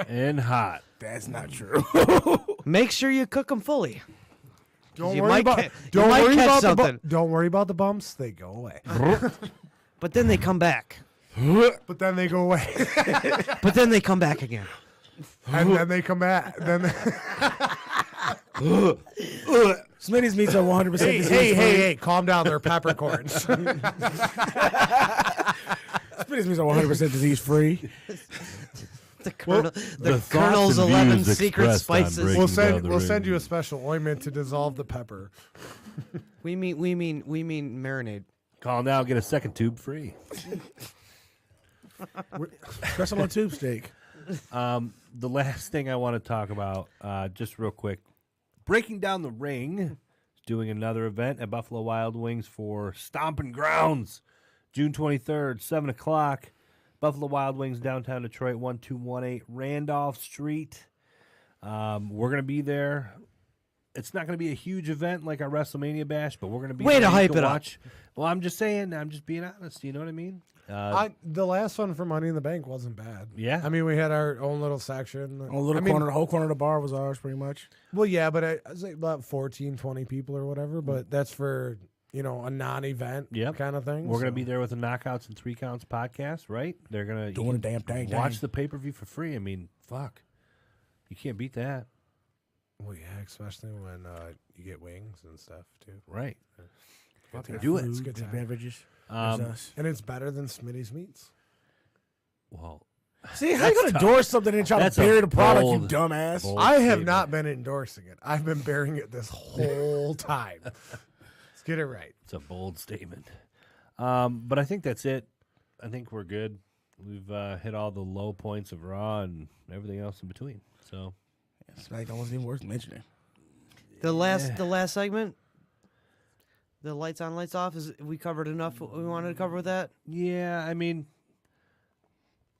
And hot. That's not true. Make sure you cook them fully. Don't You worry might about ca- you might catch something. Don't worry about the bumps; they go away. But then they come back. But then they go away. But then they come back again. And then they come back. Then Smitty's meats are 100% disease free. Hey, calm down. They're peppercorns. Smitty's meats are 100% disease free. The The Colonel's thoughts and 11 views secret expressed on spices. Breaking We'll Down the send Ring. you a special ointment to dissolve the pepper. We mean marinade. Call now, get a second tube free. Press on tube steak. The last thing I want to talk about, just real quick, Breaking Down the Ring is doing another event at Buffalo Wild Wings for Stomping Grounds, June 23rd, 7 o'clock. Buffalo Wild Wings, downtown Detroit, 1218 Randolph Street. We're going to be there. It's not going to be a huge event like our WrestleMania bash, but we're going to be Way there. to hype You can it up. watch. Well, I'm just saying. I'm just being honest. You know what I mean? The last one for Money in the Bank wasn't bad. Yeah. I mean, we had our own little section. The whole corner of the bar was ours, pretty much. Well, yeah, but I was like about 14, 20 people or whatever. But that's for a non-event kind of thing. We're going to be there with the Knockouts and 3 Counts podcast, right? They're going to doing a damn thing. Watch the pay-per-view for free. I mean, fuck. You can't beat that. Well, yeah, especially when you get wings and stuff, too. Right. Fucking do it. It's good time. Beverages. And it's better than Smitty's Meats. Well, see, how you going to endorse something and try to bury the product, you dumbass? I have not been endorsing it. I've been burying it this whole time. Let's get it right. It's a bold statement. But I think that's it. I think we're good. We've hit all the low points of Raw and everything else in between. So, SmackDown wasn't even worth mentioning. The last segment, the lights on, lights off. We covered enough. What we wanted to cover with that. Yeah, I mean,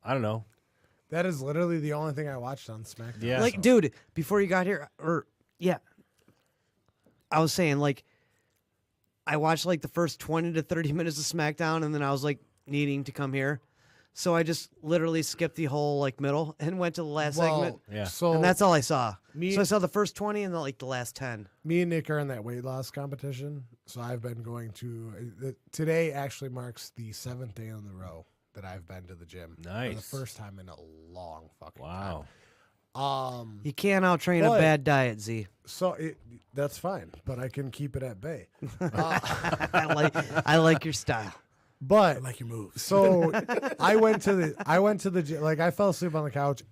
I don't know. That is literally the only thing I watched on SmackDown. Yeah. Like, dude, before you got here, I was saying, like, I watched, like, the first 20 to 30 minutes of SmackDown, and then I was, like, needing to come here. So I just literally skipped the whole, like, middle and went to the last segment. Yeah. So and that's all I saw. So I saw the first 20 and, the last 10. Me and Nick are in that weight loss competition. So I've been going to... today actually marks the 7th day in a row that I've been to the gym. Nice. For the first time in a long fucking Wow. time. You can't out-train a bad diet, Z. So that's fine, but I can keep it at bay. I like your style. But I like your moves. So I went to the gym. Like, I fell asleep on the couch.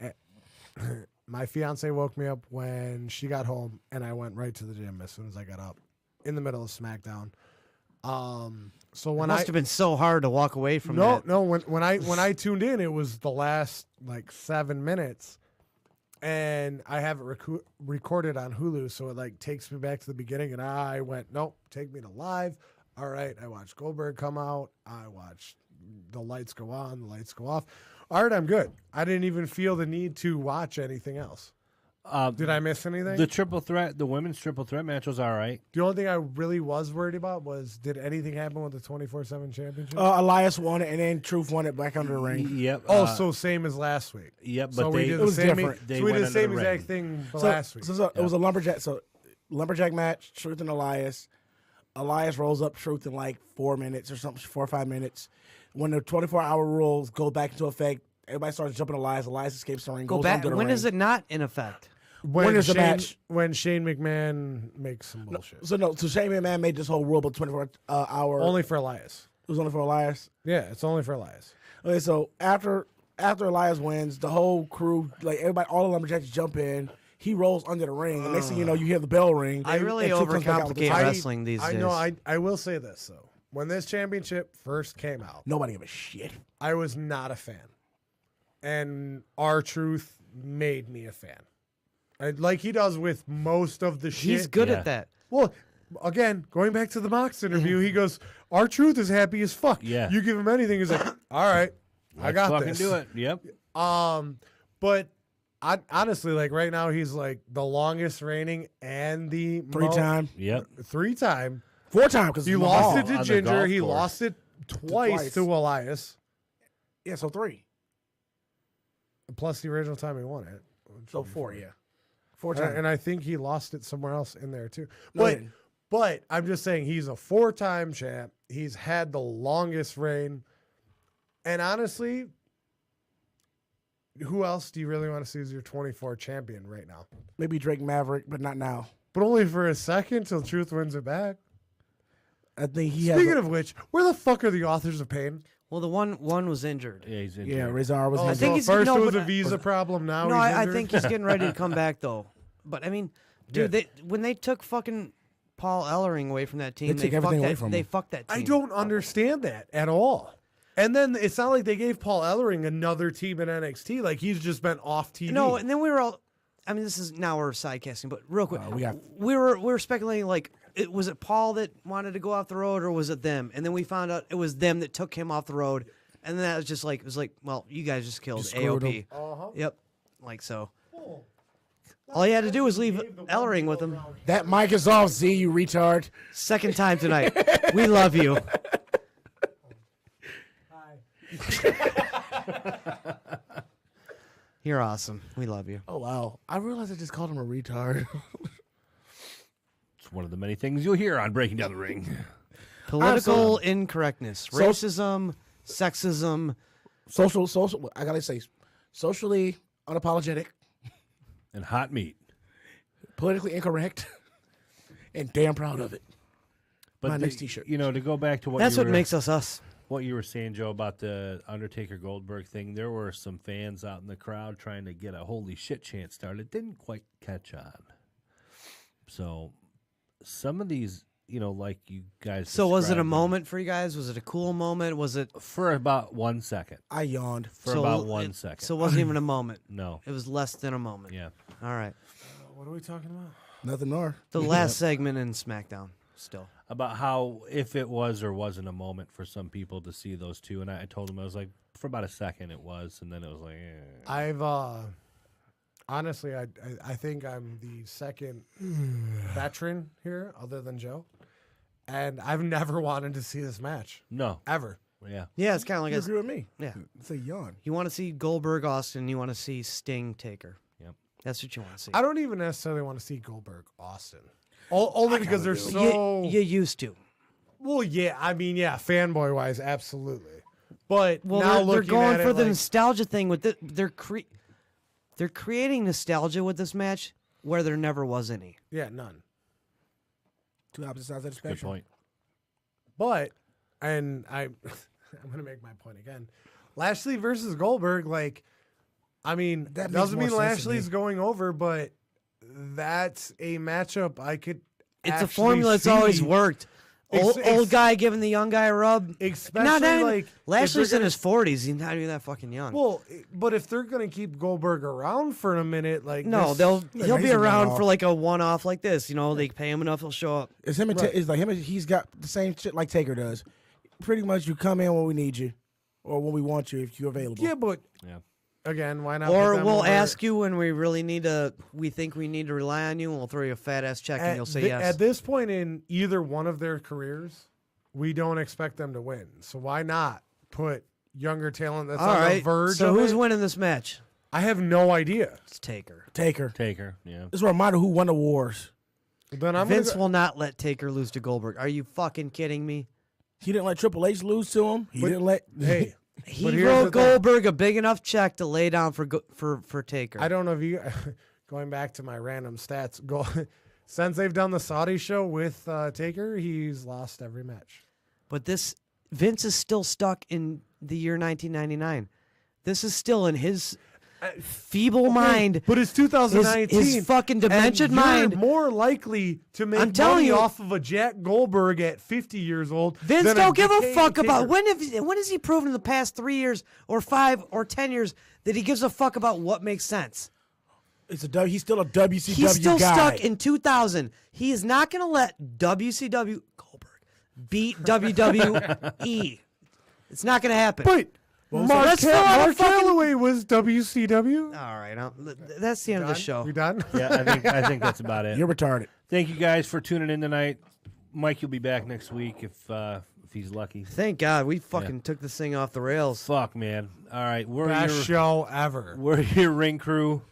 My fiance woke me up when she got home, and I went right to the gym as soon as I got up, in the middle of SmackDown. So when it must have been so hard to walk away from that. No, when I tuned in, it was the last like 7 minutes, and I have it recorded on Hulu, so it like takes me back to the beginning, and I went, nope, take me to live. All right, I watched Goldberg come out. I watched the lights go on, the lights go off. All right, I'm good. I didn't even feel the need to watch anything else. Did I miss anything? The women's triple threat match was all right. The only thing I really was worried about was, did anything happen with the 24/7 championship? Elias won it, and then Truth won it back under the ring. Yep. So same as last week. Yep, So but we did it was the same. different. So we did the same exact thing last week. So it was a lumberjack. So lumberjack match, Truth and Elias. Elias rolls up Truth in like 4 minutes or something, 4 or 5 minutes. When the 24-hour rules go back into effect, everybody starts jumping Elias. Elias escapes the ring. Go goes back. under the When ring. is it not in effect? When is the Shane, match? When Shane McMahon makes some bullshit. So Shane McMahon made this whole rule about 24-hour. Only for Elias. It was only for Elias. Yeah, it's only for Elias. Okay, so after Elias wins, the whole crew, like everybody, all the lumberjacks jump in. He rolls under the ring, and next thing you know, you hear the bell ring. I really and Truth comes back out with the overcomplicate title. wrestling these days. I know. I will say this though: when this championship first came out, Nobody gave a shit. I was not a fan, and R-Truth made me a fan. Like he does with most of the shit. He's good at that. Well, again, going back to the Mox interview, he goes, R-Truth is happy as fuck. Yeah. You give him anything, he's like, all right, I got fucking this. do it. Yep. But honestly, like right now, he's like the longest reigning and the 3-time. Yep. 4 3-time. times because He lost it to on the Ginger. golf He course. lost it twice to Elias. Yeah, so 3. Plus the original time he won it. So 4, yeah. 4 times. And I think he lost it somewhere else in there too. No, he But didn't. but I'm just saying he's a 4-time champ. He's had the longest reign. And honestly, who else do you really want to see as your 24 champion right now? Maybe Drake Maverick, but not now. But only for a second till Truth wins it back. I think he has. Speaking of which, where the fuck are the authors of pain? Well, the one was injured. Yeah, he's injured. Yeah, Razor was. Oh, I think so he's- first no, it was but a visa problem. Now No, he's I injured? think he's getting ready to come back though. But I mean, dude, when they took fucking Paul Ellering away from that team, They took everything away from him. They fucked that team. I don't understand that at all. And then it's not like they gave Paul Ellering another team in NXT. Like he's just been off TV. No, and then we were all. I mean, this is now we're sidecasting, but real quick, we were speculating like, was it Paul that wanted to go off the road or was it them? And then we found out it was them that took him off the road. And then that was just like, it was like, well, you guys just killed AOP. Yep, like so. All you had to do was leave Ellering with him. That mic is off, Z, you retard. Second time tonight. We love you. You're awesome. We love you. Oh, wow. I realized I just called him a retard. It's one of the many things you'll hear on Breaking Down the Ring. Political incorrectness, racism, sexism, social. I gotta say, socially unapologetic, and hot meat, politically incorrect, and damn proud of it. But My next T-shirt. You know, to go back to what that's you what were, makes us. What you were saying, Joe, about the Undertaker Goldberg thing, there were some fans out in the crowd trying to get a holy shit chant started. Didn't quite catch on. So some of these, you know, like you guys. So was it a described moment for you guys? Was it a cool moment? Was it for about 1 second? I yawned for about 1 second. So it wasn't even a moment. No, it was less than a moment. Yeah. All right. What are we talking about? Nothing more. The last segment in SmackDown. still. About how if it was or wasn't a moment for some people to see those two, and I told them I was like, for about a second it was, and then it was like, I've honestly, I think I'm the second veteran here, other than Joe, and I've never wanted to see this match. No, ever. Yeah, yeah, it's kind of like you agree with me. Yeah, it's a yawn. You want to see Goldberg Austin, you want to see Sting Taker. Yep, that's what you want to see. I don't even necessarily want to see Goldberg Austin. Only because they're so... You used to. Well, yeah. I mean, yeah, fanboy-wise, absolutely. But well, now they're going for the like, nostalgia thing with it. They're creating nostalgia with this match where there never was any. Yeah, none. Two opposite sides of the spectrum. Good point. But, and I'm going to make my point again. Lashley versus Goldberg, like, I mean, that doesn't mean Lashley's going over, but that's a matchup I could. It's a formula that's always worked. Old guy giving the young guy a rub. Especially like Lashley's in his 40s. He's not even that fucking young. Well, but if they're gonna keep Goldberg around for a minute, like no, he'll be around for like a one-off like this. You know, they pay him enough, he'll show up. It's him. It's like him. He's got the same shit like Taker does. Pretty much, you come in when we need you, or when we want you if you're available. Yeah, but yeah. Again, why not? Or we'll ask you when we really need to. We think we need to rely on you, and we'll throw you a fat ass check, and you'll say yes. At this point in either one of their careers, we don't expect them to win. So why not put younger talent that's on the verge? So of who's it? winning this match? I have no idea. It's Taker. Taker. Yeah. This is a reminder who won the wars. Then Vince will not let Taker lose to Goldberg. Are you fucking kidding me? He didn't let Triple H lose to him. He didn't let. Hey. He wrote Goldberg a big enough check to lay down for Taker. I don't know if you, going back to my random stats, since they've done the Saudi show with Taker, he's lost every match. But Vince is still stuck in the year 1999. This is still in his feeble mind. But it's 2019. His fucking dementia and mind. You're more likely to make money off of a Jack Goldberg at 50 years old. Vince don't give a fuck about when has he proven in the past 3 years or 5 or 10 years that he gives a fuck about what makes sense? He's still a WCW He's still guy. stuck in 2000. He is not going to let WCW Goldberg beat WWE. It's not going to happen. But Mark Calloway was WCW. All right, that's the end of the show. We done? Yeah, I think that's about it. You're retarded. Thank you guys for tuning in tonight. Mike, you'll be back next week if he's lucky. Thank God we fucking took this thing off the rails. Fuck, man. All right, we're Best show ever. We're your ring crew.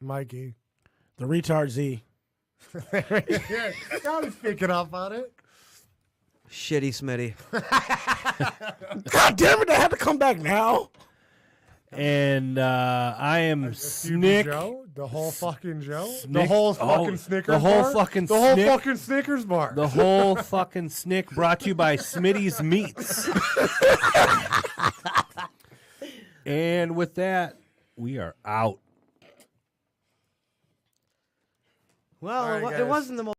Mikey. The retard Z. I was picking up on it. Shitty Smitty. God damn it, I have to come back now. And I am Snick. Joe? The whole fucking Joe? Snick. The whole fucking Snickers The whole bar? fucking The whole Snick. fucking Snickers bar. The whole fucking Snick brought to you by Smitty's Meats. And with that, we are out. Well, All right, it wasn't the most